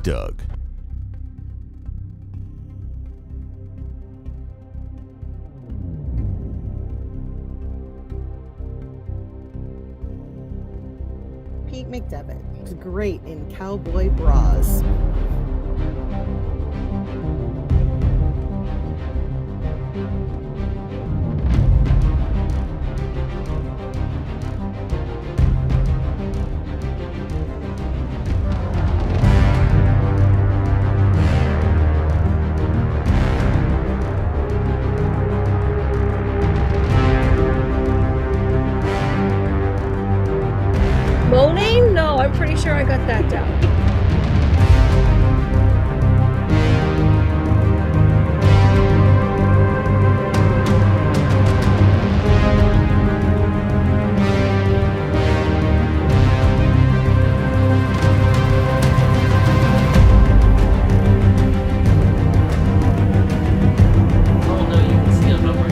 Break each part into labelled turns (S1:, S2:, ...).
S1: Doug.
S2: Pete McDevitt was great in cowboy bras.
S3: Moaning? No, I'm pretty sure I got that down.
S4: Oh no, you can see a number.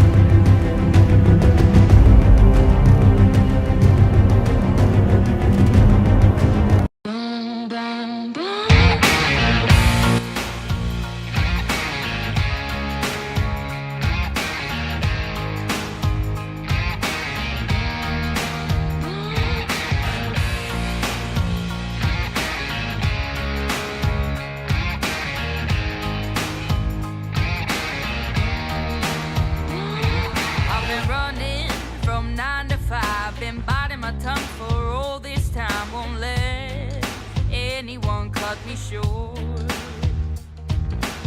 S5: I've been running from 9 to 5, been biting my tongue for all this time. Won't let anyone cut me short.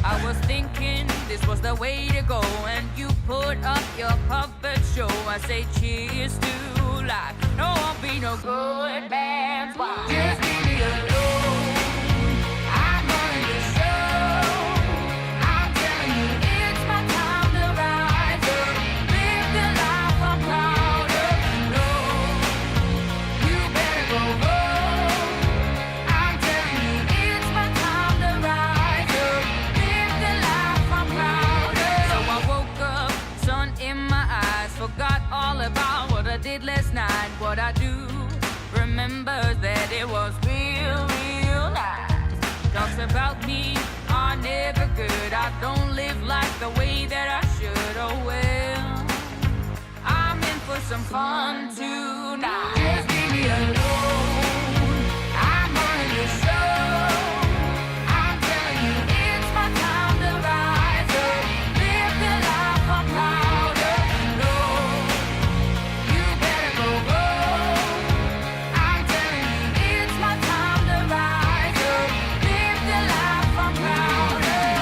S5: I was thinking this was the way to go, and you put up your puppet show. I say cheers to life. No, I'll be no good man's wife. Just leave me alone. I'm running the show. I'm telling you, it's my time to rise up. Live the life I'm proud of. No, you better go home. I'm telling you, it's my time to rise up. Live the life I'm proud of. So I woke up, sun in my eyes, forgot all about what I did last night. What I do remember that it was real, real nice. Talks about me are never good. I don't live like the way that I should. Oh well, I'm in for some fun tonight. Just leave me alone. I'm running the show. I'm telling you, it's my time to rise up. Live the life I'm proud of. No, you better go home. I'm telling you, it's my time to rise up. Live the life I'm proud of.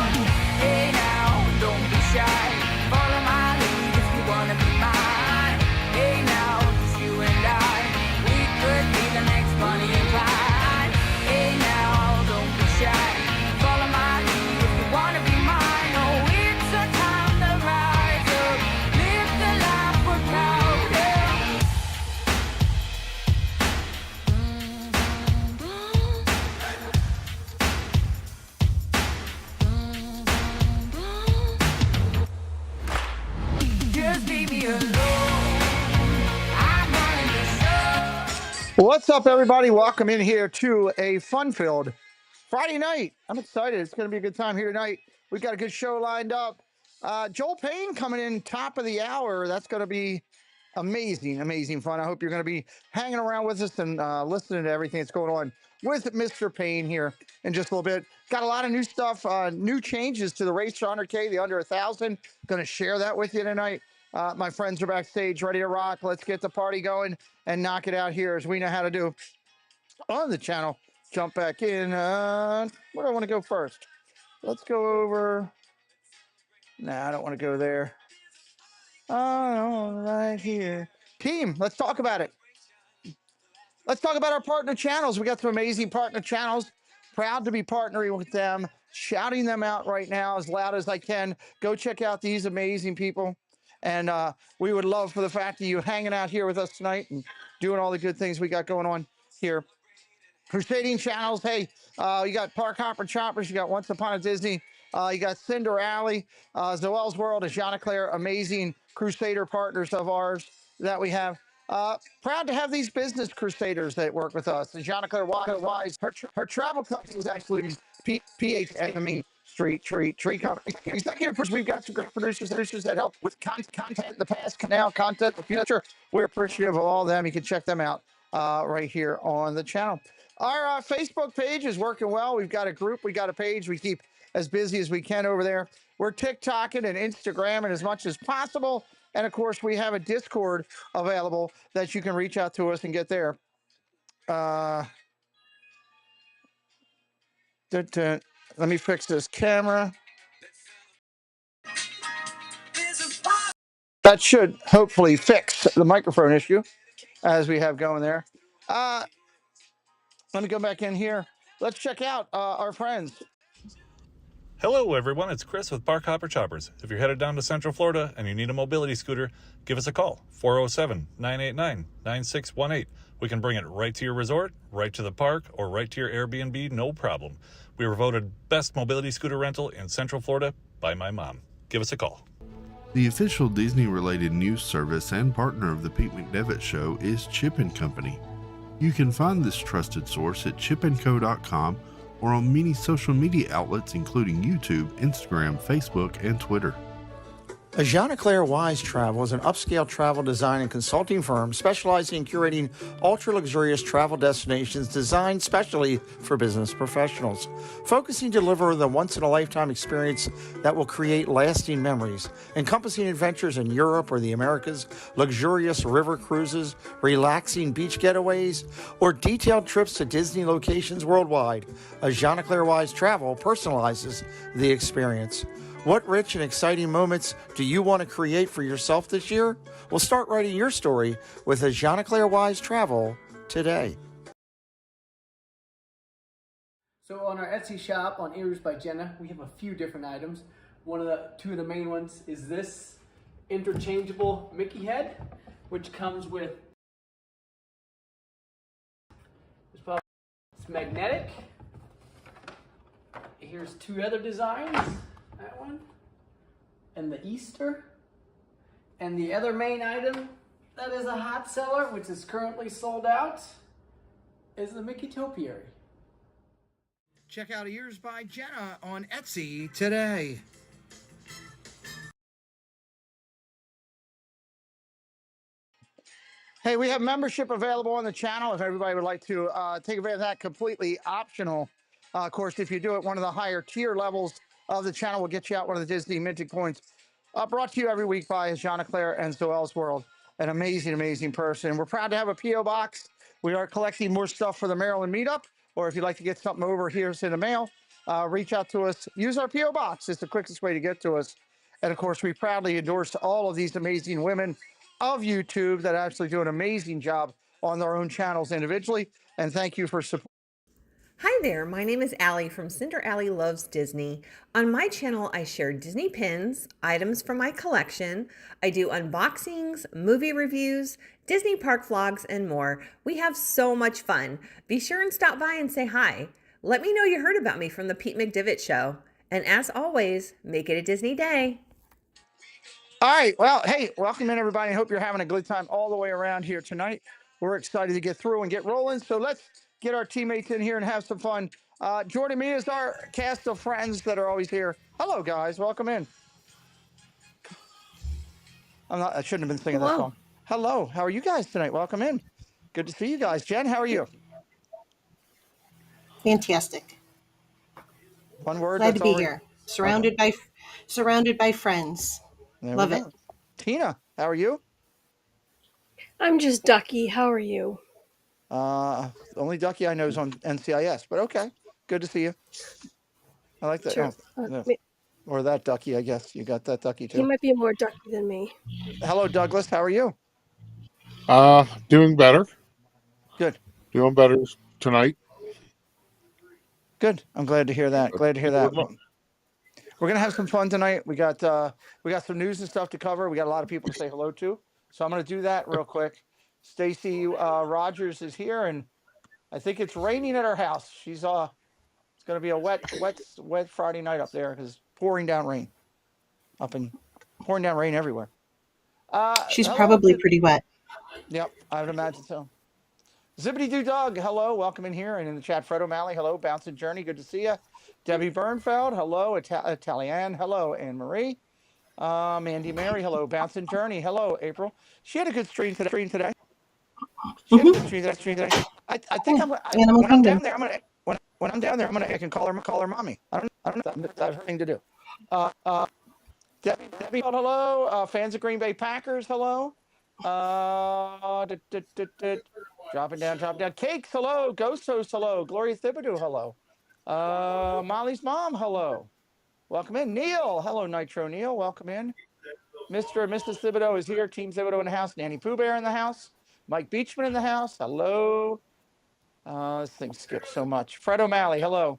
S5: Hey now, don't be shy. Follow my lead if you wanna be mine. Hey now, just you and I, we could be the next Bonnie and Clyde. Hey now, don't be shy. Follow my lead if you wanna be mine. Oh, it's our time to rise up. Live the life we're proud of. Just leave me alone. I'm running the show.
S6: What's up, everybody? Welcome in here to a fun-filled Friday night. I'm excited. It's going to be a good time here tonight. We've got a good show lined up. Joel Payne coming in top of the hour. That's going to be amazing, amazing fun. I hope you're going to be hanging around with us and listening to everything that's going on with Mr. Payne here in just a little bit. Got a lot of new stuff, new changes to the race for 100K, the under 1,000. Going to share that with you tonight. My friends are backstage, ready to rock. Let's get the party going and knock it out here as we know how to do on the channel. Jump back in. Where do I want to go first? Let's go over. Nah, I don't want to go there. Oh, right here. Team, let's talk about it. Let's talk about our partner channels. We got some amazing partner channels. Proud to be partnering with them, shouting them out right now as loud as I can. Go check out these amazing people. And we would love for the fact that you hanging out here with us tonight and doing all the good things we got going on here. Crusading channels. Hey, you got Park Hopper Choppers. You got Once Upon a Disney. You got Cinder Alley. Zoel's World is Jean Claire. Amazing Crusader partners of ours that we have. Proud to have these business crusaders that work with us. And Jeanne-Claire Wise, her travel company is actually PHA, I mean, Tree Company. Executive producers, we've got some great producers that help with content in the past, now content in the future. We're appreciative of all of them. You can check them out right here on the channel. Our Facebook page is working well. We've got a group, we got a page. We keep as busy as we can over there. We're TikToking and Instagramming as much as possible. And of course, we have a Discord available that you can reach out to us and get there. Let me fix this camera. That should hopefully fix the microphone issue as we have going there. Let me go back in here. Let's check out our friends.
S1: Hello everyone, it's Chris with Park Hopper Choppers. If you're headed down to Central Florida and you need a mobility scooter, give us a call, 407-989-9618. We can bring it right to your resort, right to the park, or right to your Airbnb, no problem. We were voted best mobility scooter rental in Central Florida by my mom. Give us a call.
S7: The official Disney-related news service and partner of the Pete McDevitt Show is Chip & Company. You can find this trusted source at chipandco.com or on many social media outlets including YouTube, Instagram, Facebook, and Twitter.
S6: Jeanne-Claire Wise Travel is an upscale travel design and consulting firm specializing in curating ultra-luxurious travel destinations designed specially for business professionals. Focusing to deliver the once-in-a-lifetime experience that will create lasting memories, encompassing adventures in Europe or the Americas, luxurious river cruises, relaxing beach getaways, or detailed trips to Disney locations worldwide. Jeanne-Claire Wise Travel personalizes the experience. What rich and exciting moments do you want to create for yourself this year? Well, start writing your story with a Jeanne-Claire Wise Travel today.
S8: So on our Etsy shop on Ears by Jenna, we have a few different items. Two of the main ones is this interchangeable Mickey head, which comes with it's magnetic. Here's two other designs. That one and the Easter, and the other main item that is a hot seller, which is currently sold out, is the Mickey Topiary.
S6: Check out Ears by Jenna on Etsy today. Hey, we have membership available on the channel if everybody would like to take advantage of that. Completely optional. Of course, if you do it, one of the higher tier levels of the channel will get you out one of the Disney minted coins. Brought to you every week by Jeanne-Claire and Zoel's World. An amazing, amazing person. We're proud to have a P.O. box. We are collecting more stuff for the Maryland meetup, or if you'd like to get something over here in the mail, reach out to us. Use our P.O. box. It's the quickest way to get to us. And of course, we proudly endorse all of these amazing women of YouTube that actually do an amazing job on their own channels individually. And thank you for support.
S9: Hi there, my name is Allie from Cinder Allie Loves Disney. On my channel, I share Disney pins, items from my collection. I do unboxings, movie reviews, Disney park vlogs, and more. We have so much fun. Be sure and stop by and say hi. Let me know you heard about me from the Pete McDevitt Show. And as always, make it a Disney day.
S6: All right, well, hey, welcome in everybody. I hope you're having a good time all the way around here tonight. We're excited to get through and get rolling. So let's get our teammates in here and have some fun. Joining me is our cast of friends that are always here. Hello, guys. Welcome in. I shouldn't have been singing that song. Hello. How are you guys tonight? Welcome in. Good to see you guys. Jen, how are you?
S2: Fantastic.
S6: One word.
S2: Glad to be here. Surrounded by friends. Love it.
S6: Tina, how are you?
S3: I'm just Ducky. How are you?
S6: The only Ducky I know is on NCIS, but okay. Good to see you. I like that.
S3: Sure.
S6: No. Or that Ducky, I guess. You got that Ducky too.
S3: He might be more Ducky than me.
S6: Hello, Douglas. How are you?
S10: Doing better.
S6: Good.
S10: Doing better tonight.
S6: Good. I'm glad to hear that. Glad to hear that. We're gonna have some fun tonight. We got some news and stuff to cover. We got a lot of people to say hello to, so I'm gonna do that real quick. Stacy Rogers is here, and I think it's raining at our house. She's it's gonna be a wet Friday night up there because pouring down rain everywhere.
S2: She's probably pretty wet.
S6: Yep, I would imagine so. Zippity Doo Dog, hello, welcome in here. And in the chat, Fred O'Malley, hello. Bouncing Journey, good to see you. Debbie Bernfeld, hello. Italian, hello. Anne Marie. Mandy Mary, hello. Bouncing Journey, hello. April. She had a good stream today. She had a good stream today. I think
S11: Animal
S6: when I'm
S11: Kingdom.
S6: down there, I'm gonna when I'm down there, I can call her mommy. I don't know. That's her thing to do. Debbie, hello. Fans of Green Bay Packers, hello. Dropping down. Cakes, hello. Ghost Host, hello. Gloria Thibodeau, hello. Molly's mom, hello. Welcome in. Neil, hello. Nitro Neil, welcome in. Mr. and Mrs. Thibodeau is here. Team Thibodeau in the house. Nanny Pooh Bear in the house. Mike Beachman in the house. Hello. This thing skips so much. Fred O'Malley, hello.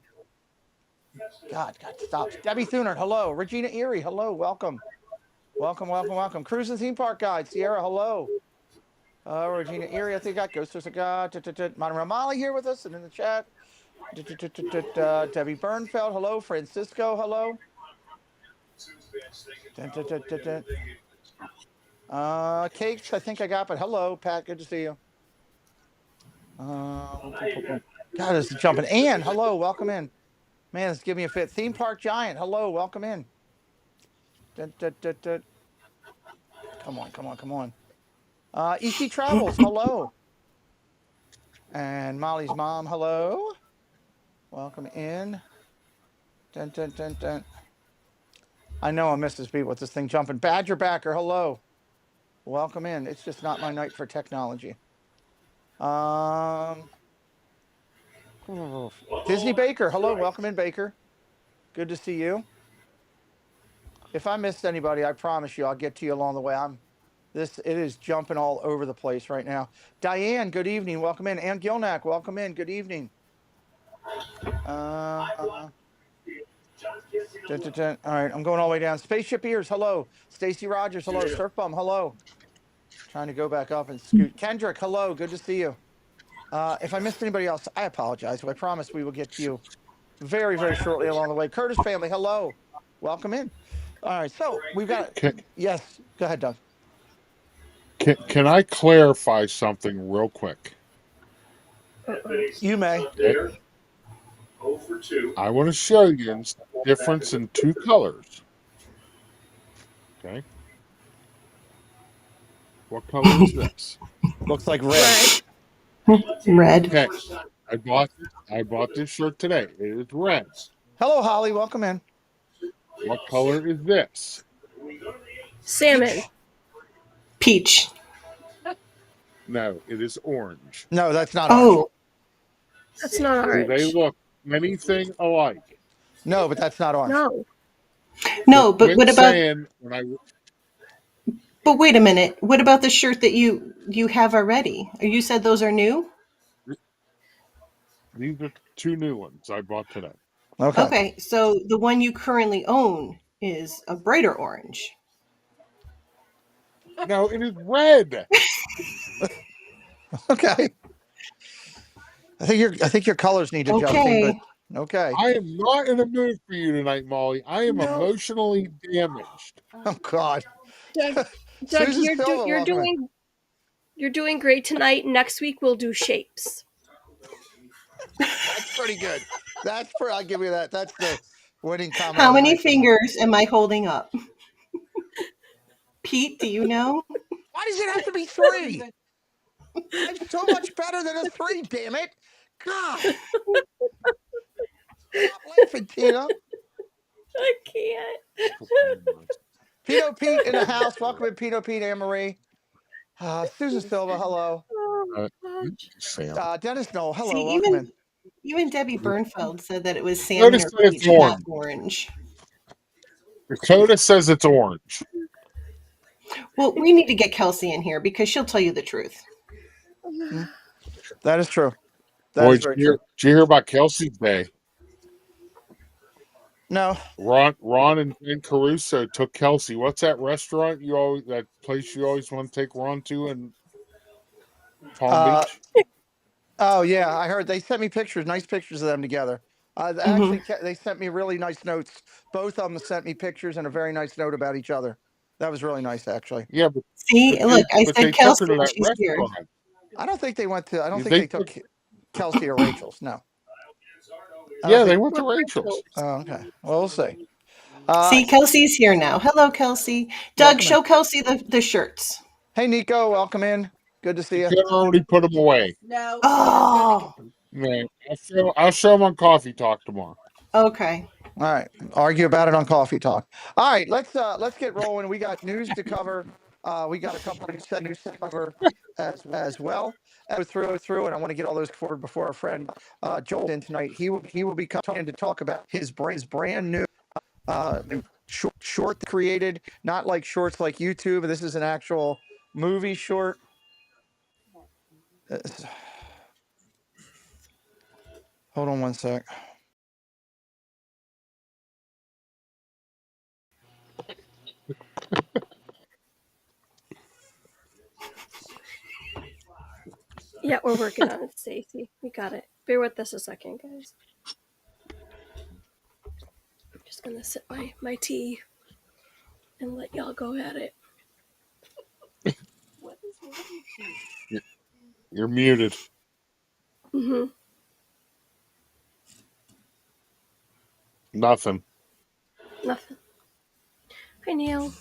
S6: God, stop. Debbie Thunert, hello. Regina Erie, hello. Welcome. Cruise and Theme Park Guide. Sierra, hello. Regina Erie, I think I got Ghost of God. Monorail Molly here with us and in the chat. Debbie Bernfeld, hello. Francisco, hello. Cakes, I think I got, but hello, Pat. Good to see you. God, this is jumping. Ann, hello, welcome in. Man, this give me a fit. Theme Park Giant, hello, welcome in. Come on. EC Travels, hello. And Molly's mom, hello. Welcome in. I know I missed this beat with this thing jumping. Badger Backer, hello. Welcome in. It's just not my night for technology. Disney Baker, hello, welcome in, Baker. Good to see you. If I missed anybody, I promise you I'll get to you along the way. It is jumping all over the place right now. Diane, good evening, welcome in. Ann Gilnack, welcome in, good evening. All right, I'm going all the way down. Spaceship Ears, hello. Stacy Rogers, hello. Surf Bum, hello. Trying to go back up and scoot. Kendrick, hello, good to see you. If I missed anybody else, I apologize. I promise we will get to you very, very shortly along the way. Curtis family, hello. Welcome in. All right, so we've got... Yes, go ahead, Doug.
S10: Can I clarify something real quick?
S6: You may.
S10: Okay. I want to show you the difference in two colors. Okay. What color is this?
S6: Looks like red.
S11: Red.
S10: Okay. I bought this shirt today. It is red.
S6: Hello, Holly. Welcome in.
S10: What color is this?
S3: Salmon.
S11: Peach.
S10: No, it is orange.
S6: No, that's not orange.
S3: That's not orange.
S10: Do they look anything alike?
S6: No, but that's not orange.
S11: No, but what about... But wait a minute. What about the shirt that you have already? You said those are new?
S10: These are two new ones I bought today.
S11: Okay, so the one you currently own is a brighter orange.
S10: No, it is red.
S6: Okay. I think your colors need adjusting, but okay.
S10: I am not in a mood for you tonight, Molly. I am emotionally damaged.
S6: Oh God.
S3: Doug, you're doing great tonight. Next week we'll do shapes.
S6: That's pretty good. I'll give you that. That's the winning comment.
S11: How many fingers am I holding up? Pete, do you know?
S6: Why does it have to be 3? I'm so much better than a 3, damn it. God. Stop laughing, Tina.
S3: I can't.
S6: Pino Pete in the house. Welcome in, Pino Pete, Anne Marie. Susan Silva, hello. Dennis Knoll, hello.
S11: See,
S6: welcome in.
S11: Even Debbie Bernfeld said that it was salmon or peach, not orange.
S10: Dakota says it's orange.
S11: Well, we need to get Kelsey in here because she'll tell you the truth.
S6: That is true.
S10: Did you hear about Kelsey's Day?
S6: No.
S10: Ron and Caruso took Kelsey. What's that restaurant that place you always want to take Ron to in Palm Beach?
S6: Oh yeah, I heard they sent me pictures, nice pictures of them together. Actually, they sent me really nice notes. Both of them sent me pictures and a very nice note about each other. That was really nice, actually.
S10: Yeah,
S11: See, look, I
S10: but
S11: said
S10: they took her
S11: Kelsey,
S10: to
S11: and
S10: that
S11: she's here.
S10: restaurant.
S6: I don't think they went to. I don't think
S10: They
S6: they took Kelsey or Rachel's. No. I don't
S10: Yeah, they
S6: think.
S10: went to Rachel's.
S6: Oh, okay. Well, we'll see.
S11: See, Kelsey's here now. Hello, Kelsey. Doug,
S6: Welcome in.
S11: show Kelsey the shirts.
S6: Hey, Nico, welcome in. Good to see you.
S10: You already put them away.
S11: No. Oh.
S10: Man, I'll show them on Coffee Talk tomorrow.
S11: Okay.
S6: All right. Argue about it on Coffee Talk. All right. Let's get rolling. We got news to cover. We got a couple of news to cover as well. Go through, and I want to get all those forward before our friend Joel in tonight. He will be coming in to talk about his brand new short created, not like shorts like YouTube. This is an actual movie short. Hold on one sec.
S3: Yeah, we're working on it, Stacy. We got it. Bear with us a second, guys. I'm just gonna sip my tea and let y'all go at it. What is wrong with you?
S10: You're muted.
S3: Mm-hmm.
S10: Nothing.
S3: Nothing. Hi, Neil.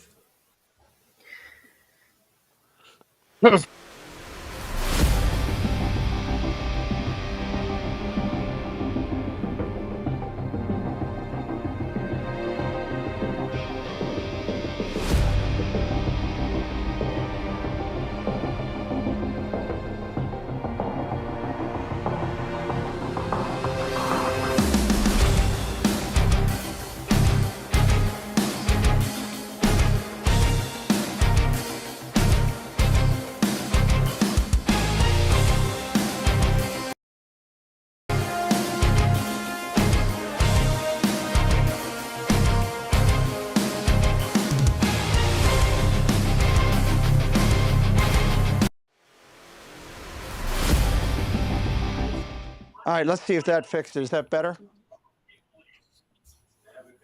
S6: All right, let's see if that fixed it. Is that better?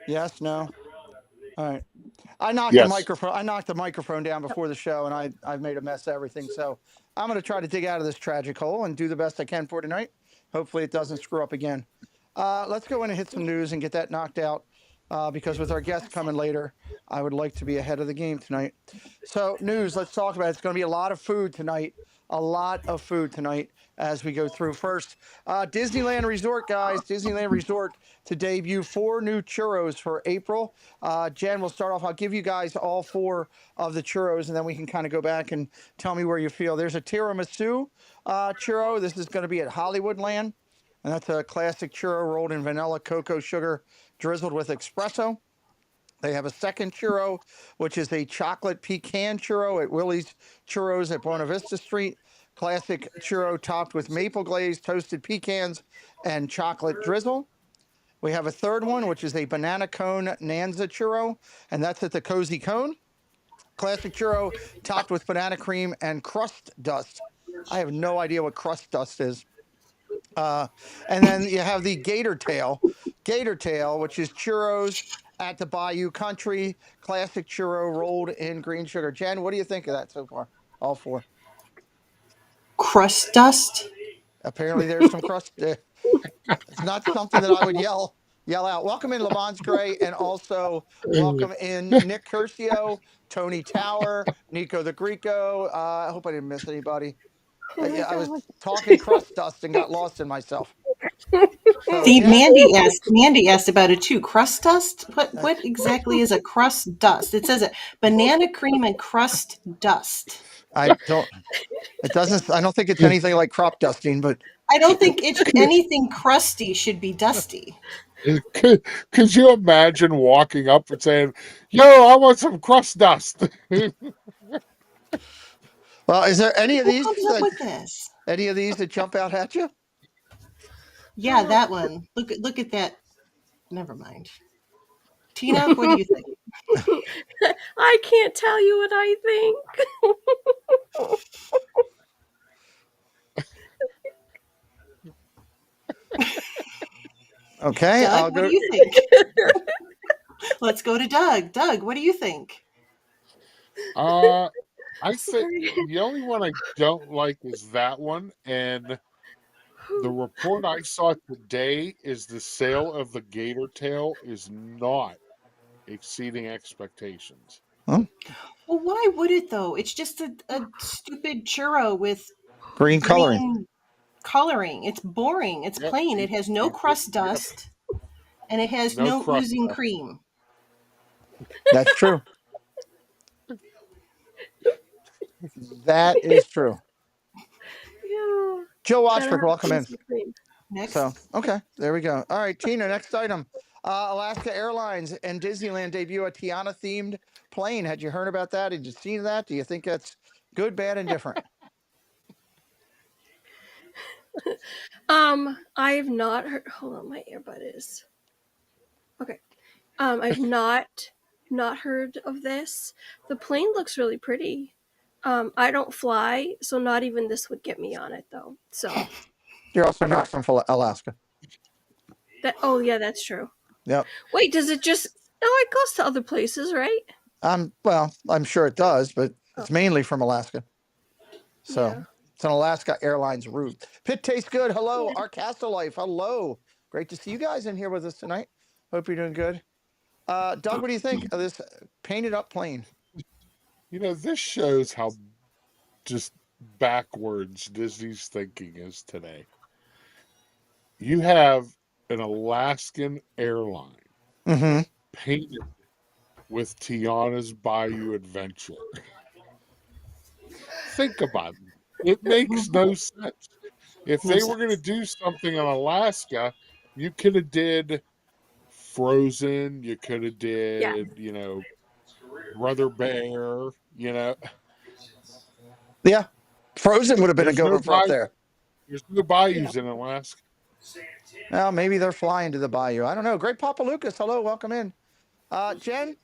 S6: Yes, no. All right. I knocked the microphone down before the show, and I've made a mess of everything. So I'm going to try to dig out of this tragic hole and do the best I can for tonight. Hopefully it doesn't screw up again. Let's go in and hit some news and get that knocked out. Because with our guest coming later, I would like to be ahead of the game tonight. So news, let's talk about it. It's going to be a lot of food tonight. A lot of food tonight as we go through. First, Disneyland Resort, guys. Disneyland Resort to debut 4 new churros for April. Jen, we'll start off. I'll give you guys all 4 of the churros, and then we can kind of go back and tell me where you feel. There's a tiramisu churro. This is going to be at Hollywoodland, and that's a classic churro rolled in vanilla, cocoa, sugar, drizzled with espresso. They have a second churro, which is a chocolate pecan churro at Willie's Churros at Buena Vista Street. Classic churro topped with maple glaze, toasted pecans, and chocolate drizzle. We have a third one, which is a banana cone Nanza churro, and that's at the Cozy Cone. Classic churro topped with banana cream and crust dust. I have no idea what crust dust is. And then you have the Gator Tail, which is churros at the Bayou Country, classic churro rolled in green sugar. Jen, what do you think of that so far? All 4.
S11: Crust dust.
S6: Apparently, there's some crust. It's not something that I would yell out. Welcome in Lamont Gray, and also welcome in Nick Curcio, Tony Tower, Nico the Greco. I hope I didn't miss anybody. I was talking crust dust and got lost in myself. So,
S11: See,
S6: Jen,
S11: Mandy asked about it too. Crust dust? What exactly is a crust dust? It says it banana cream and crust dust.
S6: I don't think it's anything like crop dusting, but
S11: I don't think anything crusty should be dusty.
S10: Could you imagine walking up and saying, "Yo, I want some crust dust"?
S6: Well, is there any of
S11: Who
S6: these
S11: comes up with this?
S6: Any of these that jump out at you?
S11: Yeah, that one. Look at that. Never mind. Tina, what do you think?
S3: I can't tell you what I think.
S6: Okay,
S11: Doug, what do you think? Let's go to Doug. Doug, what do you think?
S10: Uh, I think
S3: Sorry.
S10: the only one I don't like is that one, and the report I saw today is the sale of the gator tail is not exceeding expectations.
S6: Huh?
S11: Well, why would it though? It's just a stupid churro with
S6: Green coloring.
S11: green coloring. It's boring. It's
S10: Yep.
S11: plain. It has no crust
S10: Yep.
S11: dust and it has
S10: No
S11: no
S10: crust
S11: oozing
S10: dust.
S11: cream.
S6: That's true. That is true.
S3: Yeah.
S6: Joe
S3: Gotta
S6: Washburn,
S3: have
S6: welcome in.
S3: cheesy cream.
S11: Next.
S6: So, okay, there we go. All right, Tina, next item. Alaska Airlines and Disneyland debut a Tiana themed plane. Had you heard about that? Had you seen that? Do you think that's good, bad, and different?
S3: I've not heard. Hold on, my earbud is. Okay. I've not heard of this. The plane looks really pretty. I don't fly, so not even this would get me on it though. So
S6: You're also not from Alaska.
S3: that. Oh yeah, that's true.
S6: Yep.
S3: Wait, does it just? No, it goes to other places, right?
S6: Well, I'm sure it does, but it's mainly from Alaska. So
S3: Yeah.
S6: it's an Alaska Airlines route. Pit tastes good. Hello, our Castle Life. Hello. Great to see you guys in here with us tonight. Hope you're doing good. Doug, what do you think of this painted up plane?
S10: You know, this shows how just backwards Disney's thinking is today. You have an Alaskan airline
S6: Mm-hmm.
S10: painted with Tiana's Bayou Adventure. Think about it. It makes no sense. If they were going to do something on Alaska, you could have did Frozen. You could have did, you know, Brother Bear. You know,
S6: Yeah. Frozen would have been a
S10: there's
S6: good
S10: no
S6: one for up there.
S10: There's no bayous in Alaska.
S6: Well, maybe they're flying to the bayou. I don't know. Great Papa Lucas. Hello, welcome in. Jen,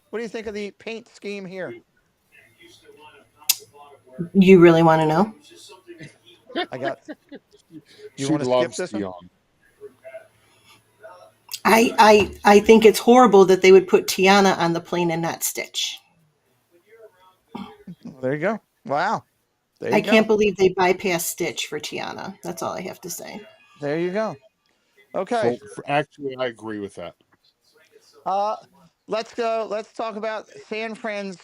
S6: what do you think of the paint scheme here?
S11: You really want to know?
S6: I got. You
S10: She
S6: want to skip
S10: loves
S6: this one?
S10: Tiana.
S11: I think it's horrible that they would put Tiana on the plane and not Stitch.
S6: Well, there you go. Wow. There you
S11: I
S6: go.
S11: can't believe they bypassed Stitch for Tiana. That's all I have to say.
S6: There you go. Okay.
S10: Actually, I agree with that.
S6: Let's go. Let's talk about San Francisco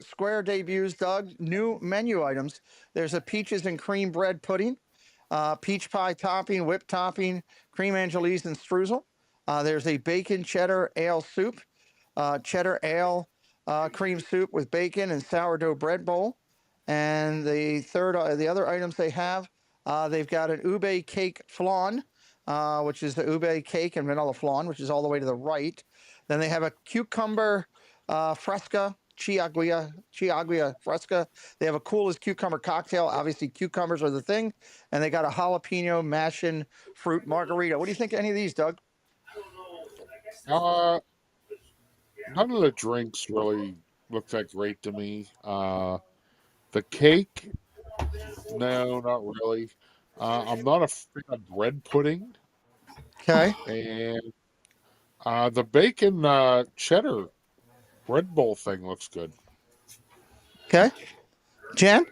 S6: Square debuts, Doug. New menu items. There's a peaches and cream bread pudding, peach pie topping, whipped topping, cream angelis and streusel. There's a bacon cheddar ale soup, cheddar ale cream soup with bacon and sourdough bread bowl. And the other items they have, they've got an ube cake flan, which is the ube cake and vanilla flan, which is all the way to the right. Then they have a cucumber fresca, Chiagua fresca. They have a coolest cucumber cocktail. Obviously, cucumbers are the thing. And they got a jalapeno mashin fruit margarita. What do you think of any of these, Doug?
S10: None of the drinks really look that great to me. The cake, no, not really. I'm not a fan of bread pudding.
S6: Okay.
S10: And the bacon cheddar bread bowl thing looks good.
S6: Okay. Jen?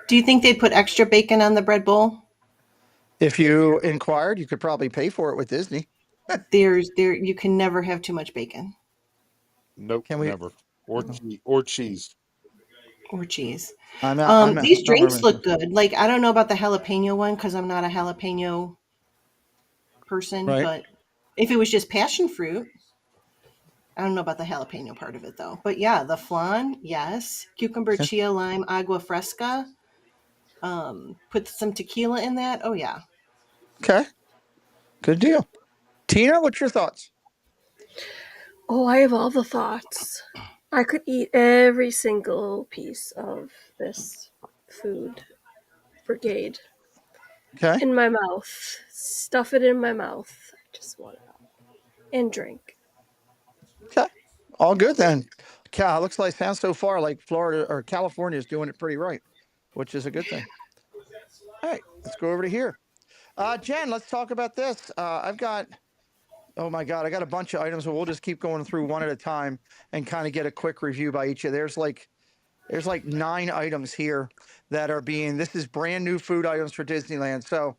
S11: Do you think they'd put extra bacon on the bread bowl?
S6: If you inquired, you could probably pay for it with Disney.
S11: You can never have too much bacon.
S10: Nope, never. Or cheese.
S11: Or cheese.
S6: These
S11: drinks look good. Like, I don't know about the jalapeno one because I'm not a jalapeno person,
S6: right.
S11: But if it was just passion fruit, I don't know about the jalapeno part of it though. But yeah, the flan, yes. Cucumber, chia, lime, agua fresca. Put some tequila in that. Oh yeah.
S6: Okay. Good deal. Tina, what's your thoughts?
S3: Oh, I have all the thoughts. I could eat every single piece of this food brigade.
S6: Okay.
S3: In my mouth. Stuff it in my mouth. I just want it. And drink.
S6: Okay. All good then. Looks like sounds so far like Florida or California is doing it pretty right, which is a good thing. All right, let's go over to here. Jen, let's talk about this. I've got Oh my God, I got a bunch of items, but we'll just keep going through one at a time and kind of get a quick review by each of. There's like 9 items here that are being. This is brand new food items for Disneyland. So,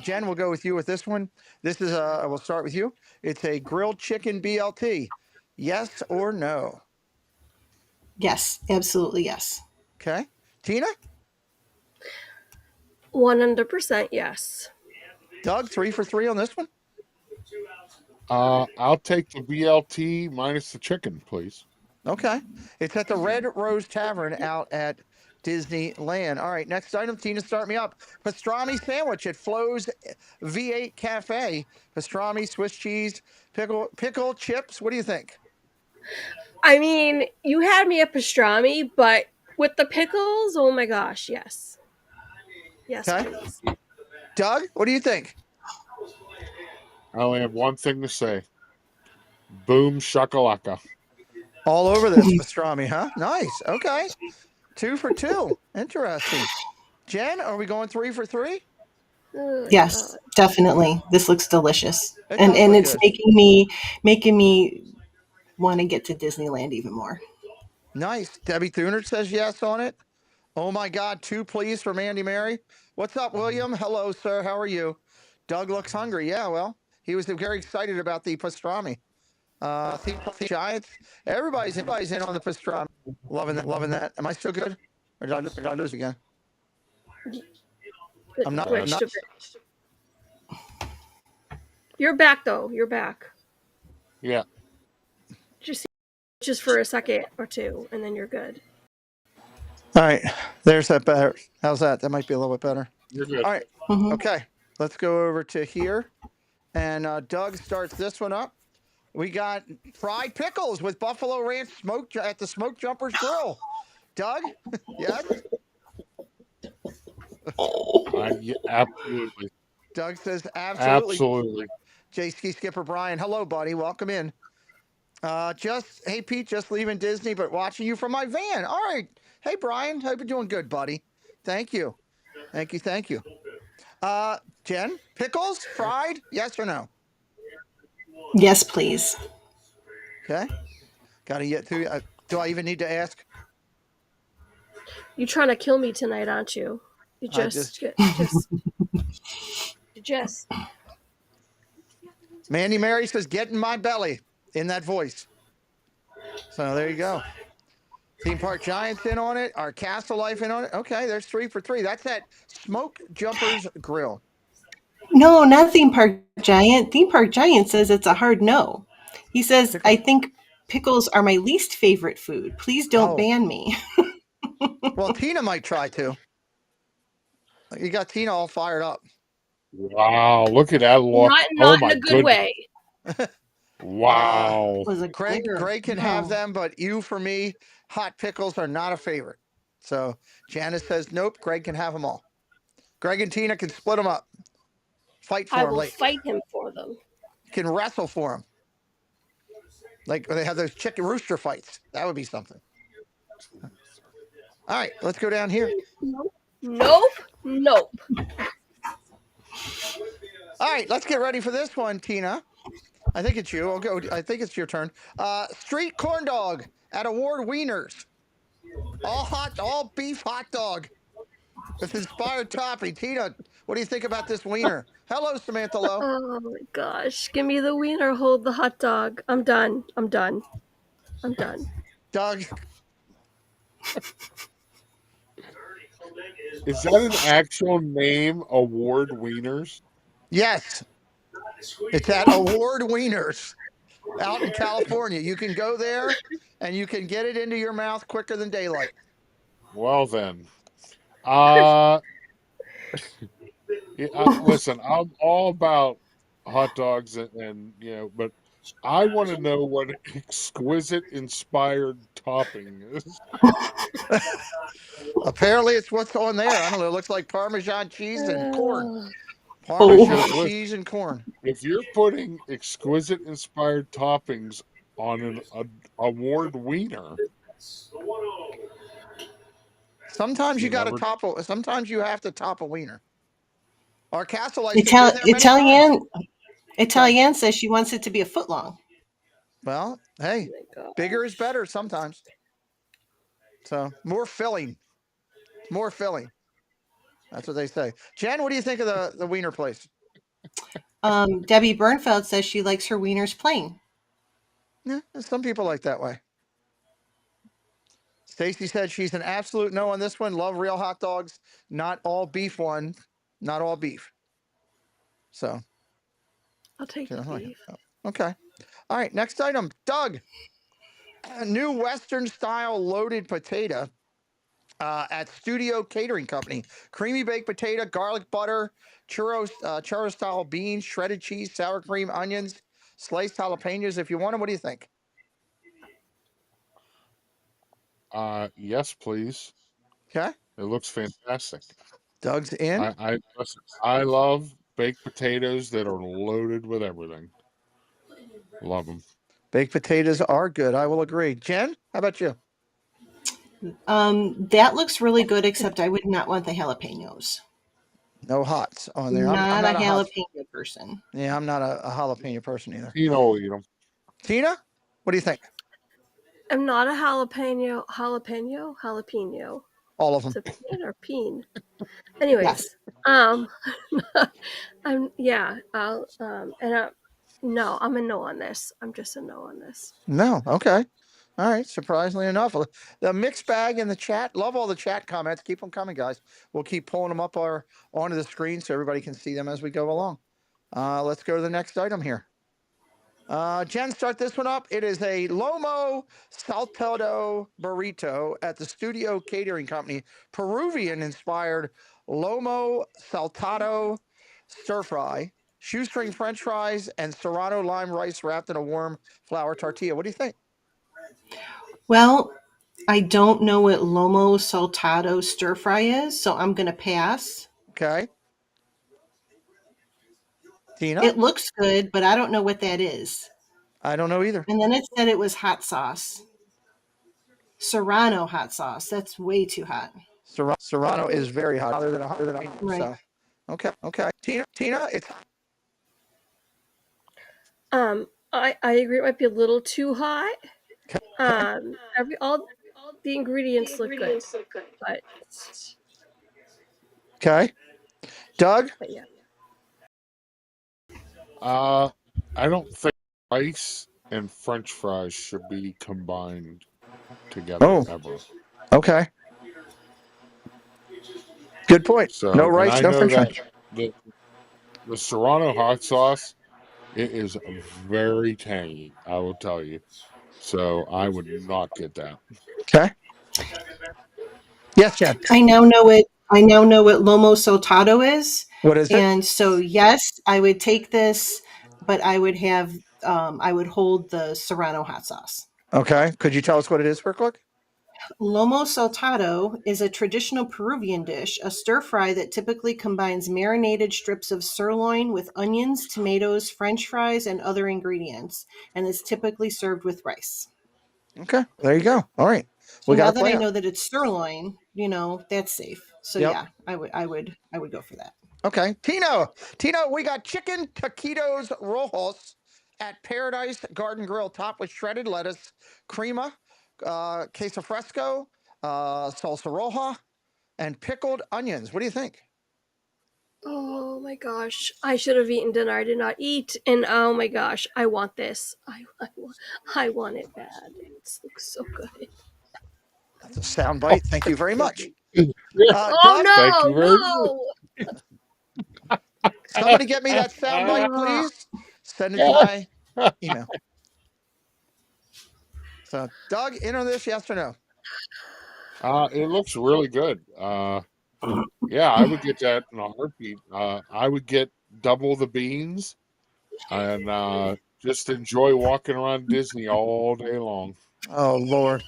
S6: Jen, we'll go with you with this one. This is we'll start with you. It's a grilled chicken BLT. Yes or no?
S11: Yes, absolutely yes.
S6: Okay, Tina,
S3: 100% yes.
S6: Doug, 3 for 3 on this one.
S10: I'll take the BLT minus the chicken, please.
S6: Okay. It's at the Red Rose Tavern out at Disneyland. All right, next item, Tina, start me up. Pastrami sandwich at Flo's V8 Cafe. Pastrami, Swiss cheese, pickle chips. What do you think?
S3: I mean, you had me at pastrami, but with the pickles, oh my gosh, yes. Yes,
S6: Okay.
S3: please.
S6: Doug, what do you think?
S10: I only have one thing to say. Boom shakalaka.
S6: All over this pastrami, huh? Nice. Okay. 2 for 2. Interesting. Jen, are we going 3 for 3?
S3: Oh,
S11: Yes,
S3: God.
S11: definitely. This looks delicious.
S6: It
S11: And
S6: does look
S11: it's
S6: good.
S11: making me want to get to Disneyland even more.
S6: Nice. Debbie Thuner says yes on it. Oh my God, 2 please from Andy Mary. What's up, William? Hello, sir. How are you? Doug looks hungry. Yeah, well, he was very excited about the pastrami. Giants. Everybody's in on the pastrami. Loving that. Am I still good? Or did I lose again? I'm not.
S3: You're back, though. You're back.
S10: Yeah.
S3: Just for a second or two, and then you're good.
S6: All right. There's that better. How's that? That might be a little bit better.
S10: You're good.
S6: All right.
S11: Mhm.
S6: Okay. Let's go over to here. And Doug starts this one up. We got fried pickles with Buffalo Ranch smoke at the Smoke Jumpers Grill. Doug? Yes?
S10: Yeah, absolutely.
S6: Doug says absolutely.
S10: Absolutely.
S6: J-Ski Skipper Brian. Hello, buddy. Welcome in. Hey, Pete, just leaving Disney, but watching you from my van. All right. Hey, Brian. Hope you're doing good, buddy. Thank you. Thank you. Jen, pickles, fried, yes or no?
S11: Yes, please.
S6: Okay. Got to get through. Do I even need to ask?
S3: You're trying to kill me tonight, aren't you? You just.
S6: Mandy Mary says, get in my belly in that voice. So there you go. Theme Park Giants in on it. Our Castle Life in on it. Okay, there's 3 for 3. That's at Smoke Jumpers Grill.
S11: No, not Theme Park Giant. Theme Park Giant says it's a hard no. He says, I think pickles are my least favorite food. Please don't ban me.
S6: Well, Tina might try to. You got Tina all fired up.
S10: Wow, look at that look.
S3: Not in a good way.
S10: Wow.
S6: Greg can have them, but you, for me, hot pickles are not a favorite. So Janice says, nope, Greg can have them all. Greg and Tina can split them up. Fight for them.
S3: I will fight him for them.
S6: Can wrestle for them. Like they have those chicken rooster fights. That would be something. All right, let's go down here.
S3: Nope.
S6: All right, let's get ready for this one, Tina. I think it's you. I'll go. I think it's your turn. Street corn dog at Award Wieners. All beef hot dog with inspired topping. Tina, what do you think about this wiener? Hello, Samantha Lowe.
S3: Oh my gosh. Give me the wiener, hold the hot dog. I'm done.
S6: Doug.
S10: Is that an actual name, Award Wieners?
S6: Yes. It's at Award Wieners out in California. You can go there and you can get it into your mouth quicker than daylight.
S10: Well then. Listen, I'm all about hot dogs and but I want to know what exquisite inspired topping is.
S6: Apparently it's what's on there. I don't know. It looks like Parmesan cheese and corn. Parmesan cheese and corn.
S10: If you're putting exquisite inspired toppings on an award wiener,
S6: sometimes you got to topple. Sometimes you have to top a wiener. Our Castle Life.
S11: Italienne says she wants it to be a foot long.
S6: Well, hey, bigger is better sometimes. So more filling. More filling. That's what they say. Jen, what do you think of the wiener place?
S11: Debbie Bernfeld says she likes her wieners plain.
S6: Yeah, some people like that way. Stacy said she's an absolute no on this one. Love real hot dogs. Not all beef one. Not all beef. So.
S3: I'll take the beef.
S6: Okay. All right. Next item. Doug. A new Western style loaded potato at Studio Catering Company. Creamy baked potato, garlic butter, churro style beans, shredded cheese, sour cream, onions, sliced jalapenos. If you want them, what do you think?
S10: Yes, please.
S6: Okay.
S10: It looks fantastic.
S6: Doug's in.
S10: I love baked potatoes that are loaded with everything. Love them.
S6: Baked potatoes are good. I will agree. Jen, how about you?
S11: That looks really good, except I would not want the jalapenos.
S6: No hots on there.
S11: I'm not a jalapeno person.
S6: Yeah, I'm not a jalapeno person either.
S10: Tina will eat them.
S6: Tina, what do you think?
S3: I'm not a jalapeno.
S6: All of them.
S3: Is it peen or peen? Anyways,
S11: Yes.
S3: no, I'm a no on this. I'm just a no on this.
S6: No. Okay. All right. Surprisingly enough, the mixed bag in the chat. Love all the chat comments. Keep them coming, guys. We'll keep pulling them up onto the screen so everybody can see them as we go along. Let's go to the next item here. Jen, start this one up. It is a Lomo Saltado burrito at the Studio Catering Company. Peruvian-inspired Lomo Saltado stir fry, shoestring French fries, and serrano lime rice wrapped in a warm flour tortilla. What do you think?
S11: Well, I don't know what Lomo Saltado stir fry is, so I'm going to pass.
S6: Okay. Tina?
S11: It looks good, but I don't know what that is.
S6: I don't know either.
S11: And then it said it was hot sauce. Serrano hot sauce. That's way too hot.
S6: Serrano is very hot. Hotter than
S11: Right.
S6: So. Okay. Tina, it's.
S3: I agree. It might be a little too hot. All the ingredients look good, but
S6: Okay. Doug?
S3: but yeah.
S10: I don't think rice and French fries should be combined together ever.
S6: Okay. Good point.
S10: So,
S6: no rice, no French fries.
S10: The Serrano hot sauce, it is very tangy, I will tell you. So I would not get that.
S6: Okay. Yes, Jen.
S11: I now know what Lomo Saltado is.
S6: What is it?
S11: And so, yes, I would take this, but I would have, I would hold the Serrano hot sauce.
S6: Okay. Could you tell us what it is real quick?
S11: Lomo saltado is a traditional Peruvian dish, a stir fry that typically combines marinated strips of sirloin with onions, tomatoes, French fries, and other ingredients, and is typically served with rice.
S6: Okay. There you go. All right.
S11: So now that I know that it's sirloin, that's safe. So
S6: Yep.
S11: yeah, I would go for that.
S6: Okay. Tino, we got chicken taquitos rojos at Paradise Garden Grill, topped with shredded lettuce, crema, queso fresco, salsa roja, and pickled onions. What do you think?
S3: Oh my gosh, I should have eaten dinner. I did not eat, and oh my gosh, I want this. I want it bad. It looks so good.
S6: That's a sound bite. Thank you very much.
S3: No!
S6: Somebody get me that sound bite, please. Send it to my email. So, Doug, in on this, yes or no?
S10: It looks really good. Yeah, I would get that in a heartbeat. I would get double the beans and just enjoy walking around Disney all day long.
S6: Oh, Lord.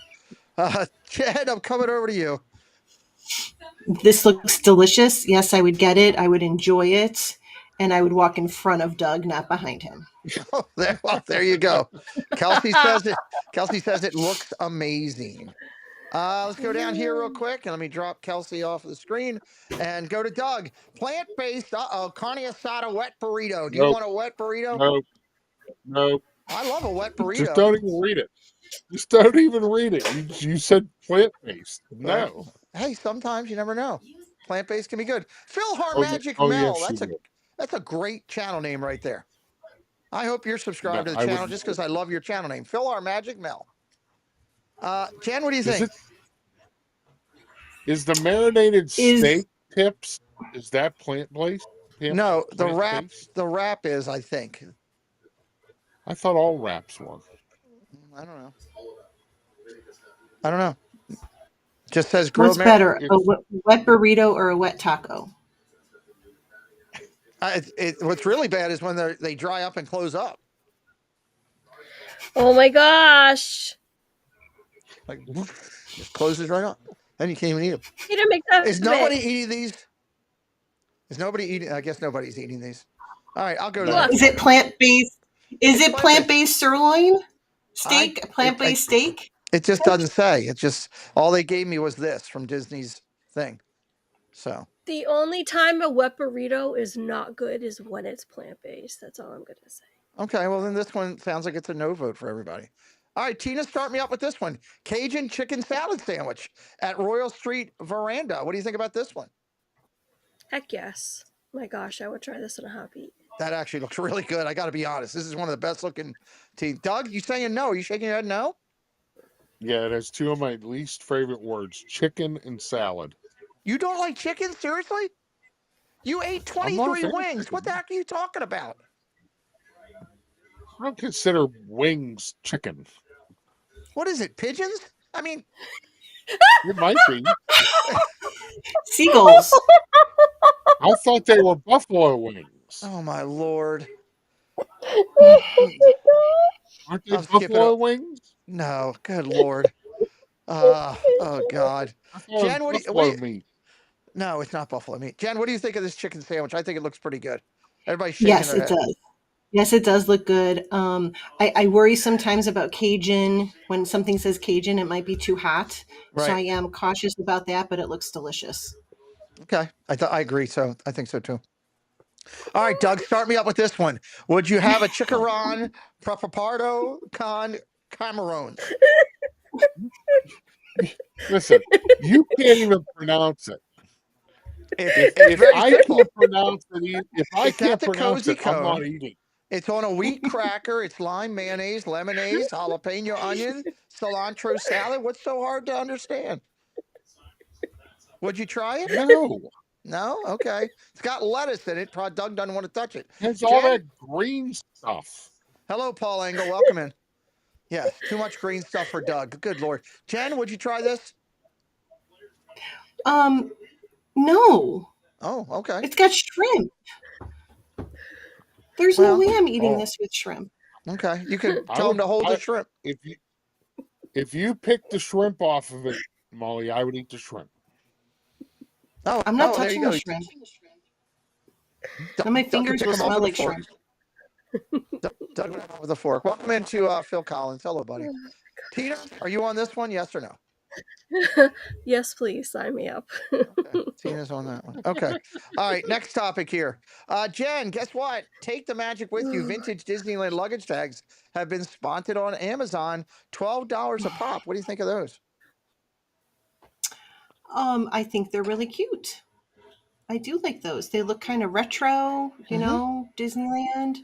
S6: Chad, I'm coming over to you.
S11: This looks delicious. Yes, I would get it. I would enjoy it. And I would walk in front of Doug, not behind him.
S6: There you go. Kelsey says it looks amazing. Let's go down here real quick and let me drop Kelsey off the screen and go to Doug. Plant-based, carne asada wet burrito. Do you want a wet burrito?
S10: Nope. Nope.
S6: I love a wet burrito.
S10: Just don't even read it. Just don't even read it. You said plant-based. No.
S6: Hey, sometimes you never know. Plant-based can be good. Phil Magic Mel.
S10: Yes,
S6: that's a great channel name right there. I hope you're subscribed to the channel just because I love your channel name. Phil Magic Mel. Jen, what do you think?
S10: Is the marinated steak tips, is that plant-based?
S6: No, the wrap is, I think.
S10: I thought all wraps were.
S6: I don't know. Just says grilled.
S11: What's better, a wet burrito or a wet taco?
S6: What's really bad is when they dry up and close up.
S3: Oh my gosh!
S6: Like, just closes right up. Then you can't even eat them.
S3: Peter McDevitt.
S6: Is nobody eating these? Is nobody eating? I guess nobody's eating these. All right, I'll go to that.
S11: Is it plant-based? Is it plant-based sirloin steak? Plant-based steak?
S6: It just doesn't say. It just all they gave me was this from Disney's thing. So
S3: the only time a wet burrito is not good is when it's plant-based. That's all I'm gonna say.
S6: Okay, well then this one sounds like it's a no vote for everybody. All right, Tina, start me up with this one. Cajun chicken salad sandwich at Royal Street Veranda. What do you think about this one?
S3: Heck yes. My gosh, I would try this in a heartbeat.
S6: That actually looks really good. I got to be honest. This is one of the best looking teeth. Doug, you saying no? Are you shaking your head no?
S10: Yeah, it has two of my least favorite words, chicken and salad.
S6: You don't like chicken? Seriously? You ate 23 wings. What the heck are you talking about?
S10: I don't consider wings chicken.
S6: What is it, pigeons? I mean...
S10: It might be.
S11: Seagulls.
S10: I thought they were buffalo wings.
S6: Oh, my Lord.
S10: Aren't they buffalo wings?
S6: No, good Lord. Oh, God. Jen, what do you...
S10: meat.
S6: No, it's not buffalo meat. Jen, what do you think of this chicken sandwich? I think it looks pretty good. Everybody's shaking their head.
S11: Does. Yes, it does look good. I worry sometimes about Cajun. When something says Cajun, it might be too hot.
S6: Right.
S11: So I am cautious about that, but it looks delicious.
S6: Okay. I agree. So I think so too. All right, Doug, start me up with this one. Would you have a chicharron preparado con Cameron?
S10: Listen, you can't even pronounce it.
S6: If
S10: I can't pronounce it, if I can't pronounce it, I'm not eating.
S6: It's on a wheat cracker. It's lime, mayonnaise, lemonade, jalapeno onion, cilantro salad. What's so hard to understand? Would you try it?
S10: No.
S6: No? Okay. It's got lettuce in it. Probably Doug doesn't want to touch it.
S10: It's all that green stuff.
S6: Hello, Paul Engel. Welcome in. Yes, too much green stuff for Doug. Good Lord. Jen, would you try this?
S11: No.
S6: Oh, okay.
S11: It's got shrimp. There's no way I'm eating this with shrimp.
S6: Okay. You can tell them to hold the shrimp.
S10: If you pick the shrimp off of it, Molly, I would eat the shrimp.
S6: Oh,
S11: I'm not touching the shrimp. My fingers will smell like shrimp.
S6: Doug went out with a fork. Welcome into Phil Collins. Hello, buddy. Tina, are you on this one? Yes or no?
S3: Yes, please sign me up.
S6: Okay. Tina's on that one. Okay. All right. Next topic here. Jen, guess what? Take the magic with you. Vintage Disneyland luggage tags have been spotted on Amazon. $12 a pop. What do you think of those?
S11: I think they're really cute. I do like those. They look kind of retro, you know, Disneyland.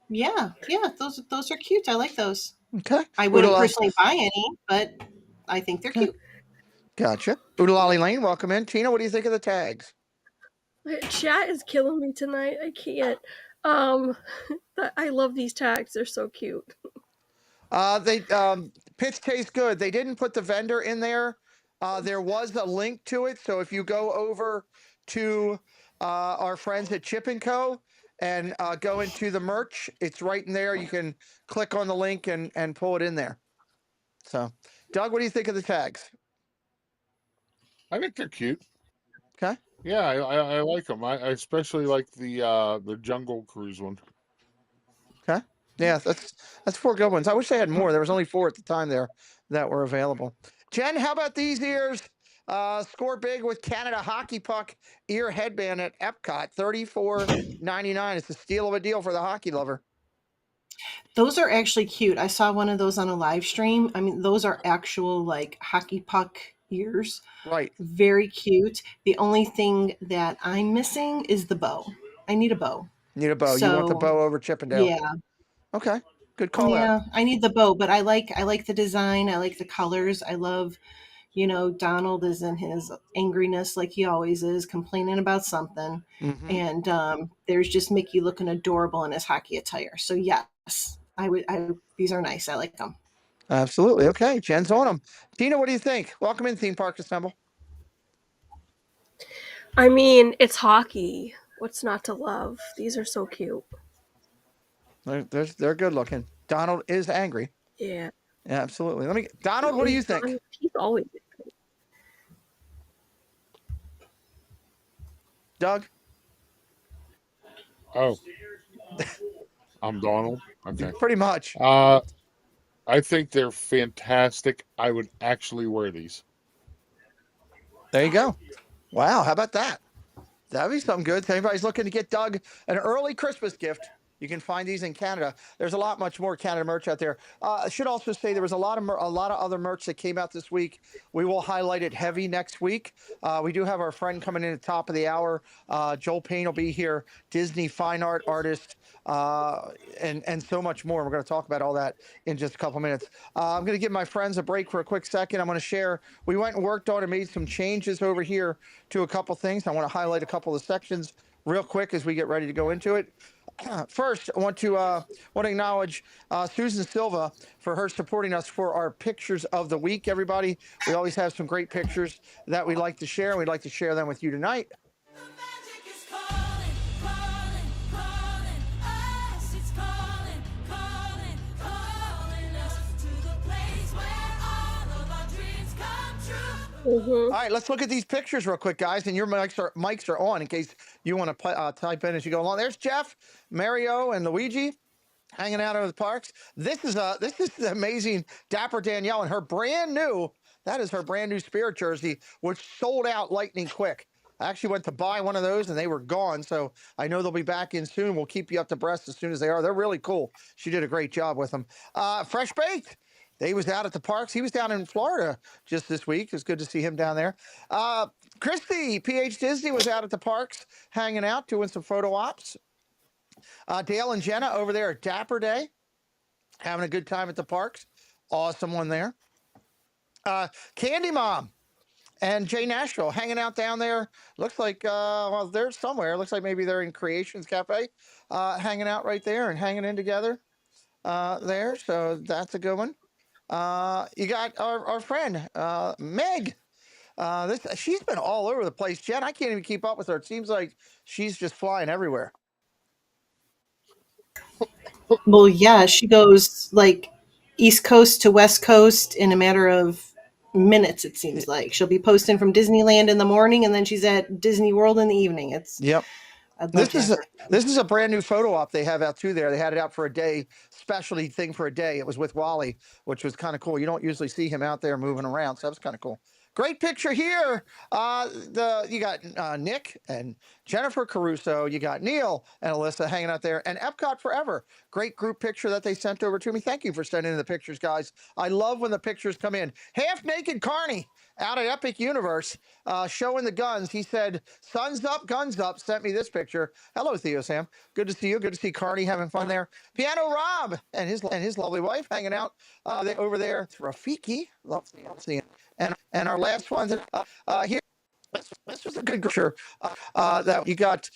S11: Yeah, those are cute. I like those.
S6: Okay.
S11: I wouldn't personally buy any, but I think they're cute.
S6: Gotcha. Oodalali Lane, welcome in. Tina, what do you think of the tags?
S3: Chat is killing me tonight. I can't. I love these tags. They're so cute.
S6: They pitch tastes good. They didn't put the vendor in there. There was a link to it. So if you go over to our friends at Chip & Co. and go into the merch, it's right in there. You can click on the link and pull it in there. So, Doug, what do you think of the tags?
S10: I think they're cute.
S6: Okay.
S10: Yeah, I like them. I especially like the Jungle Cruise one.
S6: Okay. Yeah, that's 4 good ones. I wish they had more. There was only 4 at the time there. that were available. Jen, how about these ears? Score big with Canada Hockey Puck ear headband at Epcot, $34.99. It's a steal of a deal for the hockey lover.
S11: Those are actually cute. I saw one of those on a live stream. I mean, those are actual like hockey puck ears.
S6: Right.
S11: Very cute. The only thing that I'm missing is the bow. I need a bow.
S6: Need a bow. You want the bow over Chippendale?
S11: Yeah.
S6: Okay. Good call out.
S11: Yeah, I need the bow, but I like the design. I like the colors. I love, Donald is in his angriness like he always is, complaining about something.
S6: Mhm.
S11: And there's just Mickey looking adorable in his hockey attire. So yes, these are nice. I like them.
S6: Absolutely. Okay. Jen's on them. Tina, what do you think? Welcome in, Theme Park Assemble.
S3: I mean, it's hockey. What's not to love? These are so cute.
S6: They're good looking. Donald is angry.
S3: Yeah.
S6: Yeah, absolutely. Donald, what do you think?
S3: He's always.
S6: Doug?
S10: Oh, I'm Donald. Okay.
S6: Pretty much.
S10: I think they're fantastic. I would actually wear these.
S6: There you go. Wow, how about that? That'd be something good. If anybody's looking to get Doug an early Christmas gift, you can find these in Canada. There's a lot much more Canada merch out there. I should also say there was a lot of other merch that came out this week. We will highlight it heavy next week. We do have our friend coming in at the top of the hour. Joel Payne will be here, Disney fine art artist, and so much more. We're going to talk about all that in just a couple minutes. I'm going to give my friends a break for a quick second. I'm going to share. We went and worked on and made some changes over here to a couple things. I want to highlight a couple of the sections real quick as we get ready to go into it. First, I want to acknowledge Susan Silva for her supporting us for our pictures of the week. Everybody, we always have some great pictures that we like to share, and we'd like to share them with you tonight. All right, let's look at these pictures real quick, guys. And your mics are on in case you want to type in as you go along. There's Jeff, Mario, and Luigi hanging out over the parks. This is the amazing Dapper Danielle and her brand new. That is her brand new Spirit jersey, which sold out lightning quick. I actually went to buy one of those and they were gone. So I know they'll be back in soon. We'll keep you up to breast as soon as they are. They're really cool. She did a great job with them. Fresh Baked. He was out at the parks. He was down in Florida just this week. It was good to see him down there. Christy, PH Disney, was out at the parks, hanging out, doing some photo ops. Dale and Jenna over there at Dapper Day, having a good time at the parks. Awesome one there. Candy Mom and Jay Nashville hanging out down there. Looks like, well, they're somewhere. Looks like maybe they're in Creations Cafe, hanging out right there and hanging in together there. So that's a good one. You got our friend, Meg. She's been all over the place. Jen, I can't even keep up with her. It seems like she's just flying everywhere.
S11: Well, yeah, she goes like East Coast to West Coast in a matter of minutes, it seems like. She'll be posting from Disneyland in the morning and then she's at Disney World in the evening.
S6: Yep. This is a brand new photo op they have out too there. They had it out for a day, specialty thing for a day. It was with Wally, which was kind of cool. You don't usually see him out there moving around, so that was kind of cool. Great picture here. You got Nick and Jennifer Caruso. You got Neil and Alyssa hanging out there, and Epcot Forever. Great group picture that they sent over to me. Thank you for sending in the pictures, guys. I love when the pictures come in. Half Naked Carney out at Epic Universe, showing the guns. He said, "Suns up, guns up." Sent me this picture. Hello, Theo Sam. Good to see you. Good to see Carney having fun there. Piano Rob and his lovely wife hanging out over there. It's Rafiki. Love seeing it. And our last one here. This was a good picture that you got.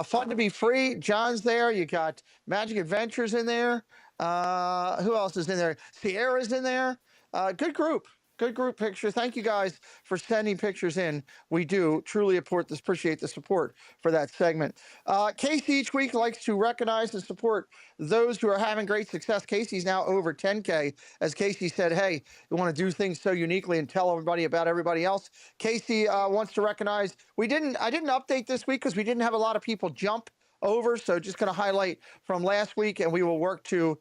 S6: Fun to be Free. John's there. You got Magic Adventures in there. Who else is in there? Sierra's in there. Good group. Good group picture. Thank you guys for sending pictures in. We do truly appreciate the support for that segment. Casey each week likes to recognize and support those who are having great success. Casey's now over 10K. As Casey said, hey, you want to do things so uniquely and tell everybody about everybody else. Casey wants to recognize, I didn't update this week because we didn't have a lot of people jump over. So just going to highlight from last week, and we will work to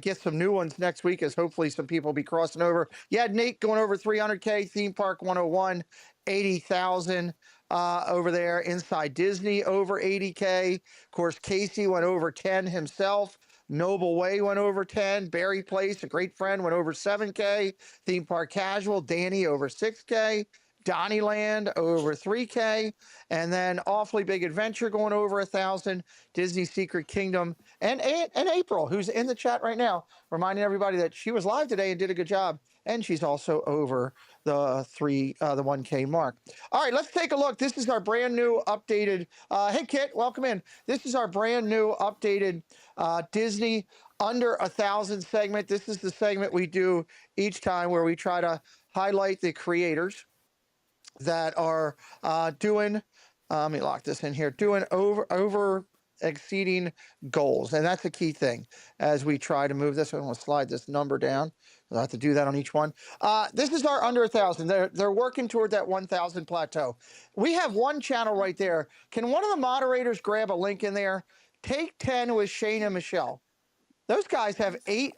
S6: get some new ones next week, as hopefully some people will be crossing over. You had Nate going over 300K, Theme Park 101, 80,000 over there. Inside Disney over 80K. Of course, Casey went over 10 himself. Noble Way went over 10. Barry Place, a great friend, went over 7K. Theme Park Casual, Danny over 6K. Donnyland over 3K. And then Awfully Big Adventure going over 1,000. Disney Secret Kingdom. And April, who's in the chat right now, reminding everybody that she was live today and did a good job. And she's also over the 1K mark. All right, let's take a look. This is our brand new updated. Hey, Kit, welcome in. This is our brand new updated Disney under 1,000 segment. This is the segment we do each time where we try to highlight the creators that are doing. Let me lock this in here. Doing over exceeding goals, and that's a key thing as we try to move this. I'm going to slide this number down. I'll have to do that on each one. This is our under 1,000. They're working toward that 1,000 plateau. We have one channel right there. Can one of the moderators grab a link in there? Take 10 with Shane and Michelle. Those guys have 8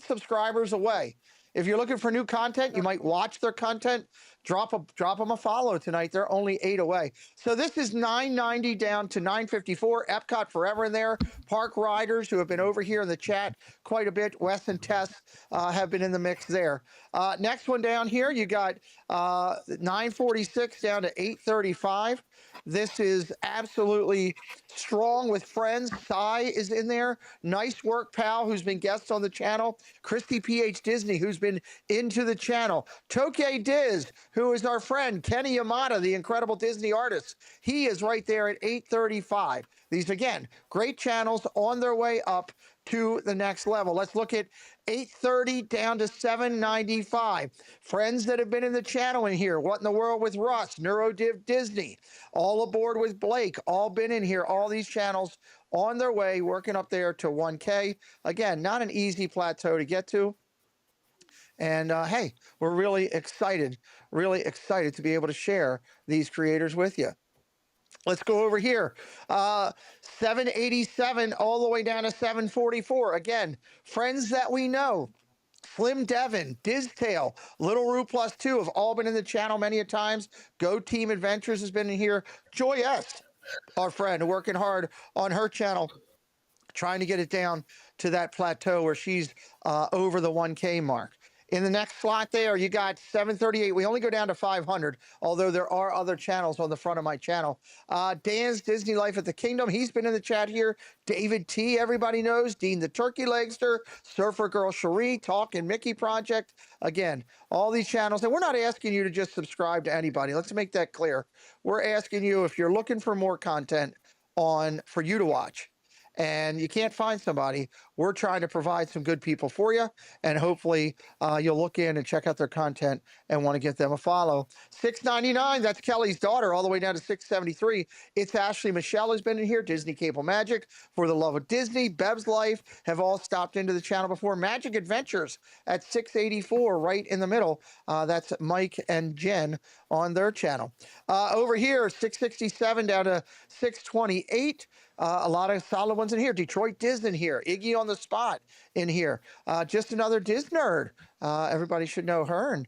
S6: subscribers away. If you're looking for new content, you might watch their content. Drop them a follow tonight. They're only 8 away. So this is 990 down to 954. Epcot Forever in there. Park Riders, who have been over here in the chat quite a bit. Wes and Tess have been in the mix there. Next one down here, you got 946 down to 835. This is absolutely strong with friends. Cy is in there. Nice work, pal, who's been guest on the channel. Christy PH Disney, who's been into the channel. Tokay Diz, who is our friend. Kenny Yamada, the incredible Disney artist. He is right there at 835. These, again, great channels on their way up to the next level. Let's look at 830 down to 795. Friends that have been in the channel in here. What in the World with Russ, NeuroDiv Disney, All Aboard with Blake, all been in here. All these channels on their way, working up there to 1K. Again, not an easy plateau to get to. And hey, we're really excited to be able to share these creators with you. Let's go over here. 787 all the way down to 744. Again, friends that we know. Slim Devon, Diztail, Little Roo Plus 2 have all been in the channel many a times. Go Team Adventures has been in here. Joy S, our friend, working hard on her channel, trying to get it down to that plateau where she's over the 1K mark. In the next slot there, you got 738. We only go down to 500, although there are other channels on the front of my channel. Dan's Disney Life at the Kingdom. He's been in the chat here. David T, everybody knows. Dean the Turkey Legster. Surfer Girl Cherie. Talk and Mickey Project. Again, all these channels. And we're not asking you to just subscribe to anybody. Let's make that clear. We're asking you, if you're looking for more content for you to watch, and you can't find somebody, we're trying to provide some good people for you, and hopefully you'll look in and check out their content and want to give them a follow. 699, that's Kelly's daughter, all the way down to 673. It's Ashley Michelle has been in here. Disney Cable Magic, For the Love of Disney, Bev's Life have all stopped into the channel before. Magic Adventures at 684, right in the middle. That's Mike and Jen on their channel. Over here, 667 down to 628. A lot of solid ones in here. Detroit Diz in here. Iggy on the Spot in here. Just another Diz nerd. Everybody should know her, and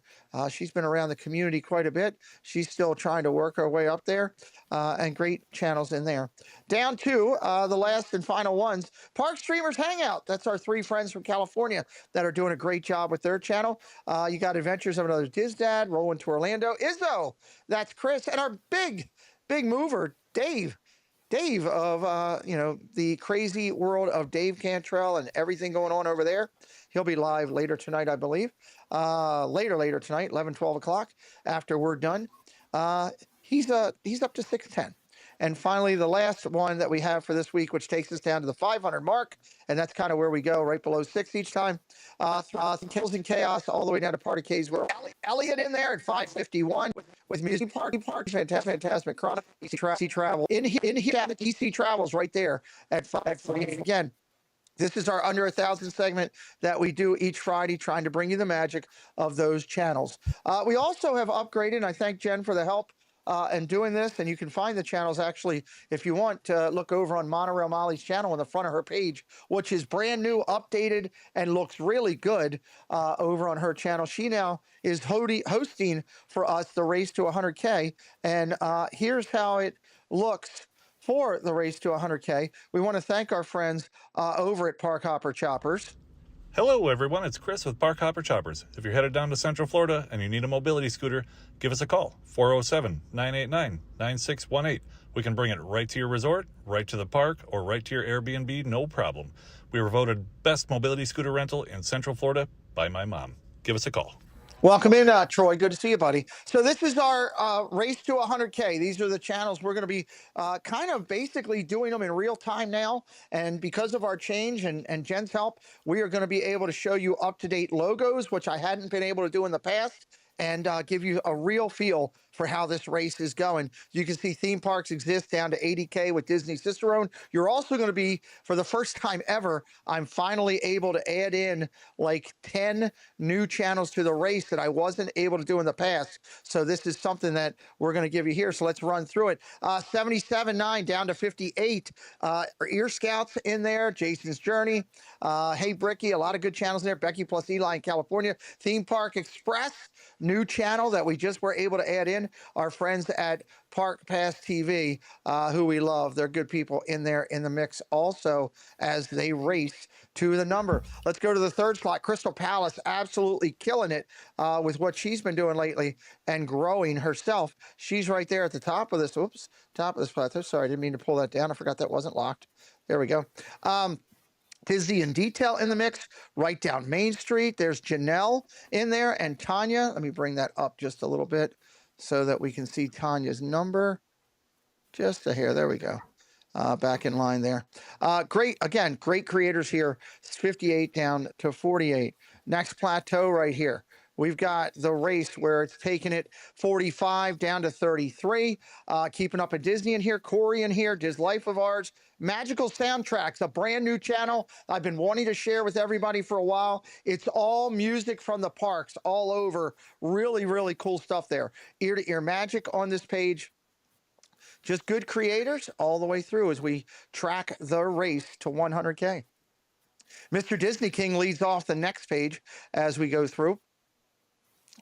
S6: she's been around the community quite a bit. She's still trying to work her way up there, and great channels in there. Down to the last and final ones. Park Streamers Hangout. That's our 3 friends from California that are doing a great job with their channel. You got Adventures of Another Diz Dad, Rolling to Orlando. Izzo, that's Chris, and our big mover, Dave of, the crazy world of Dave Cantrell and everything going on over there. He'll be live later tonight, I believe. Later tonight, 11, 12 o'clock after we're done. He's up to 610. And finally, the last one that we have for this week, which takes us down to the 500 mark, and that's kind of where we go, right below 6 each time. Kills and Chaos all the way down to Party K's World. Elliot in there at 551 with Music Party, Fantastic Chronic, DC Travel. In here, DC Travels right there at 548. Again, this is our under 1,000 segment that we do each Friday, trying to bring you the magic of those channels. We also have upgraded, and I thank Jen for the help. and doing this. And you can find the channels actually, if you want to look over on Monorail Molly's channel on the front of her page, which is brand new, updated, and looks really good over on her channel. She now is hosting for us the Race to 100K. And here's how it looks for the Race to 100K. We want to thank our friends over at Park Hopper Choppers.
S1: Hello, everyone. It's Chris with Park Hopper Choppers. If you're headed down to Central Florida and you need a mobility scooter, give us a call, 407-989-9618. We can bring it right to your resort, right to the park, or right to your Airbnb, no problem. We were voted best mobility scooter rental in Central Florida by my mom. Give us a call.
S6: Welcome in, Troy. Good to see you, buddy. So this is our Race to 100K. These are the channels we're going to be kind of basically doing them in real time now. And because of our change and Jen's help, we are going to be able to show you up-to-date logos, which I hadn't been able to do in the past, and give you a real feel for how this race is going. You can see theme parks exist down to 80K with Disney Cicerone. You're also going to be, for the first time ever, I'm finally able to add in like 10 new channels to the race that I wasn't able to do in the past. So this is something that we're going to give you here. So let's run through it. 77.9 down to 58. Ear Scouts in there, Jason's Journey. Hey Bricky, a lot of good channels in there. Becky plus Eli in California. Theme Park Express, new channel that we just were able to add in. Our friends at Park Pass TV, who we love. They're good people in there in the mix also as they race to the number. Let's go to the third slot. Crystal Palace absolutely killing it with what she's been doing lately and growing herself. She's right there at the top of this. Oops, top of this plateau. Sorry, I didn't mean to pull that down. I forgot that wasn't locked. There we go. Disney in Detail in the mix, right down Main Street. There's Janelle in there and Tanya. Let me bring that up just a little bit so that we can see Tanya's number. Just a hair. There we go. Back in line there. Great creators here. It's 58 down to 48. Next plateau right here. We've got the race where it's taking it 45 down to 33. Keeping up at Disney in here. Corey in here. Diz Life of Ours. Magical Soundtracks, a brand new channel I've been wanting to share with everybody for a while. It's all music from the parks all over. Really, really cool stuff there. Ear-to-ear magic on this page. Just good creators all the way through as we track the race to 100K. Mr. Disney King leads off the next page as we go through.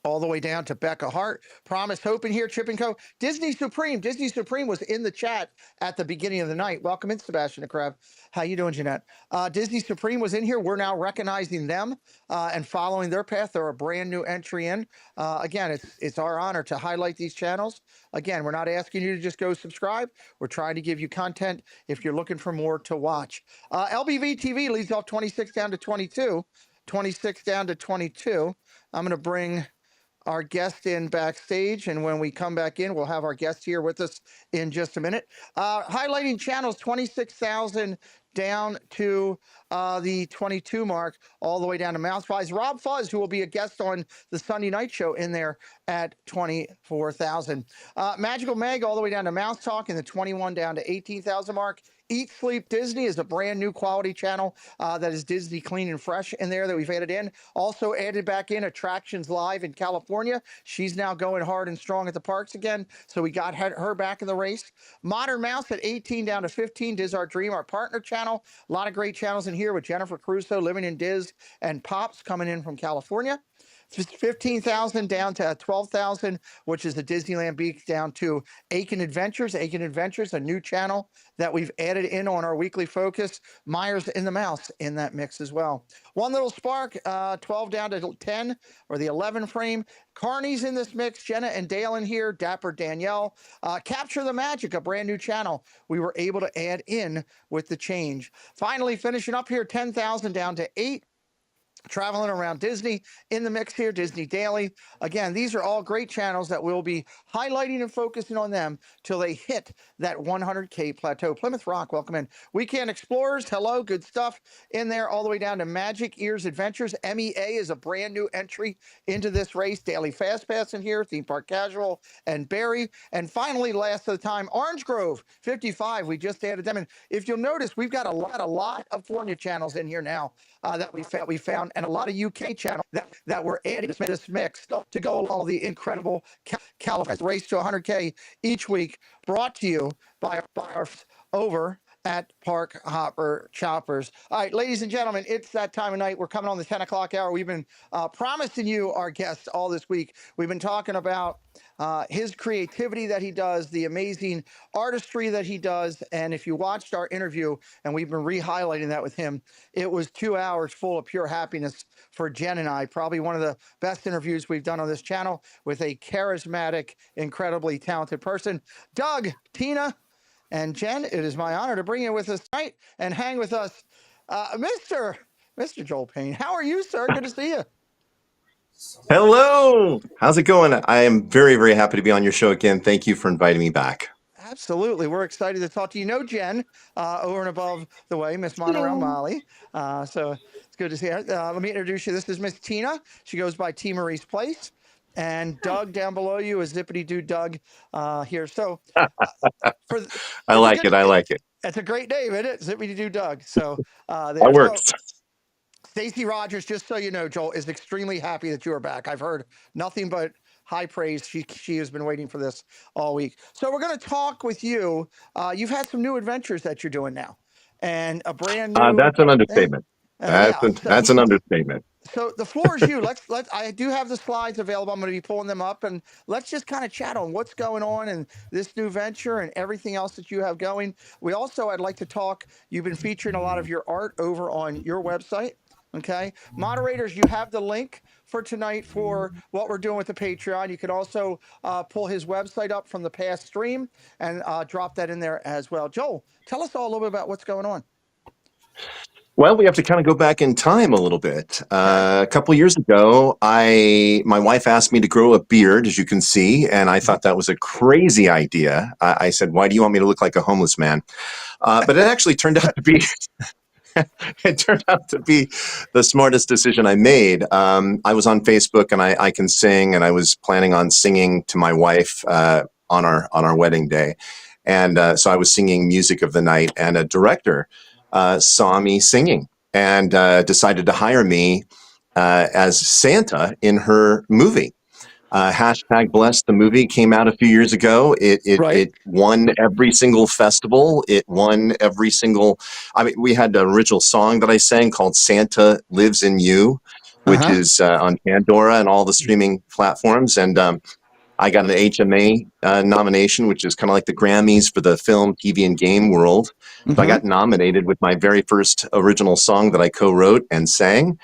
S6: All the way down to Becca Hart. Promise Hope in here, Chip and Co. Disney Supreme. Disney Supreme was in the chat at the beginning of the night. Welcome in, Sebastian the Crab. How you doing, Jeanette? Disney Supreme was in here. We're now recognizing them and following their path. They're a brand new entry in. Again, it's our honor to highlight these channels. Again, we're not asking you to just go subscribe. We're trying to give you content if you're looking for more to watch. LBV TV leads off 26 down to 22. 26 down to 22. I'm going to bring our guest in backstage, and when we come back in, we'll have our guest here with us in just a minute. Highlighting channels 26,000 down to the 22 mark, all the way down to Mouse Pies. Rob Fuzz, who will be a guest on the Sunday night show, in there at 24,000. Magical Meg, all the way down to Mouse Talk in the 21 down to 18,000 mark. Eat Sleep Disney is a brand new quality channel that is Disney Clean and Fresh in there that we've added in. Also added back in Attractions Live in California. She's now going hard and strong at the parks again, so we got her back in the race. Modern Mouse at 18 down to 15. Diz Our Dream, our partner channel. A lot of great channels in here with Jennifer Crusoe, Living in Diz, and Pops coming in from California. 15,000 down to 12,000, which is the Disneyland Beach, down to Aiken Adventures. Aiken Adventures, a new channel that we've added in on our weekly focus. Myers and the Mouse in that mix as well. One Little Spark, 12 down to 10, or the 11 frame. Carney's in this mix. Jenna and Dale in here. Dapper Danielle. Capture the Magic, a brand new channel we were able to add in with the change. Finally, finishing up here, 10,000 down to 8. Traveling around Disney in the mix here, Disney Daily. Again, these are all great channels that we'll be highlighting and focusing on them till they hit that 100K plateau. Plymouth Rock, welcome in. Weekend Explorers, hello, good stuff in there, all the way down to Magic Ears Adventures. MEA is a brand new entry into this race. Daily Fast Pass in here, Theme Park Casual, and Barry. And finally, last of the time, Orange Grove, 55. We just added them in. If you'll notice, we've got a lot of California channels in here now that we found and a lot of UK channels that we're adding this mix to go along the incredible California race to 100K each week, brought to you by our over at Park Hopper Choppers. All right, ladies and gentlemen, it's that time of night. We're coming on the 10 o'clock hour. We've been promising you our guests all this week. We've been talking about his creativity that he does, the amazing artistry that he does. And if you watched our interview, and we've been re-highlighting that with him, it was 2 hours full of pure happiness for Jen and I. Probably one of the best interviews we've done on this channel with a charismatic, incredibly talented person. Doug, Tina, and Jen, it is my honor to bring you with us tonight and hang with us, Mr. Joel Payne. How are you, sir? Good to see you.
S12: Hello. How's it going? I am very, very happy to be on your show again. Thank you for inviting me back.
S6: Absolutely. We're excited to talk to you. You know Jen, over and above the way, Miss Monorail Molly. So it's good to see her. Let me introduce you. This is Miss Tina. She goes by T. Marie's Place. And Doug down below you is Zippity Doo Doug here. So
S12: I like it.
S6: It's a great name, isn't it? Zippity Doo Doug. So
S12: that works.
S6: Stacey Rogers, just so you know, Joel, is extremely happy that you are back. I've heard nothing but high praise. She has been waiting for this all week. So we're going to talk with you. You've had some new adventures that you're doing now, and a brand new.
S12: That's an understatement. That's an understatement.
S6: So the floor is you. I do have the slides available. I'm going to be pulling them up, and let's just kind of chat on what's going on in this new venture and everything else that you have going. I'd like to talk. You've been featuring a lot of your art over on your website. Okay, moderators, you have the link for tonight for what we're doing with the Patreon. You can also pull his website up from the past stream and drop that in there as well. Joel, tell us all a little bit about what's going on.
S12: Well, we have to kind of go back in time a little bit. A couple years ago, my wife asked me to grow a beard, as you can see, and I thought that was a crazy idea. I said, "Why do you want me to look like a homeless man?" But it actually turned out to be the smartest decision I made. I was on Facebook, and I can sing, and I was planning on singing to my wife on our wedding day, and so I was singing Music of the Night, and a director saw me singing and decided to hire me as Santa in her movie. Hashtag Blessed, the movie came out a few years ago. It won every single festival. It won every single. We had an original song that I sang called "Santa Lives in You," which is on Pandora and all the streaming platforms. And I got an HMA nomination, which is kind of like the Grammys for the film, TV, and game world. So I got nominated with my very first original song that I co-wrote and sang.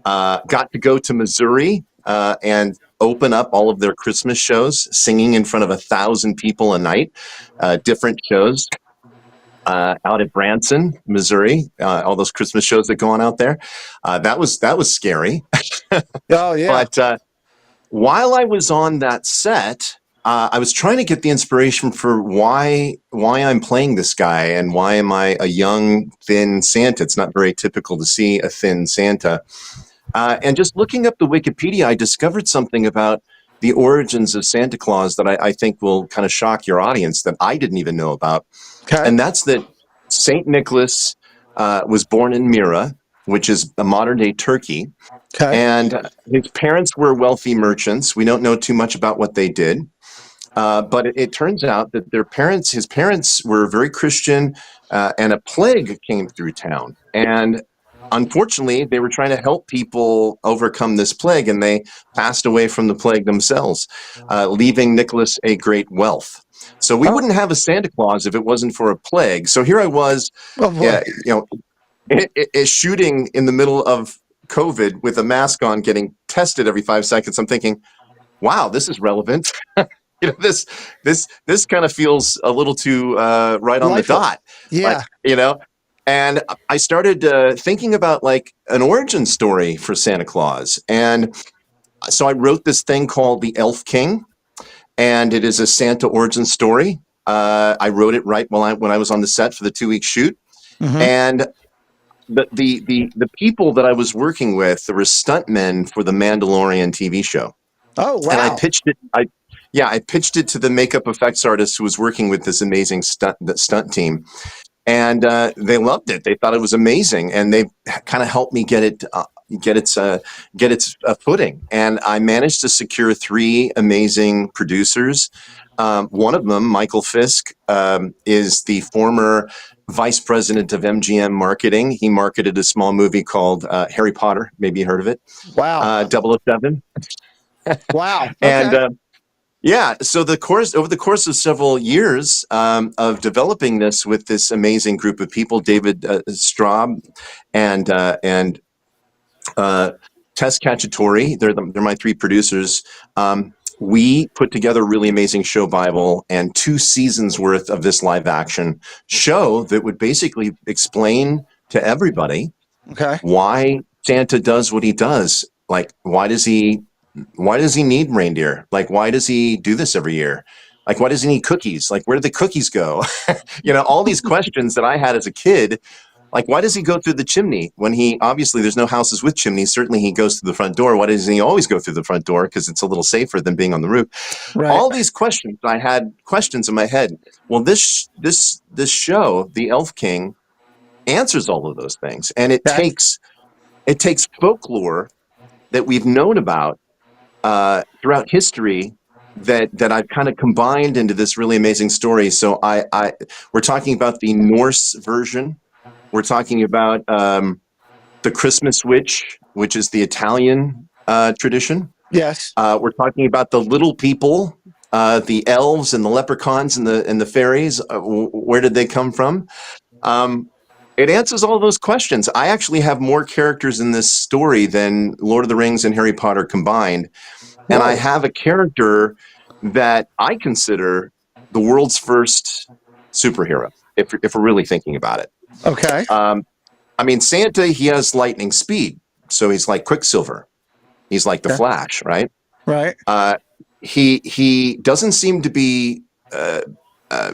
S12: Got to go to Missouri and open up all of their Christmas shows, singing in front of 1,000 people a night, different shows out at Branson, Missouri, all those Christmas shows that go on out there. That was scary.
S6: Oh, yeah.
S12: But while I was on that set, I was trying to get the inspiration for why I'm playing this guy and why am I a young, thin Santa. It's not very typical to see a thin Santa. And just looking up the Wikipedia, I discovered something about the origins of Santa Claus that I think will kind of shock your audience that I didn't even know about. Okay. And that's that St. Nicholas was born in Myra, which is a modern-day Turkey. Okay. And his parents were wealthy merchants. We don't know too much about what they did. But it turns out that his parents were very Christian, and a plague came through town. And unfortunately, they were trying to help people overcome this plague, and they passed away from the plague themselves, leaving Nicholas a great wealth. So we wouldn't have a Santa Claus if it wasn't for a plague. So here I was, shooting in the middle of COVID with a mask on, getting tested every 5 seconds. I'm thinking, wow, this is relevant. This kind of feels a little too right on the dot. Yeah. And I started thinking about like an origin story for Santa Claus. And so I wrote this thing called The Elf King, and it is a Santa origin story. I wrote it right when I was on the set for the 2-week shoot. And the people that I was working with, there were stuntmen for the Mandalorian TV show. Oh, wow. And I pitched it. I pitched it to the makeup effects artist who was working with this amazing stunt team. And they loved it. They thought it was amazing. And they kind of helped me get it, get its footing. And I managed to secure 3 amazing producers. One of them, Michael Fisk, is the former vice president of MGM marketing. He marketed a small movie called Harry Potter. Maybe you heard of it.
S6: Wow.
S12: 007.
S6: Wow. Okay.
S12: And yeah, so over the course of several years of developing this with this amazing group of people, David Straub and Tess Cacciatore, they're my 3 producers. We put together a really amazing show Bible and 2 seasons worth of this live action show that would basically explain to everybody why Santa does what he does. Like, why does he need reindeer? Like, why does he do this every year? Like, why does he need cookies? Like, where did the cookies go? All these questions that I had as a kid. Like, why does he go through the chimney when obviously there's no houses with chimneys? Certainly he goes through the front door. Why doesn't he always go through the front door? Because it's a little safer than being on the roof. Right. All these questions, I had questions in my head. Well, this show, The Elf King, answers all of those things. And it takes folklore that we've known about throughout history that I've kind of combined into this really amazing story. So we're talking about the Norse version. We're talking about the Christmas witch, which is the Italian tradition.
S6: Yes.
S12: We're talking about the little people, the elves and the leprechauns and the fairies. Where did they come from? It answers all those questions. I actually have more characters in this story than Lord of the Rings and Harry Potter combined. And I have a character that I consider the world's first superhero, if we're really thinking about it.
S6: Okay.
S12: I mean, Santa, he has lightning speed. So he's like Quicksilver. He's like the Flash, right?
S6: Right.
S12: He doesn't seem to be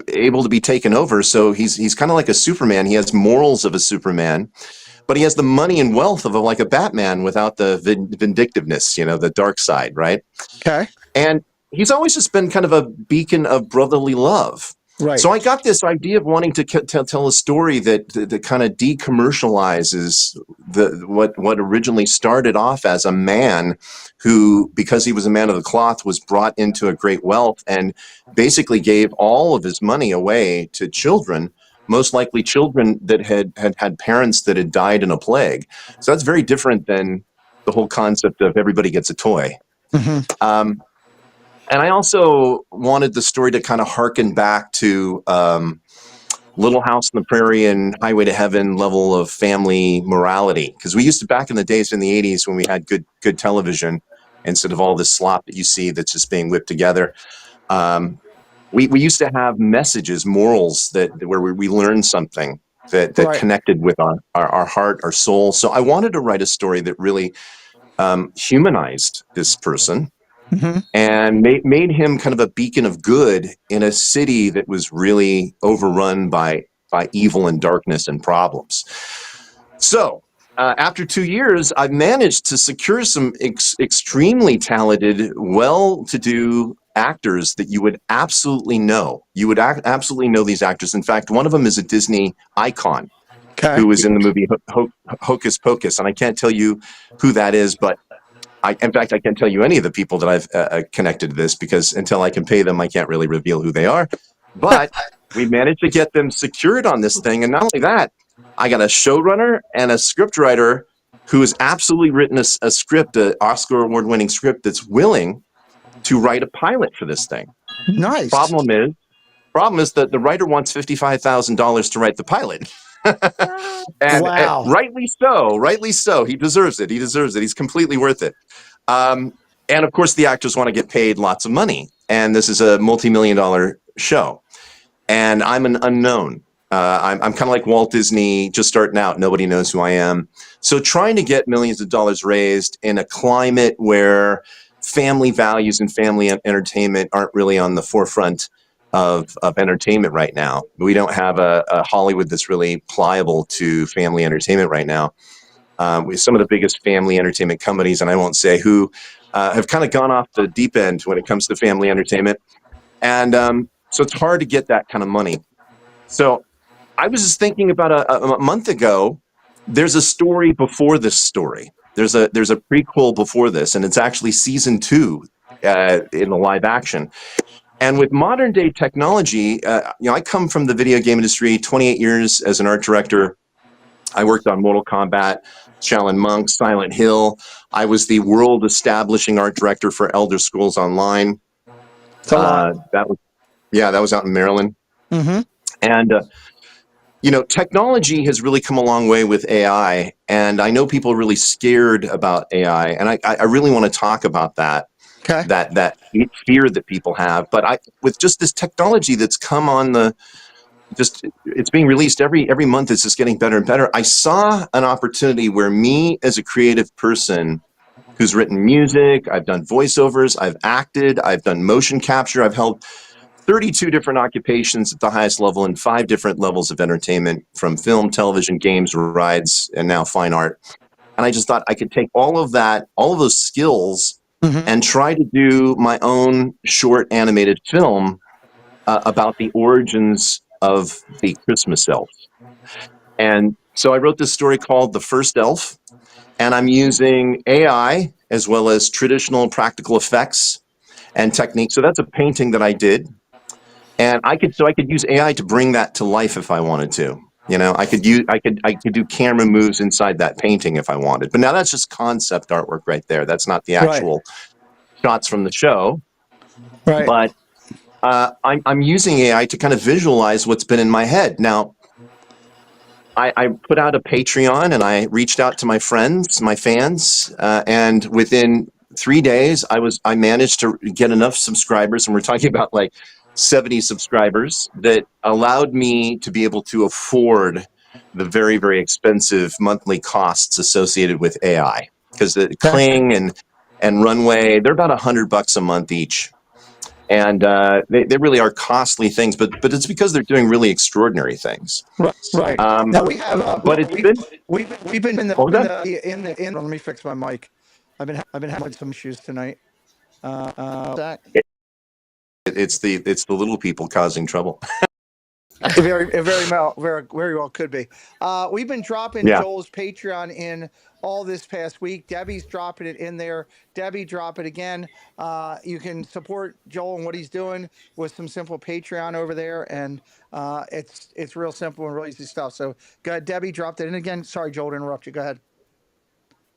S12: able to be taken over. So he's kind of like a Superman. He has morals of a Superman, but he has the money and wealth of like a Batman without the vindictiveness, the dark side, right?
S6: Okay.
S12: And he's always just been kind of a beacon of brotherly love.
S6: Right.
S12: So I got this idea of wanting to tell a story that kind of decommercializes what originally started off as a man who, because he was a man of the cloth, was brought into a great wealth and basically gave all of his money away to children, most likely children that had parents that had died in a plague. So that's very different than the whole concept of everybody gets a toy. Mm-hmm. And I also wanted the story to kind of harken back to Little House on the Prairie and Highway to Heaven level of family morality. Because we used to, back in the days in the 80s when we had good television, instead of all this slop that you see that's just being whipped together, we used to have messages, morals where we learned something that connected with our heart, our soul. So I wanted to write a story that really humanized this person. Mm-hmm. And made him kind of a beacon of good in a city that was really overrun by evil and darkness and problems. So after 2 years, I've managed to secure some extremely talented, well-to-do actors that you would absolutely know. You would absolutely know these actors. In fact, one of them is a Disney icon who was in the movie Hocus Pocus. And I can't tell you who that is, but in fact, I can't tell you any of the people that I've connected to this, because until I can pay them, I can't really reveal who they are. But we managed to get them secured on this thing. And not only that, I got a showrunner and a scriptwriter who has absolutely written a script, an Oscar award-winning script that's willing to write a pilot for this thing.
S6: Nice.
S12: Problem is that the writer wants $55,000 to write the pilot. and rightly so. He deserves it. He's completely worth it. And of course, the actors want to get paid lots of money. And this is a multi-million-dollar show. And I'm an unknown. I'm kind of like Walt Disney, just starting out. Nobody knows who I am. So trying to get millions of dollars raised in a climate where family values and family entertainment aren't really on the forefront of entertainment right now. We don't have a Hollywood that's really pliable to family entertainment right now. With some of the biggest family entertainment companies, and I won't say who, have kind of gone off the deep end when it comes to family entertainment. And so it's hard to get that kind of money. So I was just thinking about a month ago, there's a story before this story. There's a prequel before this, and it's actually season 2 in the live action. And with modern day technology, I come from the video game industry, 28 years as an art director. I worked on Mortal Kombat, Shaolin Monk, Silent Hill. I was the world establishing art director for Elder Scrolls Online. That was out in Maryland.
S6: Mm-hmm.
S12: And technology has really come a long way with AI, and I know people are really scared about AI, and I really want to talk about that.
S6: Okay.
S12: That fear that people have, but with just this technology that's come on it's being released every month. It's just getting better and better. I saw an opportunity where me, as a creative person who's written music, I've done voiceovers, I've acted, I've done motion capture, I've held 32 different occupations at the highest level in 5 different levels of entertainment, from film, television, games, rides, and now fine art. And I just thought I could take all of those skills, and try to do my own short animated film about the origins of the Christmas elf. And so I wrote this story called The First Elf, and I'm using AI as well as traditional practical effects and techniques. So that's a painting that I did. And I could use AI to bring that to life if I wanted to. I could do camera moves inside that painting if I wanted. But now that's just concept artwork right there. That's not the actual shots from the show.
S6: Right.
S12: But I'm using AI to kind of visualize what's been in my head. Now, I put out a Patreon, and I reached out to my friends, my fans, and within 3 days, I managed to get enough subscribers, and we're talking about like 70 subscribers, that allowed me to be able to afford the very, very expensive monthly costs associated with AI, because the Kling and Runway, they're about $100 a month each. And they really are costly things, but it's because they're doing really extraordinary things.
S6: Right. Now we have,
S12: but
S6: we've been in the. Let me fix my mic. I've been having some issues tonight.
S12: It's the little people causing trouble.
S6: Very well could be. We've been dropping Joel's Patreon in all this past week. Debbie's dropping it in there. Debbie, drop it again. You can support Joel and what he's doing with some simple Patreon over there, and it's real simple and real easy stuff. So go ahead, Debbie, dropped it in again. Sorry, Joel, to interrupt you. Go ahead.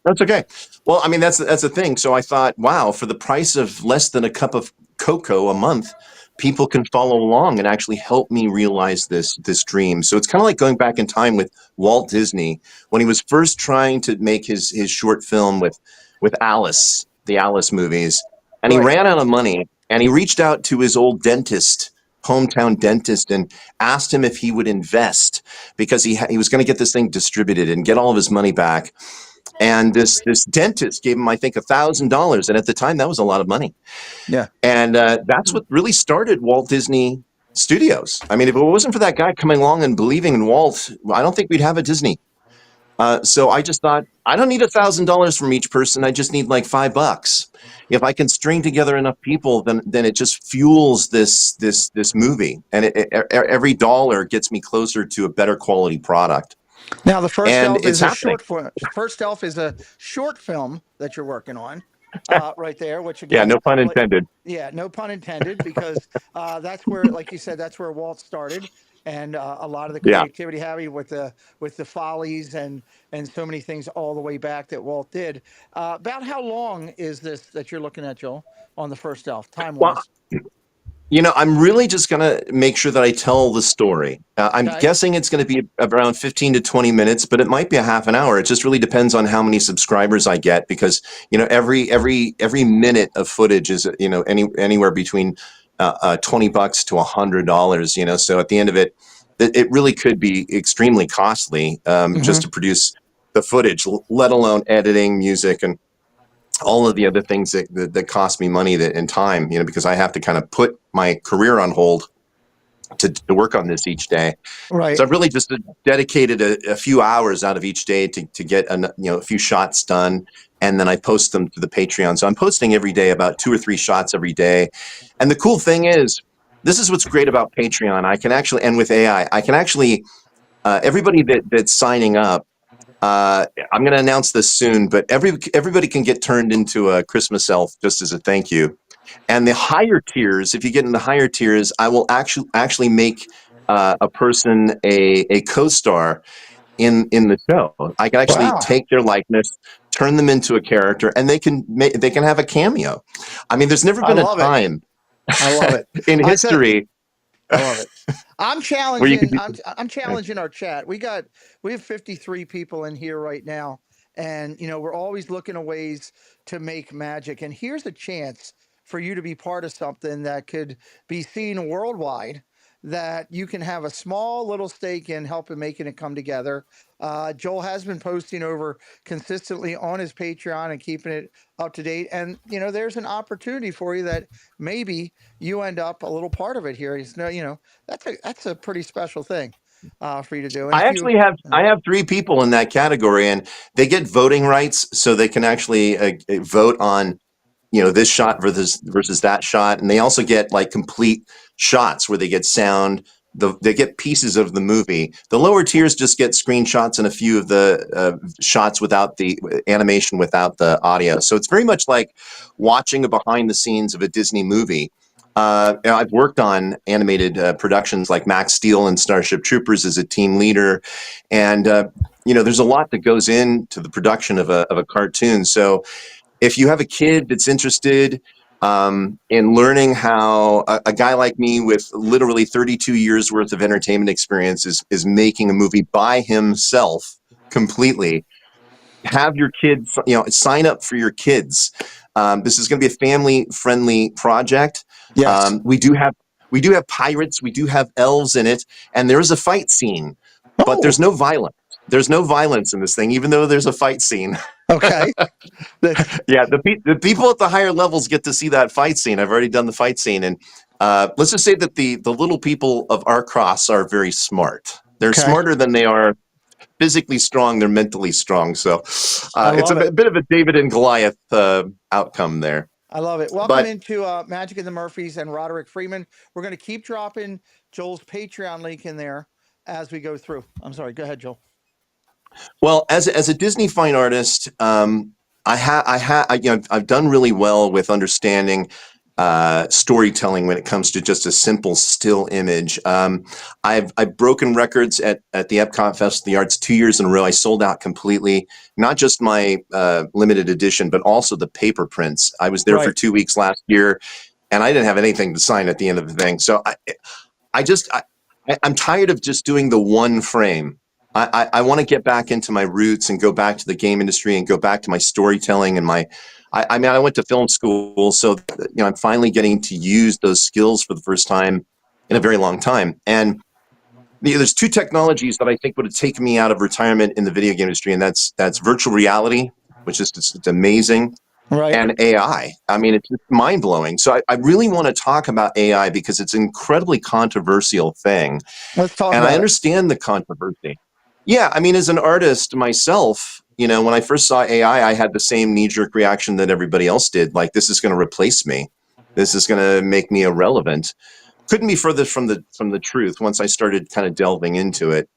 S12: That's okay. Well, I mean, that's the thing. So I thought, wow, for the price of less than a cup of cocoa a month, people can follow along and actually help me realize this dream. So it's kind of like going back in time with Walt Disney when he was first trying to make his short film with Alice, the Alice movies, and he ran out of money, and he reached out to his old hometown dentist, and asked him if he would invest, because he was going to get this thing distributed and get all of his money back. And this dentist gave him, I think, $1,000, and at the time that was a lot of money.
S6: Yeah.
S12: And that's what really started Walt Disney Studios. I mean, if it wasn't for that guy coming along and believing in Walt, I don't think we'd have a Disney. So I just thought, I don't need $1,000 from each person. I just need like $5. If I can string together enough people, then it just fuels this movie, and every dollar gets me closer to a better quality product.
S6: Now, the First Elf is First Elf is a short film that you're working on, right there. Which again,
S12: no pun intended.
S6: Yeah, no pun intended, because that's where, like you said, that's where Walt started, and a lot of the creativity heavy with the Follies and so many things all the way back that Walt did. About how long is this that you're looking at, Joel, on the First Elf, time-wise?
S12: Well, I'm really just going to make sure that I tell the story. I'm guessing it's going to be around 15 to 20 minutes, but it might be a half an hour. It just really depends on how many subscribers I get, because, every minute of footage is, anywhere between $20 to $100, so at the end of it, it really could be extremely costly just to produce the footage, let alone editing, music, and all of the other things that cost me money and time, because I have to kind of put my career on hold to work on this each day.
S6: Right.
S12: So I've really just dedicated a few hours out of each day to get a few shots done, and then I post them to the Patreon. So I'm posting every day about 2 or 3 shots every day. And the cool thing is, this is what's great about Patreon. I can actually, and with AI, I can actually, everybody that's signing up, I'm going to announce this soon, but everybody can get turned into a Christmas elf just as a thank you. And the higher tiers, if you get in the higher tiers, I will actually make a person a co-star in the show. I can actually take their likeness, turn them into a character, and they can have a cameo. I mean, there's never been a time
S6: I love it.
S12: in history.
S6: I love it. I'm
S12: Where you
S6: challenging.
S12: could
S6: I'm challenging our chat. We have 53 people in here right now, and we're always looking at ways to make magic. And here's a chance for you to be part of something that could be seen worldwide. That you can have a small little stake in helping making it come together. Joel has been posting over consistently on his Patreon and keeping it up to date. And there's an opportunity for you that maybe you end up a little part of it here. That's a pretty special thing for you to do. And
S12: I have 3 people in that category, and they get voting rights, so they can actually vote on this shot versus that shot, and they also get like complete shots where they get sound. They get pieces of the movie. The lower tiers just get screenshots and a few of the shots without the animation, without the audio. So it's very much like watching a behind the scenes of a Disney movie. I've worked on animated productions like Max Steel and Starship Troopers as a team leader, and there's a lot that goes into the production of a cartoon. So if you have a kid that's interested in learning how a guy like me with literally 32 years worth of entertainment experience is making a movie by himself completely, have your kids, sign up for your kids. This is going to be a family-friendly project.
S6: Yes.
S12: We do have pirates, we do have elves in it, and there is a fight scene, but there's no violence. There's no violence in this thing, even though there's a fight scene.
S6: Okay.
S12: Yeah, the people at the higher levels get to see that fight scene. I've already done the fight scene, and let's just say that the little people of Arcross are very smart. They're smarter than they are physically strong. They're mentally strong. So it's a bit of a David and Goliath outcome there.
S6: I love it. Welcome into Magic and the Murphys and Roderick Freeman. We're going to keep dropping Joel's Patreon link in there as we go through. I'm sorry. Go ahead, Joel.
S12: Well, as a Disney fine artist, I've done really well with understanding storytelling when it comes to just a simple still image. I've broken records at the Epcot Festival of the Arts 2 years in a row. I sold out completely, not just my limited edition, but also the paper prints. I was there for 2 weeks last year, and I didn't have anything to sign at the end of the thing. So I'm tired of just doing the one frame. I want to get back into my roots and go back to the game industry and go back to my storytelling and I went to film school, so I'm finally getting to use those skills for the first time in a very long time. And there's 2 technologies that I think would have taken me out of retirement in the video game industry, and that's virtual reality, which is it's amazing, and AI. I mean, it's just mind blowing. So I really want to talk about AI because it's an incredibly controversial thing.
S6: Let's talk
S12: and
S6: about
S12: I understand the controversy. Yeah, I mean, as an artist myself, when I first saw AI, I had the same knee-jerk reaction that everybody else did. Like, this is going to replace me. This is going to make me irrelevant. Couldn't be further from the truth once I started kind of delving into it.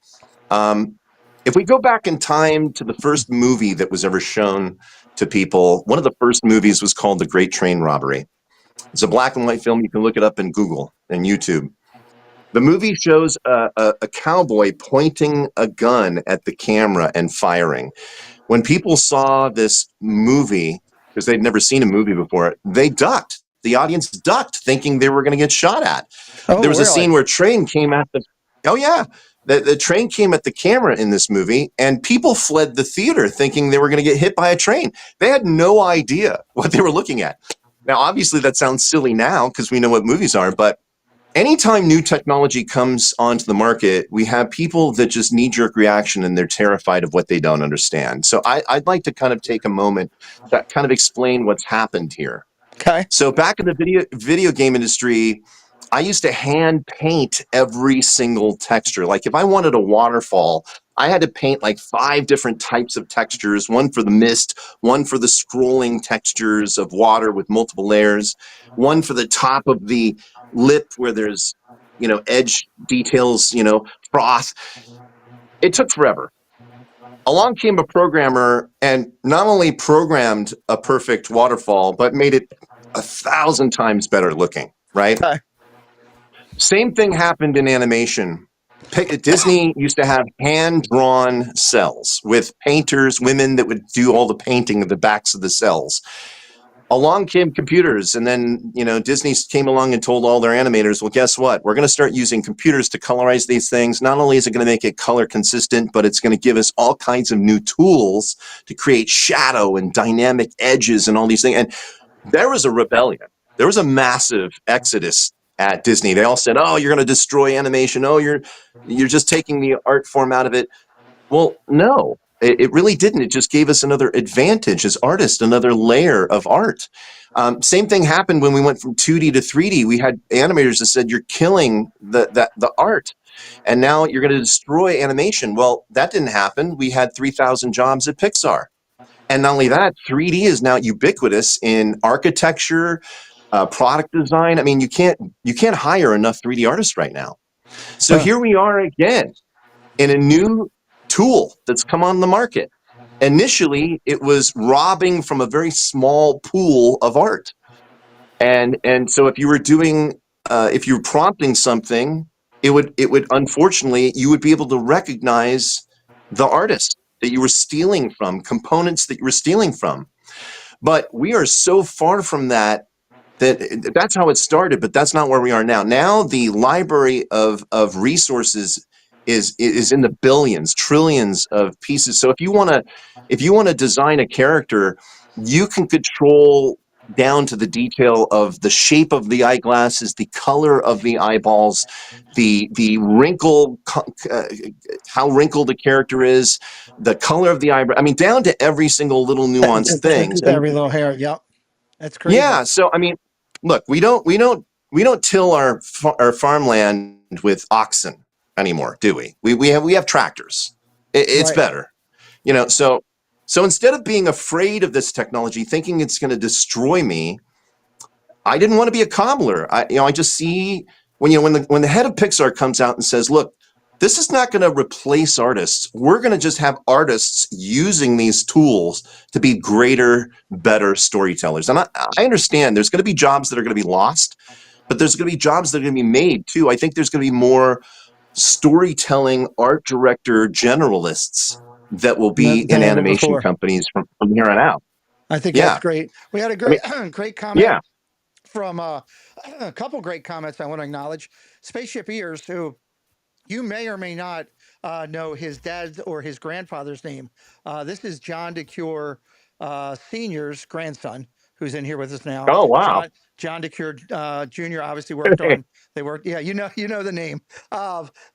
S12: If we go back in time to the first movie that was ever shown to people, one of the first movies was called The Great Train Robbery. It's a black and white film. You can look it up in Google and YouTube. The movie shows a cowboy pointing a gun at the camera and firing. When people saw this movie, because they'd never seen a movie before, they ducked. The audience ducked, thinking they were going to get shot at. There was a scene where a train came at the train came at the camera in this movie, and people fled the theater thinking they were going to get hit by a train. They had no idea what they were looking at. Now, obviously, that sounds silly now because we know what movies are, but anytime new technology comes onto the market, we have people that just knee-jerk reaction and they're terrified of what they don't understand. So I'd like to kind of take a moment to kind of explain what's happened here.
S6: Okay.
S12: So back in the video game industry, I used to hand paint every single texture. Like if I wanted a waterfall, I had to paint like 5 different types of textures, one for the mist, one for the scrolling textures of water with multiple layers, one for the top of the lip where there's, edge details, froth. It took forever. Along came a programmer and not only programmed a perfect waterfall, but made it 1,000 times better looking, right?
S6: Okay.
S12: Same thing happened in animation. Disney used to have hand-drawn cells with painters, women that would do all the painting of the backs of the cells. Along came computers, and then Disney came along and told all their animators, well, guess what? We're going to start using computers to colorize these things. Not only is it going to make it color consistent, but it's going to give us all kinds of new tools to create shadow and dynamic edges and all these things. And there was a rebellion. There was a massive exodus at Disney. They all said, oh, you're going to destroy animation. Oh, you're just taking the art form out of it. Well, no. It really didn't. It just gave us another advantage as artists, another layer of art. Same thing happened when we went from 2D to 3D. We had animators that said, you're killing the art, and now you're going to destroy animation. Well, that didn't happen. We had 3,000 jobs at Pixar. And not only that, 3D is now ubiquitous in architecture, product design. I mean, you can't hire enough 3D artists right now. So here we are again in a new tool that's come on the market. Initially, it was robbing from a very small pool of art. And so if you were doing, if you were prompting something, it would unfortunately, you would be able to recognize the artist that you were stealing from, components that you were stealing from. But we are so far from that that's how it started, but that's not where we are now. Now the library of resources is in the billions, trillions of pieces. So if you want to design a character, you can control down to the detail of the shape of the eyeglasses, the color of the eyeballs, the wrinkle, how wrinkled the character is, the color of the eyebrow. I mean, down to every single little nuanced thing.
S6: Every little hair. Yep. That's crazy.
S12: Yeah. So I mean, look, we don't till our farmland with oxen anymore, do we? We have tractors. It's
S6: Right.
S12: better, So instead of being afraid of this technology, thinking it's going to destroy me, I didn't want to be a cobbler. I just see when the head of Pixar comes out and says, look, this is not going to replace artists. We're going to just have artists using these tools to be greater, better storytellers. And I understand there's going to be jobs that are going to be lost, but there's going to be jobs that are going to be made too. I think there's going to be more storytelling art director generalists that will be in animation companies from here on out.
S6: I think that's great. We had a great great comment from a couple great comments I want to acknowledge. Spaceship Ears, who you may or may not know his dad's or his grandfather's name. This is John DeCure Sr.'s grandson, who's in here with us now.
S12: Oh, wow.
S6: John DeCure Jr. obviously worked on. They worked. Yeah, you know the name.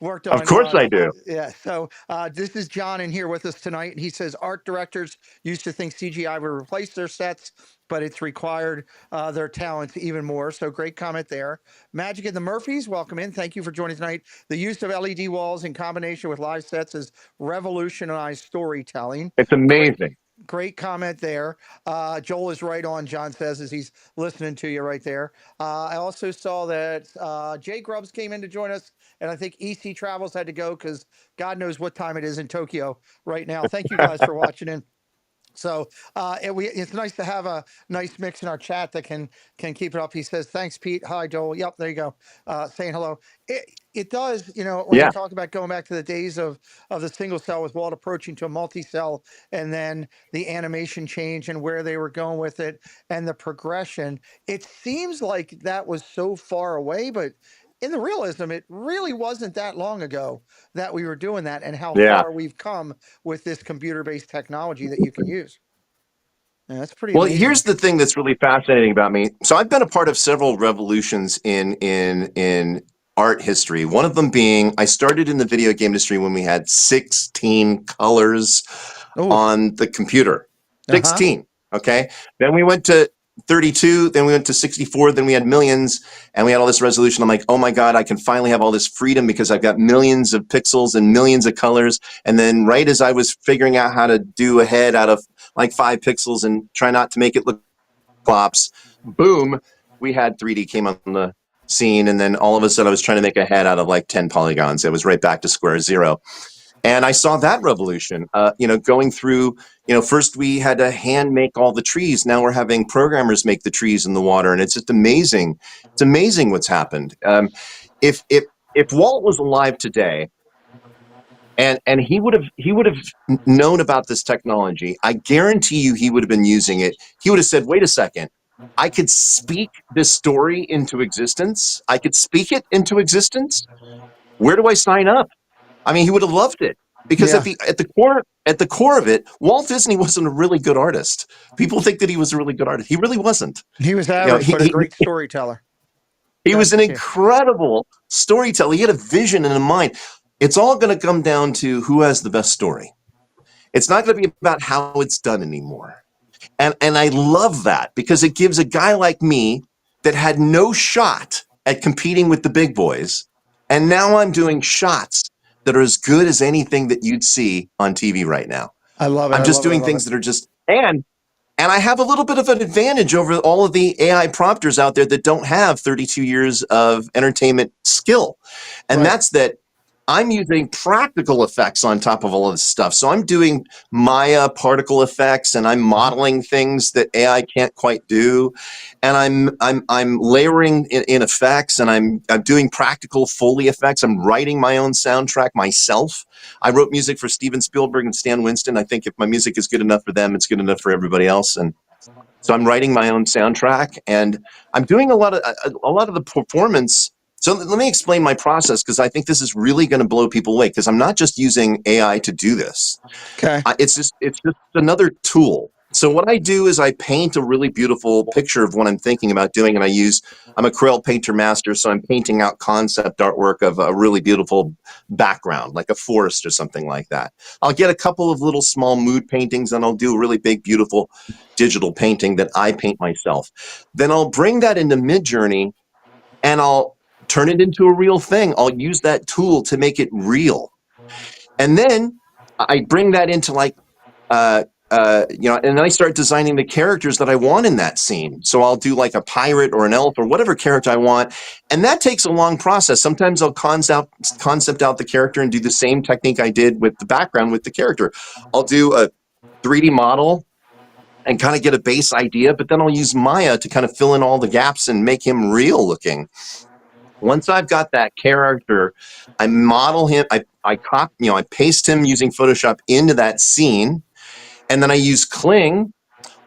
S6: Worked on.
S12: Of course I do.
S6: Yeah. So this is John in here with us tonight, and he says art directors used to think CGI would replace their sets, but it's required their talent even more. So great comment there. Magic and the Murphys, welcome in. Thank you for joining tonight. The use of LED walls in combination with live sets has revolutionized storytelling.
S12: It's amazing.
S6: Great comment there. Joel is right on, John says, as he's listening to you right there. I also saw that Jay Grubbs came in to join us, and I think EC Travels had to go because God knows what time it is in Tokyo right now. Thank you guys for watching in. So it's nice to have a nice mix in our chat that can keep it up. He says, thanks, Pete. Hi, Joel. Yep, there you go. Saying hello. It does, when you talk about going back to the days of the single cell with Walt approaching to a multi-cell, and then the animation change and where they were going with it and the progression, it seems like that was so far away, but in the realism, it really wasn't that long ago that we were doing that, and how far we've come with this computer-based technology that you can use. Yeah, that's pretty amazing.
S12: Here's the thing that's really fascinating about me. So I've been a part of several revolutions in art history. One of them being, I started in the video game industry when we had 16 colors on the computer. 16. Okay. Then we went to 32, then we went to 64, then we had millions, and we had all this resolution. I'm like, oh my God, I can finally have all this freedom because I've got millions of pixels and millions of colors. And then right as I was figuring out how to do a head out of like 5 pixels and try not to make it look flops, boom, we had 3D came on the scene. And then all of a sudden I was trying to make a head out of like 10 polygons. It was right back to square zero. And I saw that revolution, going through, first we had to hand make all the trees. Now we're having programmers make the trees in the water. And it's just amazing. It's amazing what's happened. If Walt was alive today, and he would have known about this technology, I guarantee you he would have been using it. He would have said, wait a second, I could speak this story into existence. I could speak it into existence. Where do I sign up? I mean, he would have loved it, because at the core of it, Walt Disney wasn't a really good artist. People think that he was a really good artist. He really wasn't.
S6: He was average, but a great storyteller.
S12: He was an incredible storyteller. He had a vision and a mind. It's all going to come down to who has the best story. It's not going to be about how it's done anymore. And I love that, because it gives a guy like me that had no shot at competing with the big boys, and now I'm doing shots that are as good as anything that you'd see on TV right now.
S6: I love it.
S12: I'm just doing things that are just, and I have a little bit of an advantage over all of the AI prompters out there that don't have 32 years of entertainment skill. And that's that I'm using practical effects on top of all of this stuff. So I'm doing Maya particle effects, and I'm modeling things that AI can't quite do. And I'm layering in effects, and I'm doing practical Foley effects. I'm writing my own soundtrack myself. I wrote music for Steven Spielberg and Stan Winston. I think if my music is good enough for them, it's good enough for everybody else. And so I'm writing my own soundtrack, and I'm doing a lot of the performance. So let me explain my process, because I think this is really going to blow people away, because I'm not just using AI to do this.
S6: Okay.
S12: It's just another tool. So what I do is I paint a really beautiful picture of what I'm thinking about doing, and I'm a Corel painter master, so I'm painting out concept artwork of a really beautiful background, like a forest or something like that. I'll get a couple of little small mood paintings, and I'll do a really big, beautiful digital painting that I paint myself. Then I'll bring that into Midjourney, and I'll turn it into a real thing. I'll use that tool to make it real. And then I bring that into and then I start designing the characters that I want in that scene. So I'll do like a pirate or an elf or whatever character I want. And that takes a long process. Sometimes I'll concept out the character and do the same technique I did with the background with the character. I'll do a 3D model and kind of get a base idea, but then I'll use Maya to kind of fill in all the gaps and make him real looking. Once I've got that character, I model him, I paste him using Photoshop into that scene, and then I use Kling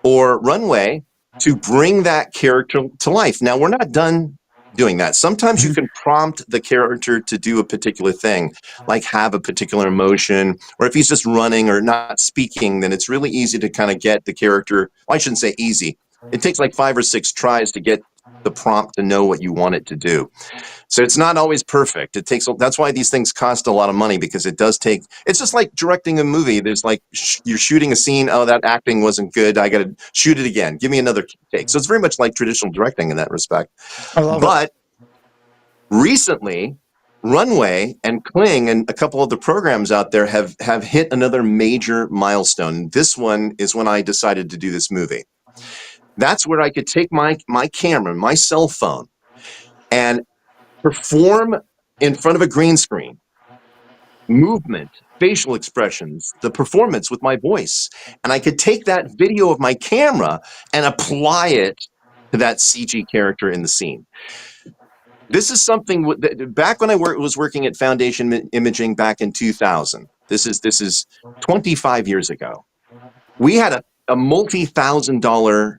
S12: or Runway to bring that character to life. Now, we're not done doing that. Sometimes you can prompt the character to do a particular thing, like have a particular emotion, or if he's just running or not speaking, then it's really easy to kind of get the character. Well, I shouldn't say easy. It takes like 5 or 6 tries to get the prompt to know what you want it to do. So it's not always perfect. That's why these things cost a lot of money, because it's just like directing a movie. There's like, you're shooting a scene. Oh, that acting wasn't good. I got to shoot it again. Give me another take. So it's very much like traditional directing in that respect. But recently, Runway and Kling and a couple of the programs out there have hit another major milestone. This one is when I decided to do this movie. That's where I could take my camera, my cell phone, and perform in front of a green screen, movement, facial expressions, the performance with my voice. And I could take that video of my camera and apply it to that CG character in the scene. This is something that, back when I was working at Foundation Imaging back in 2000, this is 25 years ago, we had a multi-$1,000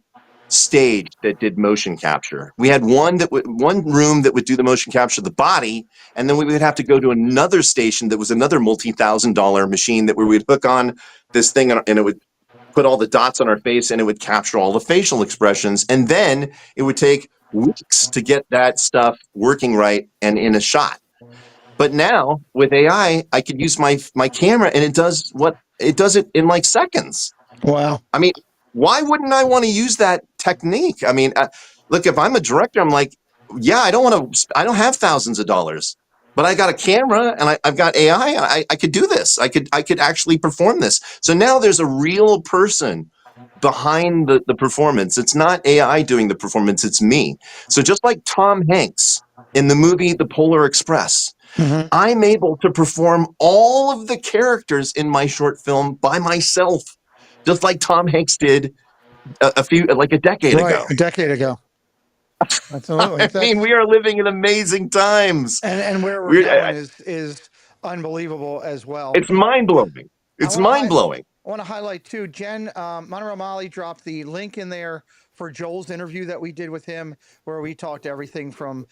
S12: stage that did motion capture. We had one room that would do the motion capture of the body, and then we would have to go to another station that was another multi-$1,000 machine that we would hook on this thing, and it would put all the dots on our face, and it would capture all the facial expressions, and then it would take weeks to get that stuff working right and in a shot. But now with AI, I could use my camera, and it does it in like seconds.
S6: Wow.
S12: I mean, why wouldn't I want to use that technique? I mean, look, if I'm a director, I'm like, yeah, I don't have thousands of dollars, but I got a camera and I've got AI. I could do this. I could actually perform this. So now there's a real person behind the performance. It's not AI doing the performance, it's me. So just like Tom Hanks in the movie The Polar Express,
S6: Mhm.
S12: I'm able to perform all of the characters in my short film by myself, just like Tom Hanks did a decade
S6: Right,
S12: ago.
S6: a decade ago. Absolutely.
S12: I mean, we are living in amazing times.
S6: And where we're
S12: We're,
S6: going is unbelievable as well.
S12: it's mind blowing. It's mind blowing.
S6: I want to highlight too, Jen Monroe Molly dropped the link in there for Joel's interview that we did with him, where we talked everything from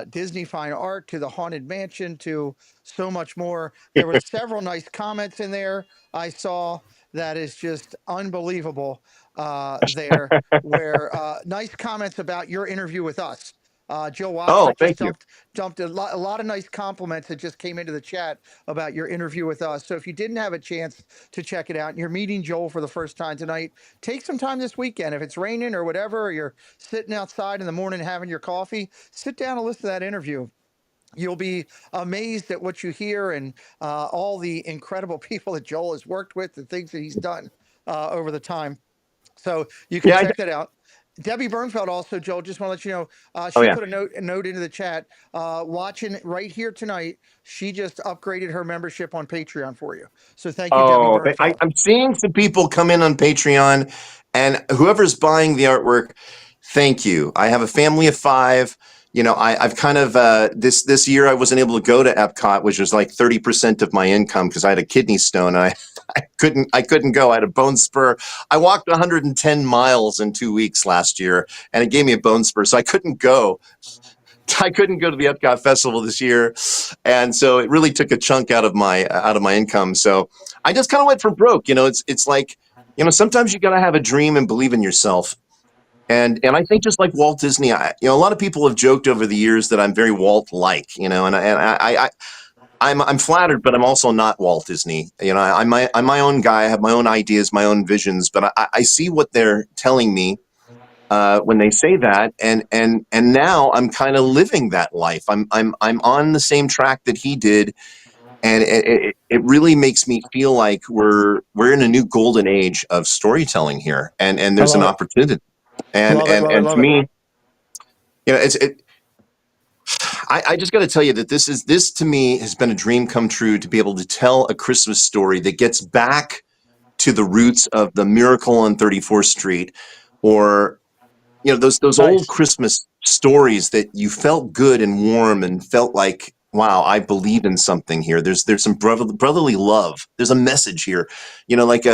S6: Disney fine art to the Haunted Mansion to so much more. There were several nice comments in there I saw that is just unbelievable there, where nice comments about your interview with us. Joe Watchford just dumped a lot of nice compliments that just came into the chat about your interview with us. So if you didn't have a chance to check it out and you're meeting Joel for the first time tonight, take some time this weekend. If it's raining or whatever, or you're sitting outside in the morning having your coffee, sit down and listen to that interview. You'll be amazed at what you hear and all the incredible people that Joel has worked with, the things that he's done over the time. So you can check that out. Debbie Bernfeld also, Joel, just want to let you know, she put a note into the chat, watching right here tonight. She just upgraded her membership on Patreon for you. So thank you, Debbie Bernfeld.
S12: I'm seeing some people come in on Patreon, and whoever's buying the artwork, thank you. I have a family of 5. You know, I've kind of this year I wasn't able to go to Epcot, which was like 30% of my income because I had a kidney stone. And I couldn't go. I had a bone spur. I walked 110 miles in 2 weeks last year, and it gave me a bone spur, so I couldn't go. I couldn't go to the Epcot Festival this year, and so it really took a chunk out of my income. So I just kind of went for broke. You know, it's like, you know, sometimes you got to have a dream and believe in yourself. And I think just like Walt Disney, you know, a lot of people have joked over the years that I'm very Walt-like, you know, and I'm flattered, but I'm also not Walt Disney. You know, I'm my own guy. I have my own ideas, my own visions, but I see what they're telling me when they say that, and now I'm kind of living that life. I'm on the same track that he did, and it really makes me feel like we're in a new golden age of storytelling here, and there's an opportunity. And to me, you know, I just got to tell you that this to me has been a dream come true, to be able to tell a Christmas story that gets back to the roots of the Miracle on 34th Street, or, you know, those old Christmas stories that you felt good and warm and felt like, wow, I believe in something here. There's some brotherly love. There's a message here, you know, like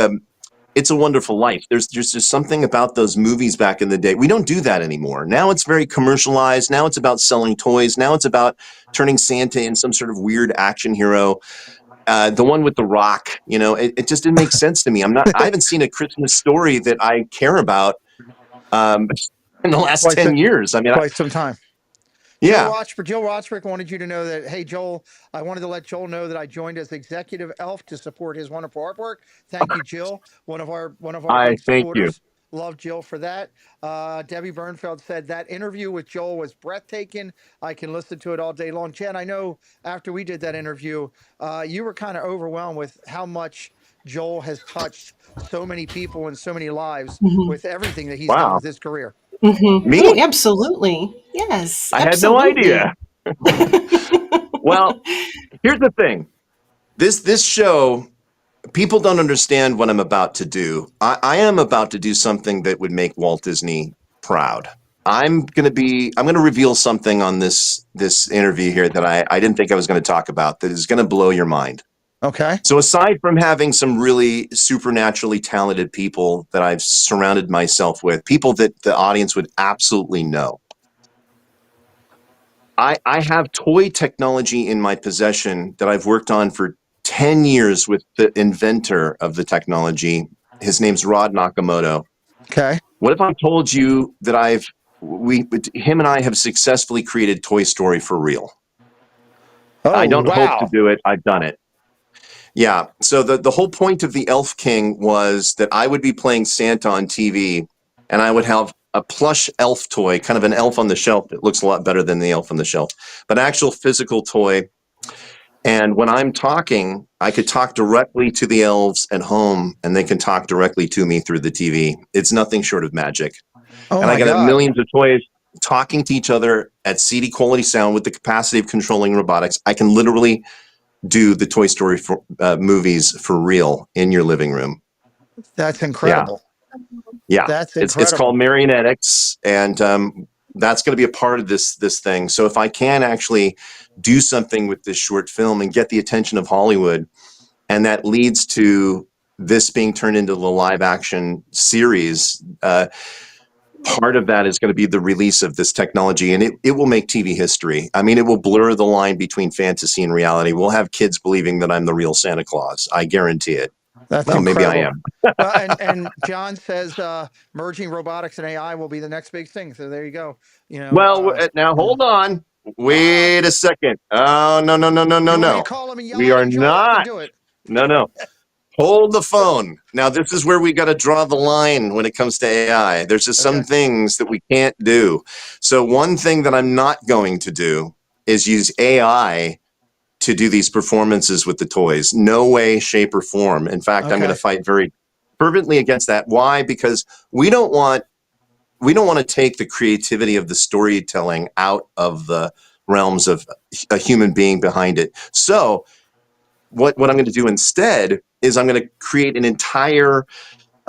S12: It's a Wonderful Life. There's just something about those movies back in the day. We don't do that anymore. Now it's very commercialized. Now it's about selling toys. Now it's about turning Santa in some sort of weird action hero. The one with The Rock, you know, it just didn't make sense to me. I haven't seen a Christmas story that I care about in the last 10 years. I mean,
S6: quite some time.
S12: Yeah.
S6: Joe Rochford wanted you to know that, hey, Joel, I wanted to let Joel know that I joined as executive elf to support his wonderful artwork. Thank you, Jill. One of our big supporters. Love Jill for that. Debbie Bernfeld said that interview with Joel was breathtaking. I can listen to it all day long. Jen, I know after we did that interview, you were kind of overwhelmed with how much Joel has touched so many people and so many lives with everything that he's done with his career.
S11: Me? Oh, absolutely. Yes.
S12: I had no idea. Well, here's the thing. This show, people don't understand what I'm about to do. I am about to do something that would make Walt Disney proud. I'm going to reveal something on this interview here that I didn't think I was going to talk about, that is going to blow your mind.
S6: Okay.
S12: So aside from having some really supernaturally talented people that I've surrounded myself with, people that the audience would absolutely know, I have toy technology in my possession that I've worked on for 10 years with the inventor of the technology. His name's Rod Nakamoto.
S6: Okay.
S12: What if I told you that him and I have successfully created Toy Story for real?
S6: Oh,
S12: I don't hope to do it. I've done it. Yeah. So the whole point of the Elf King was that I would be playing Santa on TV, and I would have a plush elf toy, kind of an elf on the shelf. It looks a lot better than the elf on the shelf, but an actual physical toy. And when I'm talking, I could talk directly to the elves at home, and they can talk directly to me through the TV. It's nothing short of magic.
S6: Oh,
S12: and I got millions of toys. talking to each other at CD quality sound with the capacity of controlling robotics, I can literally do the Toy Story movies for real in your living room.
S6: That's incredible.
S12: Yeah,
S6: That's
S12: it's
S6: incredible.
S12: called Marionetics, and that's going to be a part of this thing. So if I can actually do something with this short film and get the attention of Hollywood, and that leads to this being turned into the live action series, part of that is going to be the release of this technology, and it will make TV history. I mean, it will blur the line between fantasy and reality. We'll have kids believing that I'm the real Santa Claus. I guarantee it.
S6: That's
S12: well,
S6: incredible.
S12: maybe I am.
S6: Well, and John says merging robotics and AI will be the next big thing. So there you go. You know.
S12: Well, now hold on. Wait a second. Oh, no.
S6: Call him and yell
S12: We
S6: at
S12: are
S6: him, Joel? I
S12: not.
S6: can do it.
S12: No. Hold the phone. Now, this is where we got to draw the line when it comes to AI. There's just some things that we can't do. So one thing that I'm not going to do is use AI to do these performances with the toys. No way, shape, or form. In fact, I'm going to fight very fervently against that. Why? Because we don't want to take the creativity of the storytelling out of the realms of a human being behind it. So what I'm going to do instead is I'm going to create an entire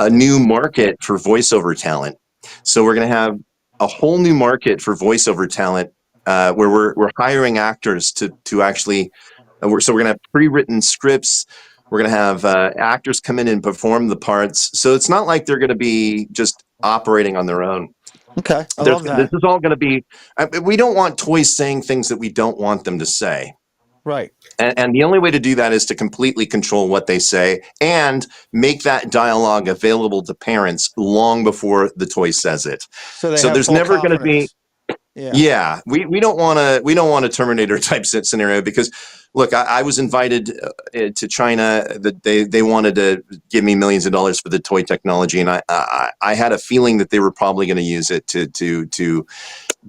S12: new market for voiceover talent. So we're going to have a whole new market for voiceover talent where we're hiring actors to actually. So we're going to have pre-written scripts. We're going to have actors come in and perform the parts. So it's not like they're going to be just operating on their own.
S6: Okay, I love that.
S12: This is all going to be. We don't want toys saying things that we don't want them to say.
S6: Right.
S12: And the only way to do that is to completely control what they say and make that dialogue available to parents long before the toy says it.
S6: So
S12: there's never going to be.
S6: Yeah.
S12: We don't want a Terminator type scenario because, look, I was invited to China. That they wanted to give me millions of dollars for the toy technology, and I had a feeling that they were probably going to use it to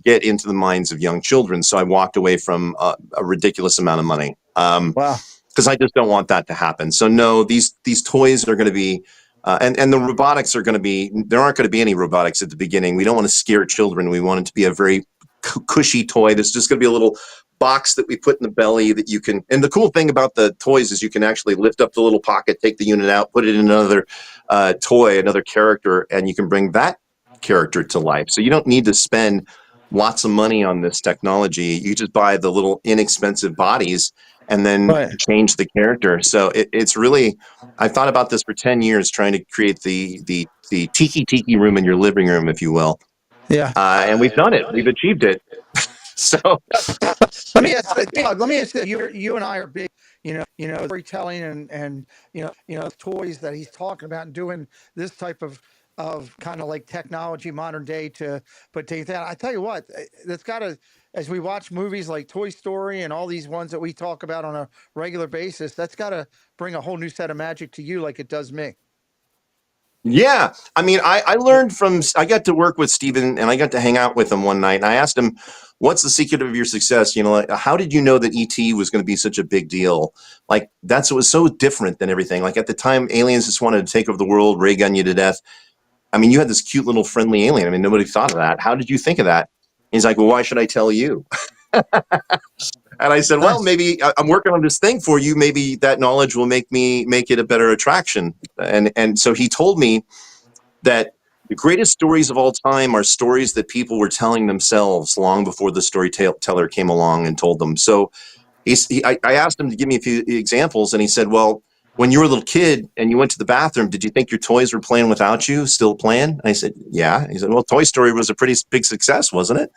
S12: get into the minds of young children. So I walked away from a ridiculous amount of money.
S6: Wow.
S12: Because I just don't want that to happen. So no, these toys are going to be. And the robotics are going to be, there aren't going to be any robotics at the beginning. We don't want to scare children. We want it to be a very cushy toy. There's just going to be a little box that we put in the belly that you can, and the cool thing about the toys is you can actually lift up the little pocket, take the unit out, put it in another toy, another character, and you can bring that character to life. So you don't need to spend lots of money on this technology. You just buy the little inexpensive bodies and then change the character. So it's really, I've thought about this for 10 years, trying to create the tiki room in your living room, if you will.
S6: Yeah.
S12: And we've done it. We've achieved it. So
S6: let me ask you, you and I are big, storytelling and toys that he's talking about and doing this type of kind of like technology, modern day to take that. I tell you what, that's got to, as we watch movies like Toy Story and all these ones that we talk about on a regular basis, that's got to bring a whole new set of magic to you like it does me.
S12: Yeah. I mean, I learned I got to work with Steven and I got to hang out with him one night and I asked him, what's the secret of your success? How did you know that ET was going to be such a big deal? Like, it was so different than everything. Like at the time, aliens just wanted to take over the world, ray gun you to death. I mean, you had this cute little friendly alien. I mean, nobody thought of that. How did you think of that? He's like, well, why should I tell you? And I said, well, maybe I'm working on this thing for you. Maybe that knowledge will make it a better attraction. And so he told me that the greatest stories of all time are stories that people were telling themselves long before the storyteller came along and told them. So I asked him to give me a few examples, and he said, well, when you were a little kid and you went to the bathroom, did you think your toys were playing without you, still playing? And I said, yeah. He said, well, Toy Story was a pretty big success, wasn't it?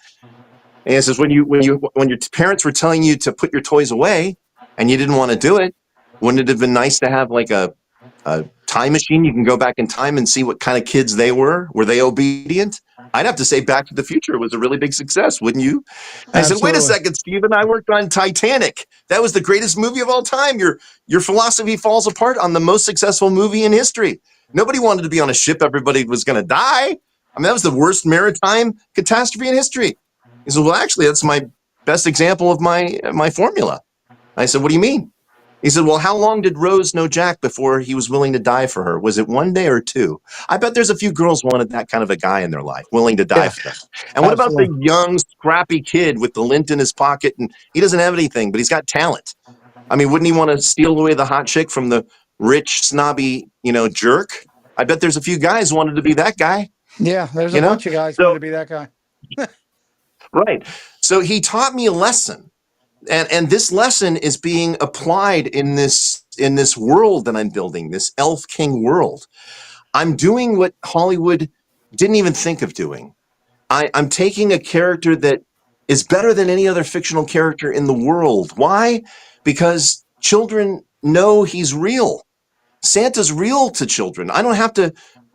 S12: And he says, when your parents were telling you to put your toys away and you didn't want to do it, wouldn't it have been nice to have like a time machine? You can go back in time and see what kind of kids they were. Were they obedient? I'd have to say Back to the Future was a really big success, wouldn't you? I said, wait a second, Steven, I worked on Titanic. That was the greatest movie of all time. Your philosophy falls apart on the most successful movie in history. Nobody wanted to be on a ship. Everybody was going to die. I mean, that was the worst maritime catastrophe in history. He said, well, actually, that's my best example of my formula. I said, what do you mean? He said, well, how long did Rose know Jack before he was willing to die for her? Was it 1 day or 2? I bet there's a few girls wanted that kind of a guy in their life, willing to die for them. And what about the young, scrappy kid with the lint in his pocket? And he doesn't have anything, but he's got talent. I mean, wouldn't he want to steal away the hot chick from the rich, snobby, jerk? I bet there's a few guys who wanted to be that guy.
S6: Yeah, there's a bunch of guys wanted to be that guy.
S12: Right. So he taught me a lesson. And this lesson is being applied in this world that I'm building, this Elf King world. I'm doing what Hollywood didn't even think of doing. I'm taking a character that is better than any other fictional character in the world. Why? Because children know he's real. Santa's real to children. I don't have to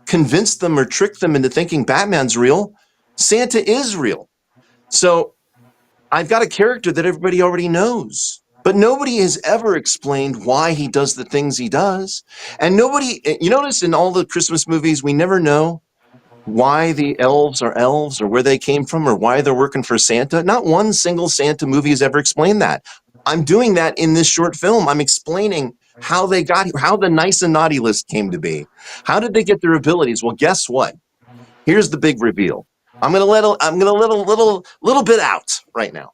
S12: convince them or trick them into thinking Batman's real. Santa is real. So I've got a character that everybody already knows, but nobody has ever explained why he does the things he does. And you notice in all the Christmas movies, we never know why the elves are elves or where they came from or why they're working for Santa. Not one single Santa movie has ever explained that. I'm doing that in this short film. I'm explaining how they got here, how the nice and naughty list came to be. How did they get their abilities? Well, guess what? Here's the big reveal. I'm gonna let a little bit out right now.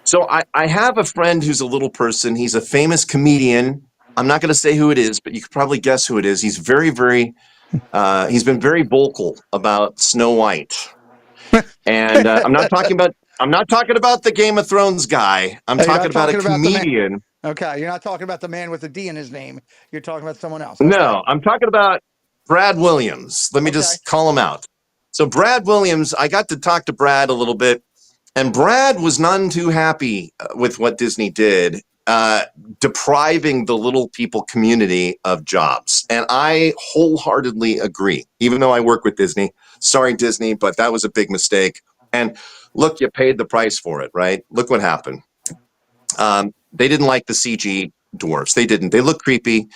S12: So I have a friend who's a little person. He's a famous comedian. I'm not gonna say who it is, but you could probably guess who it is. He's very, very he's been very vocal about Snow White. And I'm not talking about the Game of Thrones guy. I'm talking about a comedian.
S6: Okay, you're not talking about the man with the D in his name. You're talking about someone else. Okay.
S12: No, I'm talking about Brad Williams. Let me just call him out. So Brad Williams, I got to talk to Brad a little bit, and Brad was none too happy with what Disney did, depriving the little people community of jobs. And I wholeheartedly agree, even though I work with Disney. Sorry, Disney, but that was a big mistake. And look, you paid the price for it, right? Look what happened. They didn't like the CG dwarfs. They didn't. They looked creepy.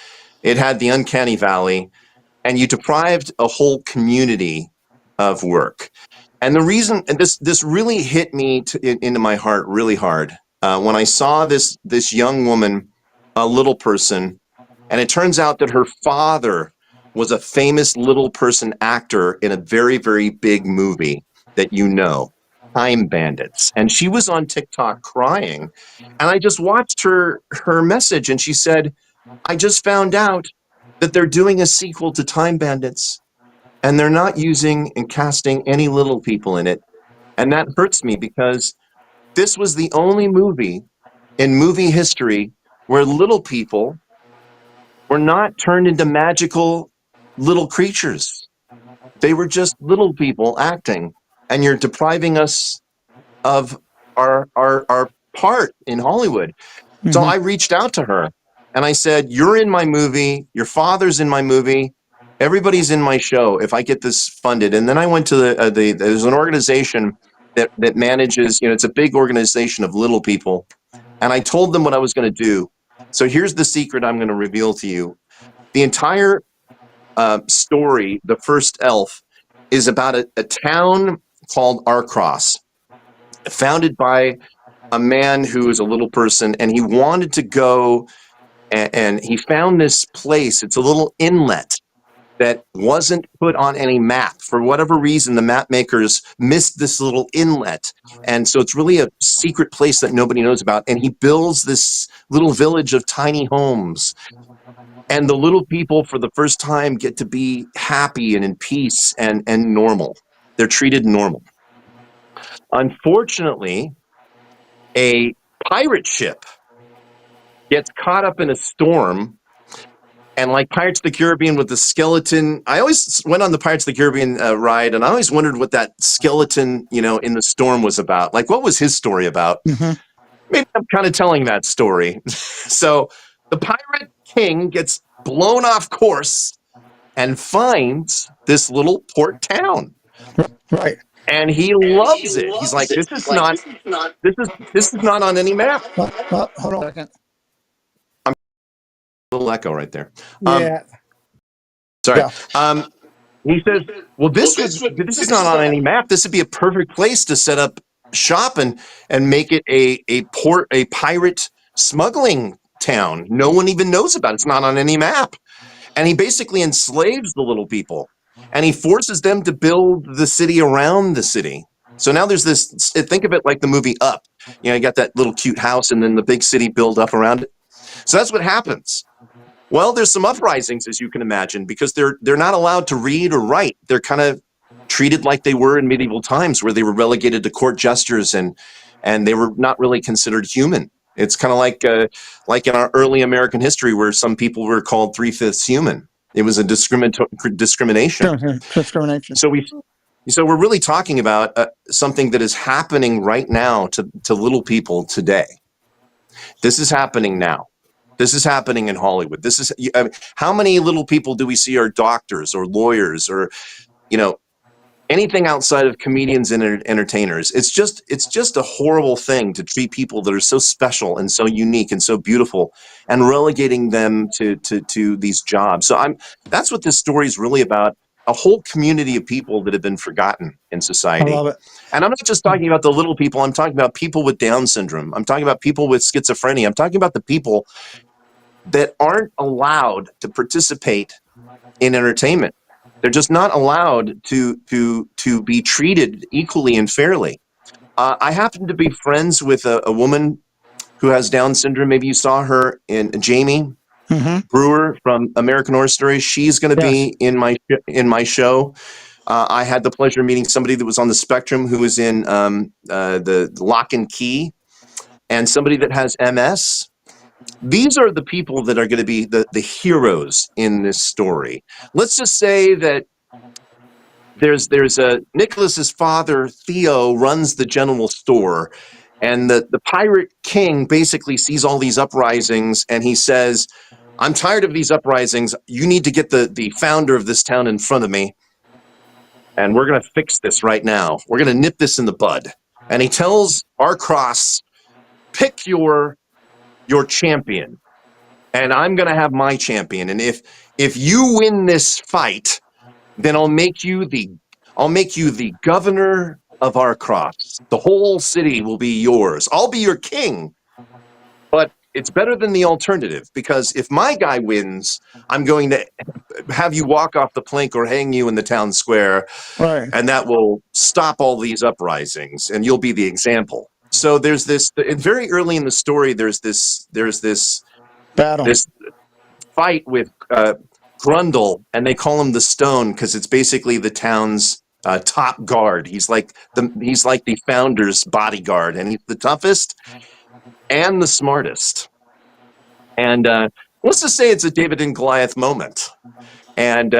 S12: It had the uncanny valley, and you deprived a whole community of work. And the reason, and this really hit me into my heart really hard when I saw this young woman, a little person, and it turns out that her father was a famous little person actor in a very, very big movie that Time Bandits. And she was on TikTok crying, and I just watched her message, and she said, I just found out that they're doing a sequel to Time Bandits, and they're not using and casting any little people in it. And that hurts me because this was the only movie in movie history where little people were not turned into magical little creatures. They were just little people acting, and you're depriving us of our part in Hollywood. Mm-hmm. So I reached out to her and I said, you're in my movie, your father's in my movie, everybody's in my show if I get this funded. And then I went to there's an organization that manages, it's a big organization of little people. And I told them what I was going to do. So here's the secret I'm going to reveal to you. The entire story, The First Elf, is about a town called Arcross, founded by a man who is a little person, and he wanted to go, and he found this place. It's a little inlet that wasn't put on any map. For whatever reason, the map makers missed this little inlet. And so it's really a secret place that nobody knows about. And he builds this little village of tiny homes. And the little people, for the first time, get to be happy and in peace and normal. They're treated normal. Unfortunately, a pirate ship gets caught up in a storm. And like Pirates of the Caribbean with the skeleton, I always went on the Pirates of the Caribbean ride, and I always wondered what that skeleton, in the storm was about. Like, what was his story about? Mm-hmm. Maybe I'm kind of telling that story. So the pirate king gets blown off course and finds this little port town.
S6: Right.
S12: And he loves it. He's like, this is not on any map.
S6: Hold on a second.
S12: Little echo right there.
S6: Yeah.
S12: Sorry. Yeah. He says, well, this is not on any map. This would be a perfect place to set up shop and make it a pirate smuggling town. No one even knows about it. It's not on any map. And he basically enslaves the little people, and he forces them to build the city around the city. So now there's this, think of it like the movie Up. You got that little cute house and then the big city build up around it. So that's what happens. Well, there's some uprisings, as you can imagine, because they're not allowed to read or write. They're kind of treated like they were in medieval times, where they were relegated to court jesters and they were not really considered human. It's kind of like in our early American history, where some people were called 3/5 human. It was a discrimination.
S6: Discrimination.
S12: So we're really talking about something that is happening right now to little people today. This is happening now. This is happening in Hollywood. How many little people do we see are doctors or lawyers or, anything outside of comedians and entertainers? It's just a horrible thing to treat people that are so special and so unique and so beautiful and relegating them to these jobs. So that's what this story is really about. A whole community of people that have been forgotten in society.
S6: I love it.
S12: And I'm not just talking about the little people. I'm talking about people with Down syndrome. I'm talking about people with schizophrenia. I'm talking about the people that aren't allowed to participate in entertainment. They're just not allowed to be treated equally and fairly. I happen to be friends with a woman who has Down syndrome. Maybe you saw her in Jamie Brewer from American Horror Story. She's going to be in my show. I had the pleasure of meeting somebody that was on the spectrum who was in the Lock and Key, and somebody that has MS. These are the people that are going to be the heroes in this story. Let's just say that there's Nicholas's father, Theo, runs the general store, and the pirate king basically sees all these uprisings, and he says, "I'm tired of these uprisings. You need to get the founder of this town in front of me, and we're going to fix this right now. We're going to nip this in the bud." And he tells Arcross, "Pick your champion, and I'm going to have my champion. And if you win this fight, then I'll make you the governor of Arcross. The whole city will be yours. I'll be your king. But it's better than the alternative, because if my guy wins, I'm going to have you walk off the plank or hang you in the town square,
S6: right? And
S12: that will stop all these uprisings, and you'll be the example." So there's this very early in the story. There's this
S6: battle,
S12: this fight with Grundle, and they call him the Stone because it's basically the town's top guard. He's like the founder's bodyguard, and he's the toughest and the smartest. And let's just say it's a David and Goliath moment. And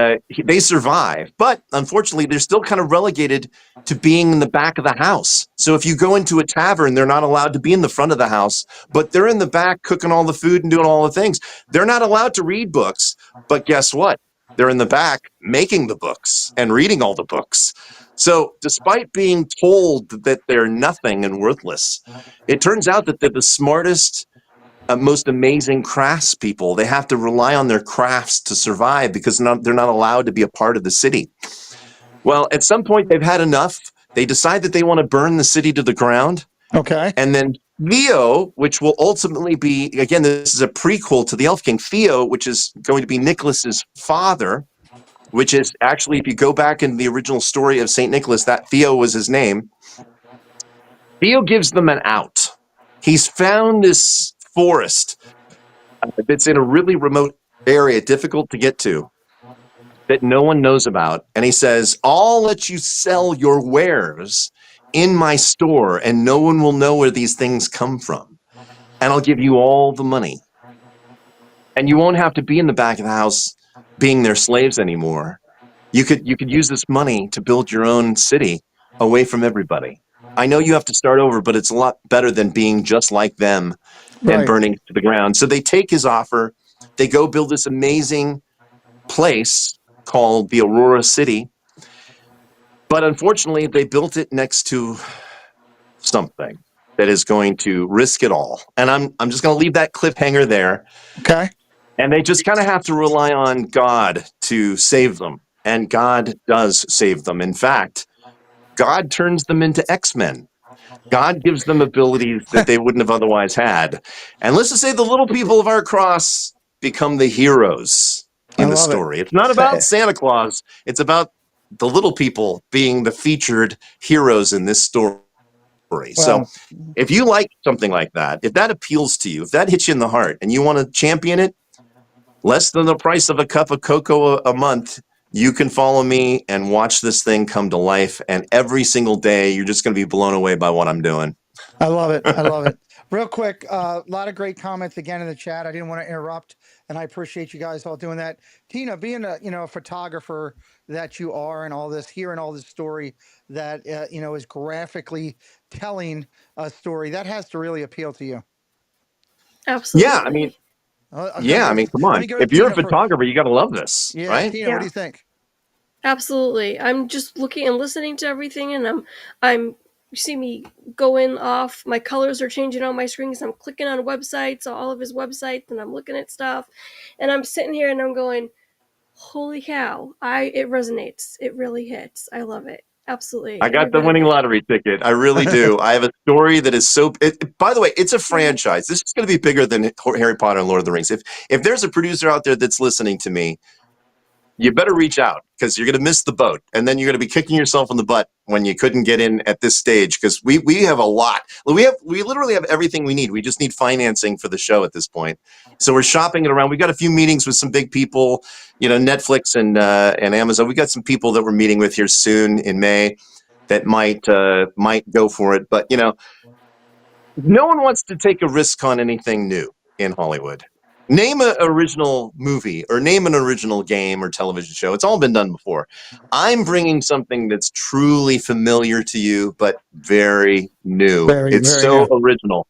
S12: they survive, but unfortunately, they're still kind of relegated to being in the back of the house. So if you go into a tavern, they're not allowed to be in the front of the house, but they're in the back cooking all the food and doing all the things. They're not allowed to read books, but guess what? They're in the back making the books and reading all the books. So despite being told that they're nothing and worthless, it turns out that they're the smartest, most amazing crafts people. They have to rely on their crafts to survive because they're not allowed to be a part of the city. Well, at some point they've had enough. They decide that they want to burn the city to the ground.
S6: Okay.
S12: And then Theo, which will ultimately be, again, this is a prequel to the Elf King, Theo, which is going to be Nicholas's father, which is actually, if you go back in the original story of St. Nicholas, that Theo was his name. Theo gives them an out. He's found this forest that's in a really remote area, difficult to get to, that no one knows about. And he says, I'll let you sell your wares in my store, and no one will know where these things come from. And I'll give you all the money. And you won't have to be in the back of the house being their slaves anymore. You could use this money to build your own city away from everybody. I know you have to start over, but it's a lot better than being just like them and burning to the ground. So they take his offer. They go build this amazing place called the Aurora City. But unfortunately, they built it next to something that is going to risk it all. And I'm just going to leave that cliffhanger there.
S6: Okay.
S12: And they just kind of have to rely on God to save them. And God does save them. In fact, God turns them into X-Men. God gives them abilities that they wouldn't have otherwise had. And let's just say the little people of our cross become the heroes in
S6: I
S12: the
S6: love it.
S12: story. It's not about Santa Claus. It's about the little people being the featured heroes in this story. So
S6: Well,
S12: if you like something like that, if that appeals to you, if that hits you in the heart and you want to champion it, less than the price of a cup of cocoa a month, you can follow me and watch this thing come to life. And every single day, you're just going to be blown away by what I'm doing.
S6: I love it. I love it. Real quick, a lot of great comments again in the chat. I didn't want to interrupt, and I appreciate you guys all doing that. Tina, being a photographer that you are, and all this, hearing all this story that is graphically telling a story that has to really appeal to you.
S3: Absolutely.
S12: Yeah, I mean, come
S6: Let
S12: on.
S6: me go to
S12: If you're a
S6: Tina for.
S12: photographer, you got to love this,
S6: Yeah,
S12: right?
S6: Tina, what do you think?
S3: Absolutely. I'm just looking and listening to everything, and you see me going off. My colors are changing on my screen because I'm clicking on websites, all of his websites, and I'm looking at stuff, and I'm sitting here and I'm going, "Holy cow!" It resonates. It really hits. I love it. Absolutely.
S12: I got the winning lottery ticket. I really do. I have a story that is so. By the way, it's a franchise. This is going to be bigger than Harry Potter and Lord of the Rings. If there's a producer out there that's listening to me, you better reach out because you're going to miss the boat, and then you're going to be kicking yourself in the butt when you couldn't get in at this stage. Because we have a lot. We literally have everything we need. We just need financing for the show at this point. So we're shopping it around. We got a few meetings with some big people, Netflix and Amazon. We got some people that we're meeting with here soon in May that might go for it. But no one wants to take a risk on anything new in Hollywood. Name an original movie or name an original game or television show. It's all been done before. I'm bringing something that's truly familiar to you, but very new. It's
S6: Very
S12: so
S6: new.
S12: original.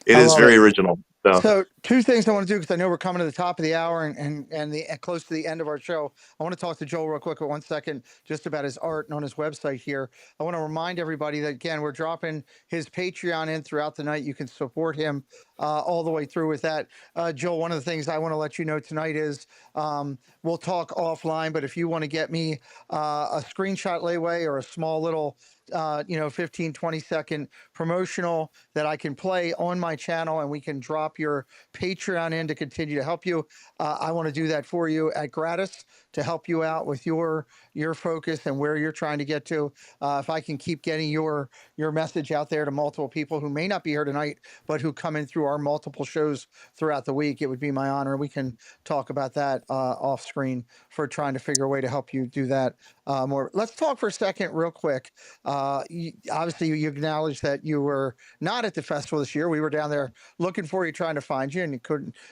S12: It
S6: I
S12: is
S6: love
S12: very
S6: it.
S12: original.
S6: So two things I want to do, because I know we're coming to the top of the hour and close to the end of our show. I want to talk to Joel real quick for 1 second, just about his art and on his website here. I want to remind everybody that, again, we're dropping his Patreon in throughout the night. You can support him all the way through with that. Joel, one of the things I want to let you know tonight is we'll talk offline, but if you want to get me a screenshot layaway or a small little 15, 20-second promotional that I can play on my channel, and we can drop your Patreon in to continue to help you. I want to do that for you at gratis to help you out with your focus and where you're trying to get to. If I can keep getting your message out there to multiple people who may not be here tonight, but who come in through our multiple shows throughout the week, it would be my honor. We can talk about that off screen for trying to figure a way to help you do that more. Let's talk for a second real quick. Obviously, you acknowledged that you were not at the festival this year. We were down there looking for you, trying to find you, and you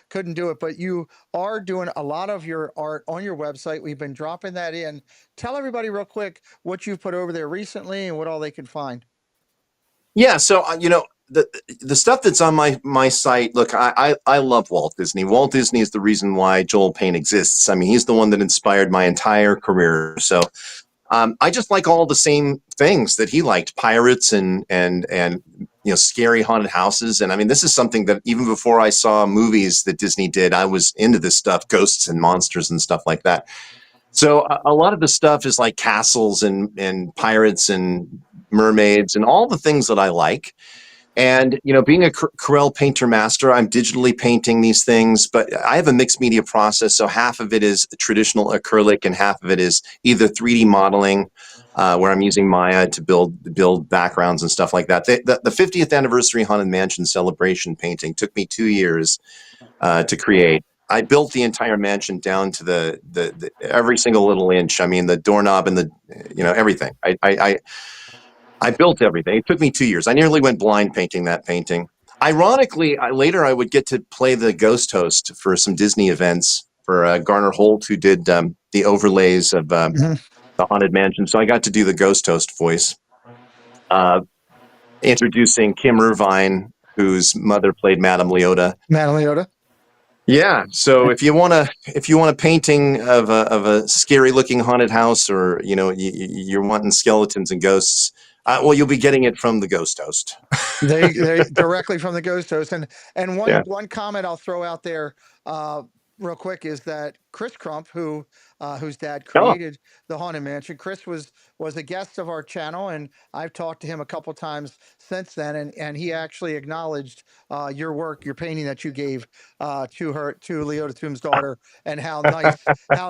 S6: couldn't do it. But you are doing a lot of your art on your website. We've been dropping that in. Tell everybody real quick what you've put over there recently and what all they can find.
S12: Yeah, so the stuff that's on my site. Look, I love Walt Disney. Walt Disney is the reason why Joel Payne exists. I mean, he's the one that inspired my entire career. So I just like all the same things that he liked: pirates and scary haunted houses. And I mean, this is something that even before I saw movies that Disney did, I was into this stuff, ghosts and monsters and stuff like that. So a lot of the stuff is like castles and pirates and mermaids and all the things that I like. And, being a Corel painter master, I'm digitally painting these things, but I have a mixed media process. So half of it is traditional acrylic and half of it is either 3D modeling, where I'm using Maya to build backgrounds and stuff like that. The 50th anniversary Haunted Mansion celebration painting took me 2 years to create. I built the entire mansion down to the every single little inch. I mean, the doorknob and everything. I built everything. It took me 2 years. I nearly went blind painting that painting. Ironically, later I would get to play the ghost host for some Disney events for Garner Holt, who did the overlays of the Haunted Mansion. So I got to do the ghost host voice, introducing Kim Irvine, whose mother played Madame Leota.
S6: Madame Leota.
S12: Yeah. So if you want a painting of a scary looking haunted house, or you're wanting skeletons and ghosts, well, you'll be getting it from the ghost host.
S6: they directly from the ghost host. And one comment I'll throw out there. real quick is that Chris Crump, whose dad
S12: Oh,
S6: created the Haunted Mansion, Chris was a guest of our channel, and I've talked to him a couple times since then, and he actually acknowledged your work, your painting that you gave to Leota Tomb's daughter, and how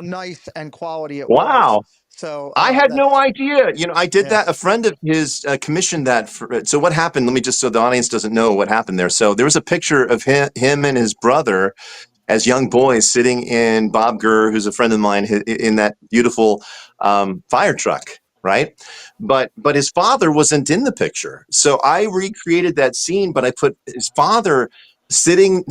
S6: nice and quality it was.
S12: wow.
S6: So
S12: I had no
S6: that's
S12: idea. I did
S6: yeah.
S12: that. A friend of his commissioned that. So what happened? Let me just, so the audience doesn't know what happened there. So there was a picture of him and his brother as young boys sitting in Bob Gurr, who's a friend of mine, in that beautiful fire truck, right? But his father wasn't in the picture. So I recreated that scene, but I put his father standing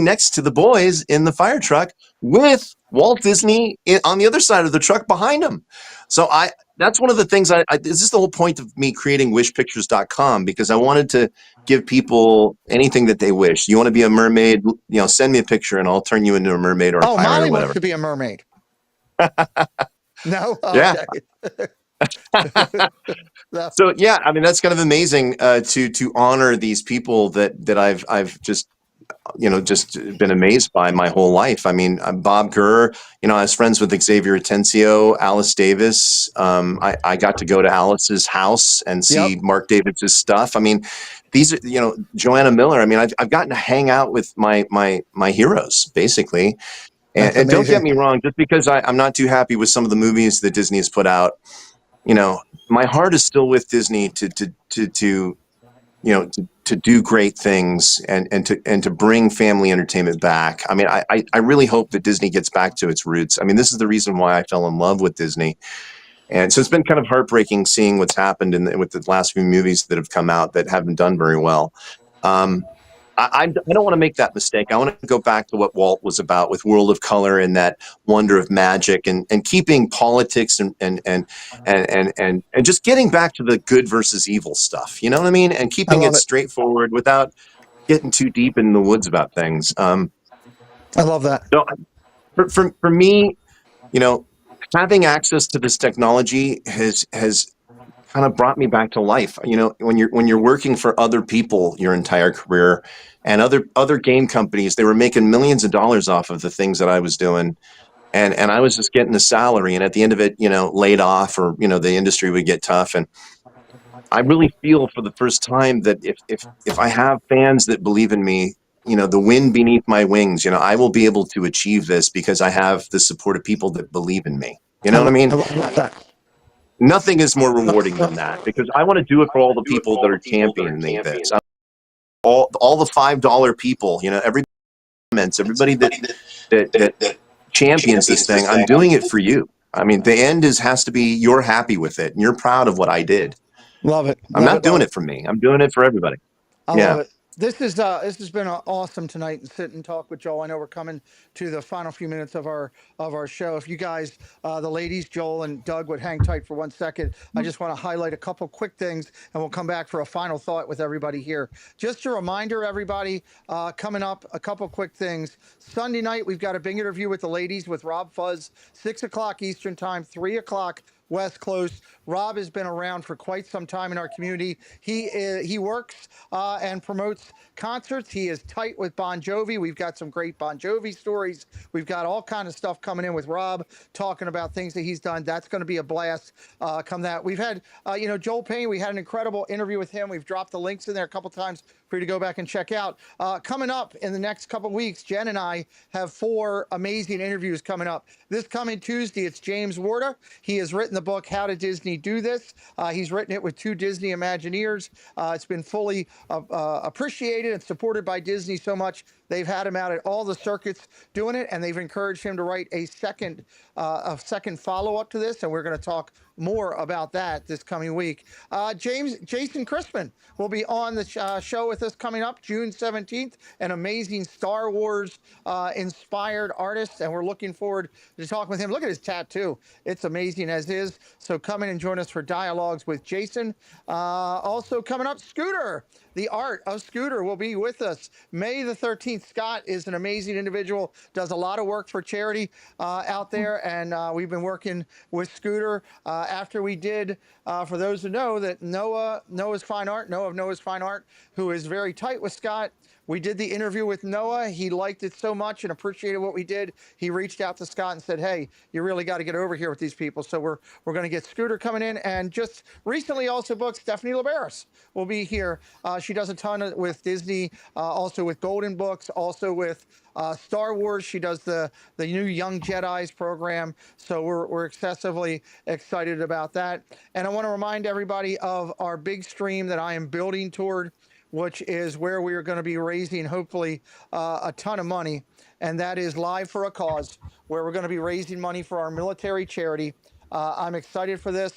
S12: next to the boys in the fire truck with Walt Disney on the other side of the truck behind him. So that's one of the things this is the whole point of me creating wishpictures.com, because I wanted to give people anything that they wish. You want to be a mermaid, send me a picture and I'll turn you into a mermaid or a
S6: Oh,
S12: pirate
S6: Molly
S12: or
S6: wants
S12: whatever.
S6: to be a mermaid. No,
S12: Yeah.
S6: okay. No.
S12: So yeah, I mean, that's kind of amazing to honor these people that I've just been amazed by my whole life. I mean, Bob Gurr, I was friends with Xavier Atencio, Alice Davis. I got to go to Alice's house and see Mark Davids' stuff. I mean, these are, Joanna Miller. I mean, I've gotten to hang out with my heroes, basically. And don't get me wrong, just because I'm not too happy with some of the movies that Disney has put out, my heart is still with Disney to do great things and to bring family entertainment back. I mean, I really hope that Disney gets back to its roots. I mean, this is the reason why I fell in love with Disney. And so it's been kind of heartbreaking seeing what's happened with the last few movies that have come out that haven't done very well. I don't want to make that mistake. I want to go back to what Walt was about with World of Color and that wonder of magic and keeping politics and just getting back to the good versus evil stuff. You know what I mean? And keeping it straightforward without getting too deep in the woods about things.
S6: I love that.
S12: So for me, having access to this technology has kind of brought me back to life. When you're working for other people your entire career, and other game companies, they were making millions of dollars off of the things that I was doing, and I was just getting a salary, and at the end of it, laid off, or the industry would get tough. And I really feel for the first time that if I have fans that believe in me, the wind beneath my wings, I will be able to achieve this because I have the support of people that believe in me. You know what I mean?
S6: I love that.
S12: Nothing is more rewarding than that, because I want to do it for all the people that are championing this. All the $5 people, every comments, everybody that champions this thing. I'm doing it for you. I mean, the end has to be you're happy with it and you're proud of what I did.
S6: Love it.
S12: I'm not doing it for me. I'm doing it for everybody.
S6: I love it. This has been awesome tonight, and sit and talk with Joel. I know we're coming to the final few minutes of our show. If you guys, the ladies, Joel and Doug, would hang tight for 1 second, I just want to highlight a couple quick things, and we'll come back for a final thought with everybody here. Just a reminder, everybody, coming up, a couple quick things. Sunday night, we've got a big interview with the ladies with Rob Fuzz, 6 o'clock Eastern Time, 3 o'clock West Coast. Rob has been around for quite some time in our community. He works and promotes concerts. He is tight with Bon Jovi. We've got some great Bon Jovi stories. We've got all kind of stuff coming in with Rob, talking about things that he's done. That's going to be a blast. Come that. We've had Joel Payne. We had an incredible interview with him. We've dropped the links in there a couple times for you to go back and check out. Coming up in the next couple weeks, Jen and I have 4 amazing interviews coming up. This coming Tuesday, it's James Warda. He has written the book, How Did Disney Do This? He's written it with 2 Disney Imagineers. It's been fully appreciated and supported by Disney so much. They've had him out at all the circuits doing it, and they've encouraged him to write a second follow-up to this, and we're going to talk more about that this coming week. Jason Crispin will be on the show with us coming up June 17th, an amazing Star Wars inspired artist, and we're looking forward to talking with him. Look at his tattoo. It's amazing as is. So come in and join us for dialogues with Jason. Also coming up, Scooter. The art of Scooter will be with us May the 13th. Scott is an amazing individual, does a lot of work for charity out there, and we've been working with Scooter after we did, for those who know, that Noah's Fine Art, who is very tight with Scott. We did the interview with Noah. He liked it so much and appreciated what we did. He reached out to Scott and said, "Hey, you really got to get over here with these people." So we're going to get Scooter coming in, and just recently also booked Stephanie LeBaris will be here. She does a ton with Disney, also with Golden Books, also with Star Wars. She does the new Young Jedi's program. So we're excessively excited about that. And I want to remind everybody of our big stream that I am building toward, which is where we are going to be raising hopefully a ton of money. And that is Live for a Cause, where we're going to be raising money for our military charity. I'm excited for this.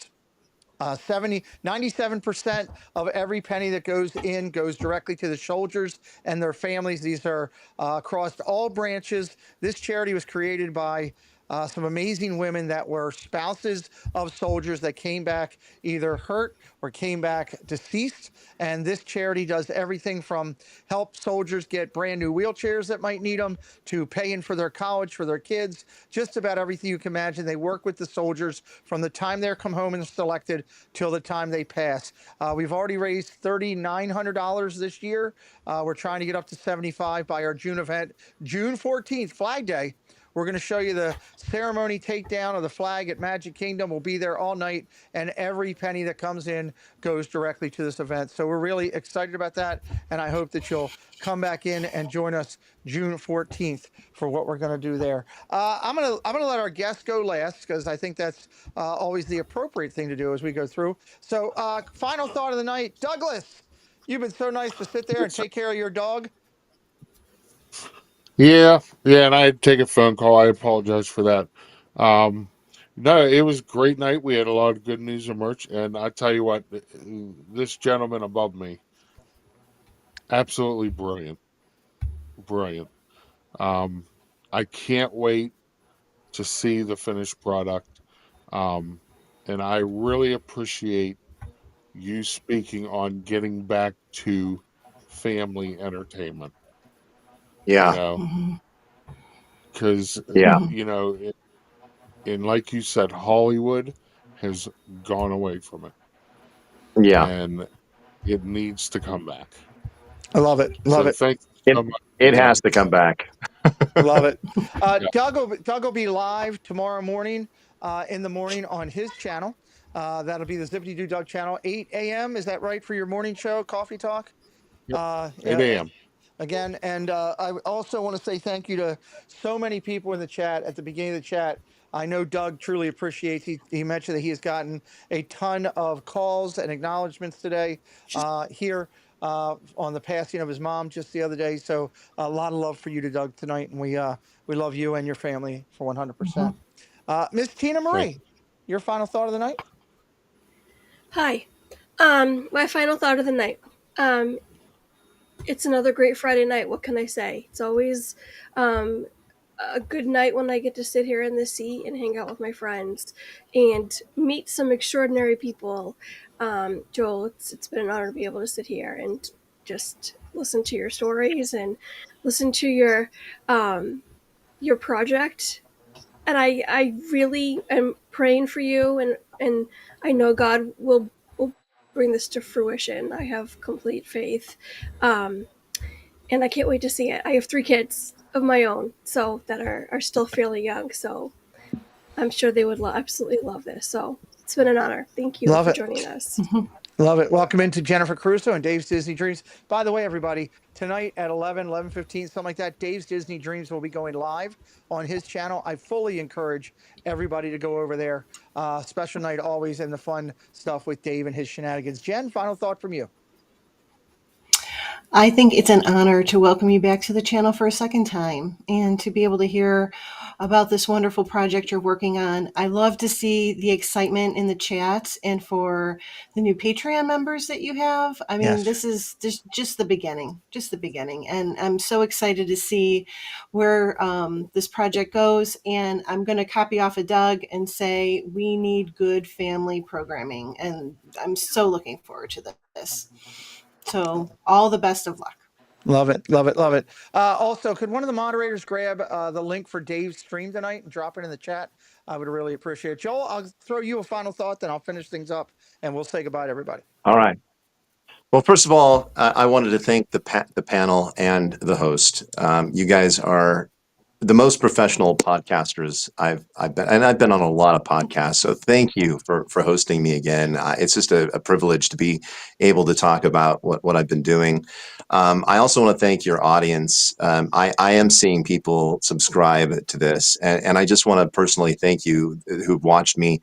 S6: 97% of every penny that goes in goes directly to the soldiers and their families. These are across all branches. This charity was created by some amazing women that were spouses of soldiers that came back either hurt or came back deceased. And this charity does everything from help soldiers get brand new wheelchairs that might need them, to paying for their college for their kids, just about everything you can imagine. They work with the soldiers from the time they come home and selected till the time they pass. We've already raised $3,900 this year. We're trying to get up to 75 by our June event, June 14th, Flag Day. We're going to show you the ceremony takedown of the flag at Magic Kingdom. We'll be there all night, and every penny that comes in goes directly to this event. So we're really excited about that, and I hope that you'll come back in and join us June 14th for what we're going to do there. I'm gonna let our guests go last, because I think that's always the appropriate thing to do as we go through. So final thought of the night, Douglas, you've been so nice to sit there and take care of your dog.
S10: Yeah, and I had to take a phone call. I apologize for that. No, it was a great night. We had a lot of good news and merch, and I tell you what, this gentleman above me, absolutely brilliant. I can't wait to see the finished product, and I really appreciate you speaking on getting back to family entertainment.
S12: Yeah.
S10: You know, because
S12: Yeah.
S10: you know, and like you said, Hollywood has gone away from it,
S12: Yeah.
S10: and it needs to come back.
S6: I love it. Love
S10: So
S6: it.
S10: thank you so much.
S12: It has to come back.
S6: Love it.
S10: Yeah.
S6: Doug will be live tomorrow morning in the morning on his channel. That'll be the Zippity Doo Doug channel, 8 a.m. Is that right for your morning show, Coffee Talk?
S10: Yep. 8 a.m.
S6: Again, and I also want to say thank you to so many people in the chat at the beginning of the chat. I know Doug truly appreciates. He mentioned that he has gotten a ton of calls and acknowledgments today here on the passing of his mom just the other day. So a lot of love for you to Doug tonight, and we love you and your family for 100%. Miss Tina Marie, your final thought of the night?
S3: Hi. My final thought of the night. It's another great Friday night. What can I say? It's always a good night when I get to sit here in the seat and hang out with my friends and meet some extraordinary people. Joel, it's been an honor to be able to sit here and just listen to your stories and listen to your project. And I really am praying for you, and I know God will bring this to fruition. I have complete faith. And I can't wait to see it. I have 3 kids of my own, so that are still fairly young. So I'm sure they would absolutely love this. So it's been an honor. Thank you for joining us.
S6: Love it. Welcome into Jennifer Caruso and Dave's Disney Dreams. By the way, everybody, tonight at 11:15, something like that, Dave's Disney Dreams will be going live on his channel. I fully encourage everybody to go over there. Special night always, and the fun stuff with Dave and his shenanigans. Jen, final thought from you.
S11: I think it's an honor to welcome you back to the channel for a second time and to be able to hear about this wonderful project you're working on. I love to see the excitement in the chat, and for the new Patreon members that you have. I mean, this is just the beginning, And I'm so excited to see where this project goes. And I'm going to copy off of Doug and say, we need good family programming. And I'm so looking forward to this. So all the best of luck.
S6: Love it. Love it. Love it. Also, could one of the moderators grab the link for Dave's stream tonight and drop it in the chat? I would really appreciate it. Joel, I'll throw you a final thought, then I'll finish things up and we'll say goodbye to everybody.
S12: All right. Well, first of all, I wanted to thank the panel and the host. You guys are the most professional podcasters I've been, and I've been on a lot of podcasts. So thank you for hosting me again. It's just a privilege to be able to talk about what I've been doing. I also want to thank your audience. I am seeing people subscribe to this, and I just want to personally thank you who've watched me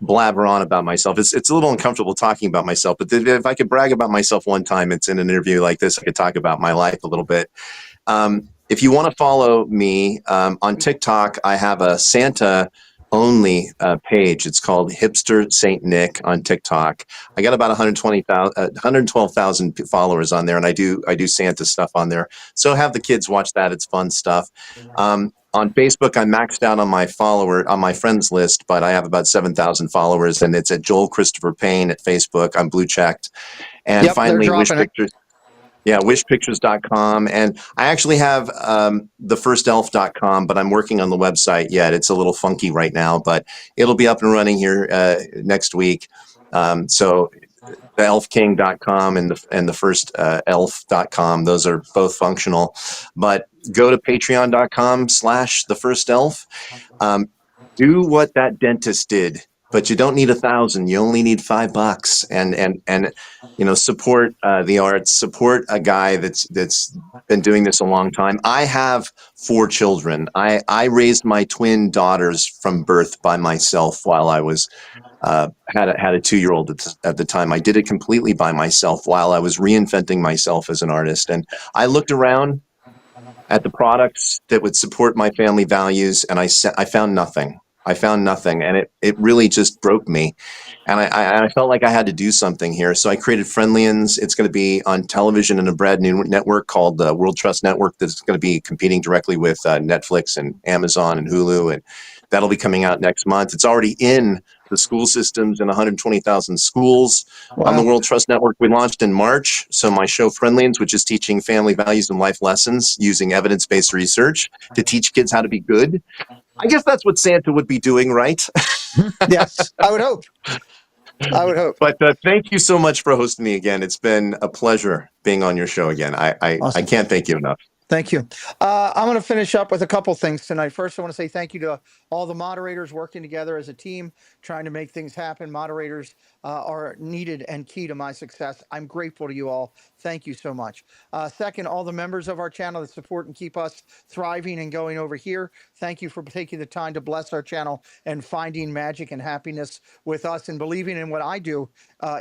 S12: blabber on about myself. It's a little uncomfortable talking about myself, but if I could brag about myself one time, it's in an interview like this. I could talk about my life a little bit. If you want to follow me on TikTok, I have a Santa only page. It's called Hipster Saint Nick on TikTok. I got about 112,000 followers on there, and I do Santa stuff on there. So have the kids watch that. It's fun stuff. On Facebook, I'm maxed out on my friends list, but I have about 7,000 followers, and it's at Joel Christopher Payne at Facebook. I'm blue checked. And
S6: Yep, they're
S12: finally, Wish
S6: dropping it.
S12: Pictures. Yeah, wishpictures.com. And I actually have thefirstelf.com, but I'm working on the website yet. It's a little funky right now, but it'll be up and running here next week. So theelfking.com and thefirstelf.com, those are both functional. But go to patreon.com/thefirstelf. Do what that dentist did, but you don't need 1,000. You only need $5, and support the arts, support a guy that's been doing this a long time. I have 4 children. I raised my twin daughters from birth by myself while I was had a 2-year-old at the time. I did it completely by myself while I was reinventing myself as an artist, and I looked around at the products that would support my family values, and I found nothing. And it really just broke me. And I felt like I had to do something here. So I created Friendlians. It's going to be on television in a brand new network called the World Trust Network that's going to be competing directly with Netflix and Amazon and Hulu. And that'll be coming out next month. It's already in the school systems in 120,000 schools on the World Trust Network. We launched in March. So my show Friendlians, which is teaching family values and life lessons using evidence-based research to teach kids how to be good. I guess that's what Santa would be doing, right?
S6: Yes, I would hope.
S12: But thank you so much for hosting me again. It's been a pleasure being on your show again. I can't thank you enough.
S6: Thank you. I'm going to finish up with a couple things tonight. First, I want to say thank you to all the moderators working together as a team, trying to make things happen. Moderators are needed and key to my success. I'm grateful to you all. Thank you so much. Second, all the members of our channel that support and keep us thriving and going over here. Thank you for taking the time to bless our channel and finding magic and happiness with us and believing in what I do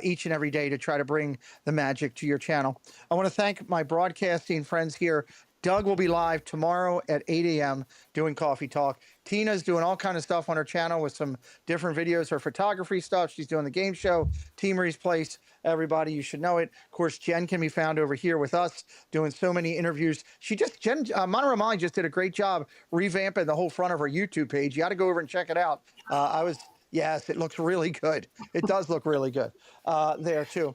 S6: each and every day to try to bring the magic to your channel. I want to thank my broadcasting friends here. Doug will be live tomorrow at 8 a.m. doing Coffee Talk. Tina's doing all kind of stuff on her channel with some different videos, her photography stuff. She's doing the game show, T. Marie's Place. Everybody, you should know it. Of course, Jen can be found over here with us doing so many interviews. Mona Romali just did a great job revamping the whole front of her YouTube page. You got to go over and check it out. Yes, it looks really good. It does look really good there too.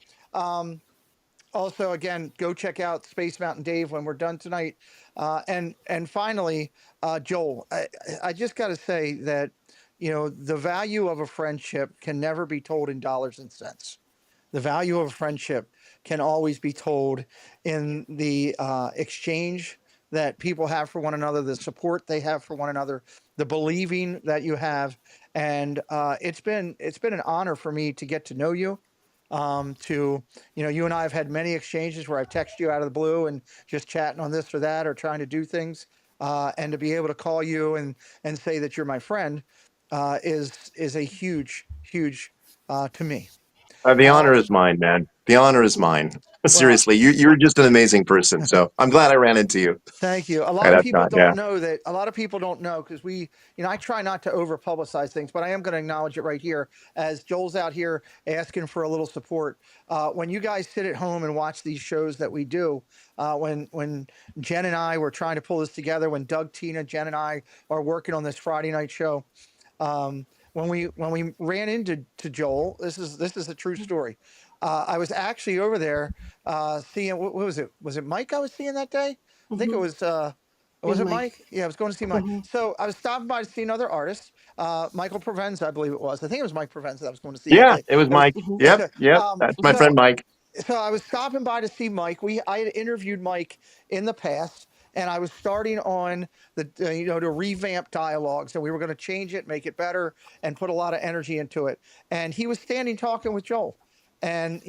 S6: Also, again, go check out Space Mountain Dave when we're done tonight. And finally, Joel, I just got to say that, the value of a friendship can never be told in dollars and cents. The value of a friendship can always be told in the exchange that people have for one another, the support they have for one another, the believing that you have. And it's been an honor for me to get to know you. You and I have had many exchanges where I've texted you out of the blue and just chatting on this or that or trying to do things, and to be able to call you and say that you're my friend is a huge to me.
S12: The honor is mine, man. The honor is mine. Seriously, you're just an amazing person. So I'm glad I ran into you.
S6: Thank you. A lot of people don't know that. A lot of people don't know because I try not to over publicize things, but I am going to acknowledge it right here as Joel's out here asking for a little support. When you guys sit at home and watch these shows that we do, when Jen and I were trying to pull this together, when Doug, Tina, Jen and I are working on this Friday night show, when we ran into Joel, this is a true story. I was actually over there seeing, what was it? Was it Mike I was seeing that day? I think it was, was it Mike? Yeah, I was going to see Mike. So I was stopping by to see another artist, Michael Provenza, I believe it was. I think it was Mike Provenza that I was going to see.
S12: Yeah, it was Mike. Yep. That's my friend Mike.
S6: so I was stopping by to see Mike. I had interviewed Mike in the past, and I was starting on the to revamp dialogue. So we were going to change it, make it better, and put a lot of energy into it. And he was standing talking with Joel, and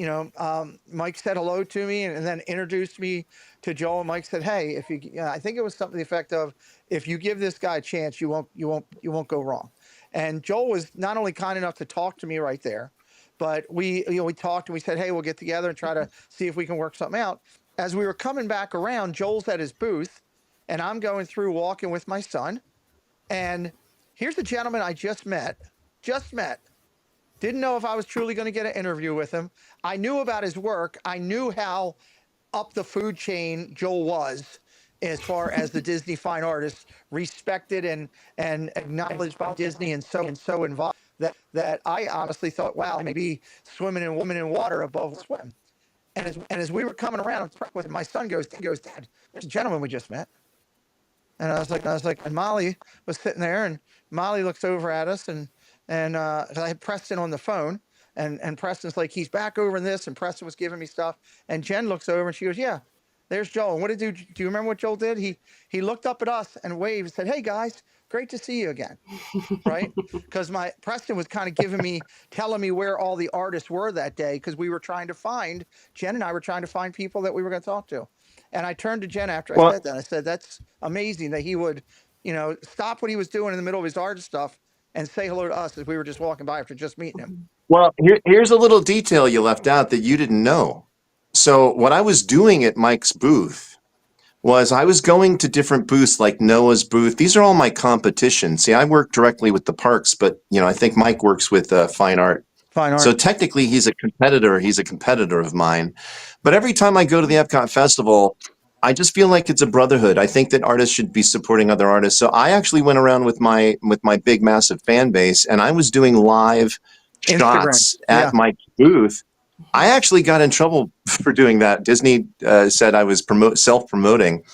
S6: Mike said hello to me, and then introduced me to Joel. And Mike said, "Hey, if you, I think it was something to the effect of, if you give this guy a chance, you won't go wrong." And Joel was not only kind enough to talk to me right there, but we talked and we said, hey, we'll get together and try to see if we can work something out. As we were coming back around, Joel's at his booth, and I'm going through walking with my son. And here's a gentleman I just met. Didn't know if I was truly going to get an interview with him. I knew about his work. I knew how up the food chain Joel was as far as the Disney fine artist, respected and acknowledged by Disney, and so involved that I honestly thought, wow, maybe swimming in water above swim. And as we were coming around with him, my son goes, Dad, there's a gentleman we just met. And I was like, and Molly was sitting there, and Molly looks over at us, and I had Preston on the phone, and Preston's like, he's back over in this, and Preston was giving me stuff, and Jen looks over and she goes, yeah, there's Joel. And what do you remember what Joel did? He looked up at us and waved and said, hey guys, great to see you again. Right? Because Preston was kind of telling me where all the artists were that day, because Jen and I were trying to find people that we were going to talk to. And I turned to Jen after I said that. I said, that's amazing that he would, stop what he was doing in the middle of his artist stuff and say hello to us as we were just walking by after just meeting him.
S12: Well, here's a little detail you left out that you didn't know. So what I was doing at Mike's booth was I was going to different booths like Noah's booth. These are all my competition. See, I work directly with the parks, but I think Mike works with fine art.
S6: Fine art.
S12: So technically he's a competitor. He's a competitor of mine. But every time I go to the Epcot Festival, I just feel like it's a brotherhood. I think that artists should be supporting other artists. So I actually went around with my big, massive fan base, and I was doing live shots at Mike's booth. I actually got in trouble for doing that. Disney said I was self-promoting.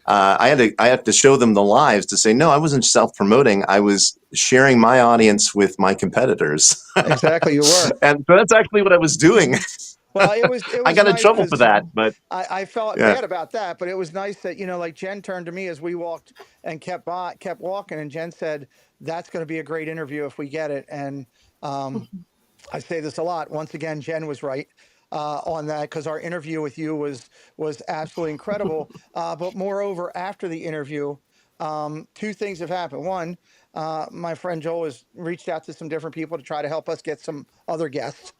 S12: I had to show them the lives to say, no, I wasn't self-promoting. I was sharing my audience with my competitors.
S6: Exactly, you were.
S12: And so that's actually what I was doing.
S6: Well, it was
S12: I got in
S6: nice
S12: trouble for that, but
S6: I felt bad about that. But it was nice that like Jen turned to me as we walked and kept walking, and Jen said, "That's going to be a great interview if we get it." And I say this a lot. Once again, Jen was right on that, because our interview with you was absolutely incredible. But moreover, after the interview, two things have happened. One, my friend Joel has reached out to some different people to try to help us get some other guests.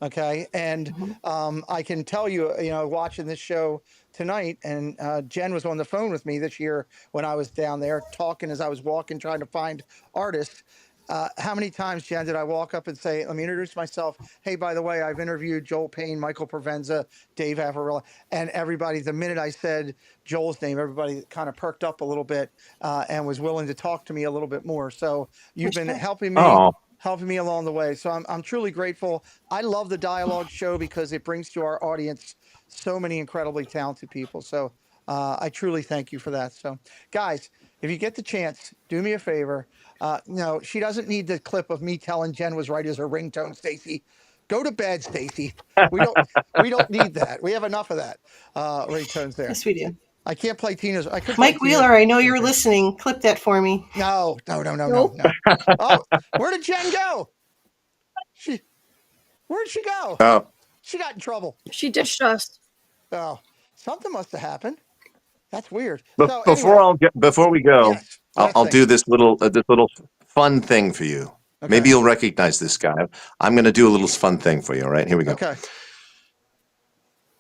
S6: Okay. And I can tell you, watching this show tonight, and Jen was on the phone with me this year when I was down there talking as I was walking, trying to find artists. How many times, Jen, did I walk up and say, let me introduce myself. Hey, by the way, I've interviewed Joel Payne, Michael Provenza, Dave Avarilla, and everybody, the minute I said Joel's name, everybody kind of perked up a little bit and was willing to talk to me a little bit more. So you've been helping me along the way. So I'm truly grateful. I love the dialogue show because it brings to our audience so many incredibly talented people. So I truly thank you for that. So guys, if you get the chance, do me a favor. No, she doesn't need the clip of me telling Jen was right as her ringtone, Stacy. Go to bed, Stacy. We don't need that. We have enough of that ringtones there.
S11: Yes, we do.
S6: I can't play Tina's.
S11: Mike Wheeler, I know you're listening. Clip that for me.
S6: No. Oh, where did Jen go? Where'd she go?
S12: Oh.
S6: She got in trouble.
S3: She ditched us.
S6: Oh, something must have happened. That's weird.
S12: But
S6: So, anyway,
S12: before we go,
S6: yes,
S12: I'll do this little fun thing for you.
S6: Okay.
S12: Maybe you'll recognize this guy. I'm going to do a little fun thing for you. All right, here we go.
S6: Okay.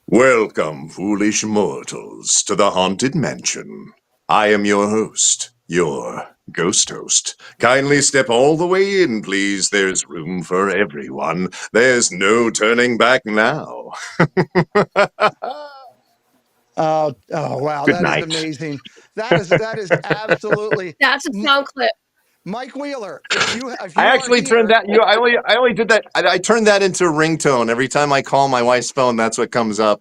S13: Welcome, foolish mortals, to the Haunted Mansion. I am your host, your ghost host. Kindly step all the way in, please. There's room for everyone. There's no turning back now.
S6: Oh wow,
S12: Good
S6: that
S12: night.
S6: is amazing. That is absolutely.
S3: That's a sound clip.
S6: Mike Wheeler, if you
S12: I actually turned that. I only did that. I turned that into a ringtone every time I call my wife's phone. That's what comes up.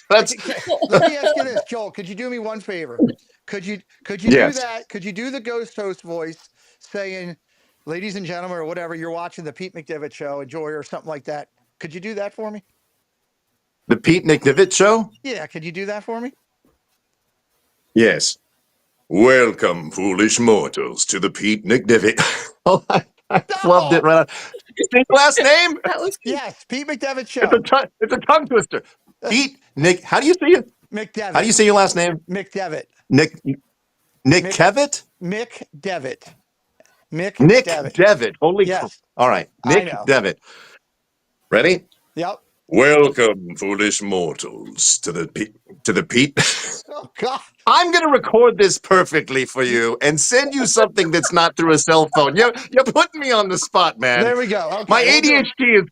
S6: Let me ask you this, Joel. Could you do me one favor? Could you
S12: Yes.
S6: do that? Could you do the ghost host voice, saying, "Ladies and gentlemen," or whatever, you're watching the Pete McDevitt show, enjoy, or something like that? Could you do that for me?
S12: The Pete McDevitt Show?
S6: Yeah, could you do that for me?
S12: Yes. Welcome, foolish mortals, to the Pete McDevitt. Oh, I flubbed it right on. You say your last name?
S3: That was
S6: Yes, Pete McDevitt
S12: It's a
S6: Show.
S12: it's a tongue twister. Pete Nick. How do you say it?
S6: McDevitt.
S12: How do you say your last name?
S6: McDevitt.
S12: Nick Kevitt?
S6: Mick Devitt.
S12: Nick
S6: Devitt.
S12: Devitt. Holy crap.
S6: Yes,
S12: All right.
S6: I
S12: Nick
S6: know.
S12: Devitt. Ready?
S6: Yep.
S13: Welcome, foolish mortals, to the Pete.
S6: Oh God.
S12: I'm going to record this perfectly for you and send you something that's not through a cell phone. You're putting me on the spot, man.
S6: There we go. Okay.
S12: My
S6: we'll do it.
S12: ADHD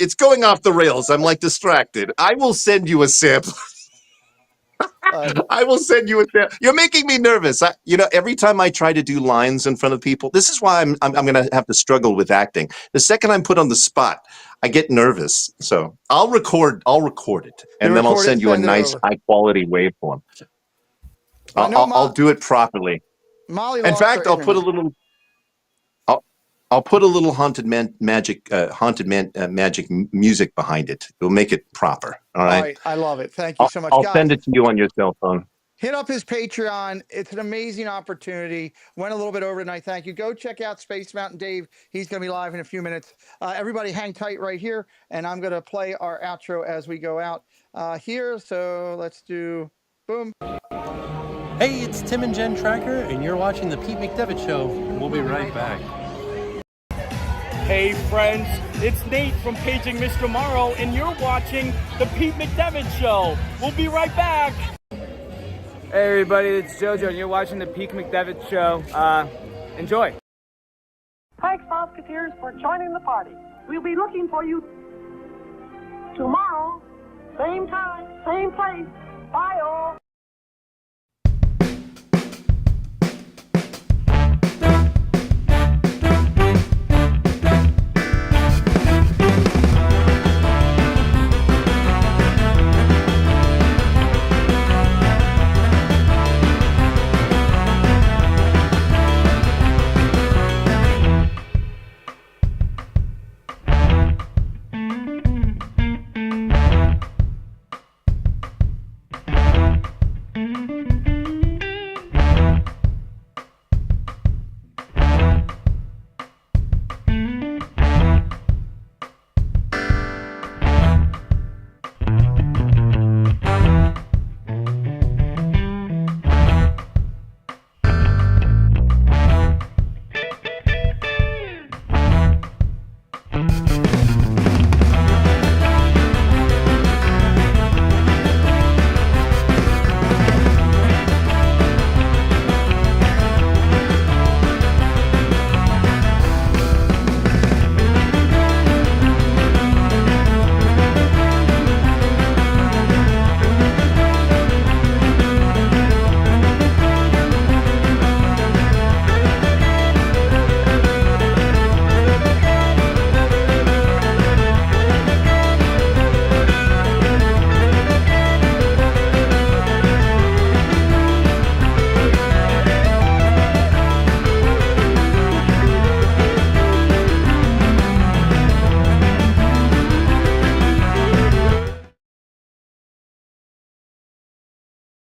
S12: is going off the rails. I'm like distracted. I will send you a sample. I will send you a sample. You're making me nervous. Every time I try to do lines in front of people, this is why I'm going to have to struggle with acting. The second I'm put on the spot, I get nervous. So I'll record it, and then I'll send you a nice, high quality waveform. I'll do it properly.
S6: Molly
S12: In
S6: lost
S12: fact,
S6: her
S12: I'll put a
S6: internet.
S12: little. I'll put a little magic music behind it. It'll make it proper. All right.
S6: All right. I love it. Thank you so much,
S12: I'll
S6: guys.
S12: send it to you on your cell phone.
S6: Hit up his Patreon. It's an amazing opportunity. Went a little bit over tonight. Thank you. Go check out Space Mountain Dave. He's going to be live in a few minutes. Everybody hang tight right here, and I'm going to play our outro as we go out here. So let's do boom.
S14: Hey, it's Tim and Jen Tracker, and you're watching The Pete McDevitt Show. We'll be right back.
S15: Hey friends, it's Nate from Paging Mr. Morrow, and you're watching The Pete McDevitt Show. We'll be right back.
S16: Hey everybody, it's JoJo, and you're watching The Pete McDevitt Show. Enjoy.
S17: Thanks, Musketeers, for joining the party. We'll be looking for you tomorrow, same time, same place. Bye, all.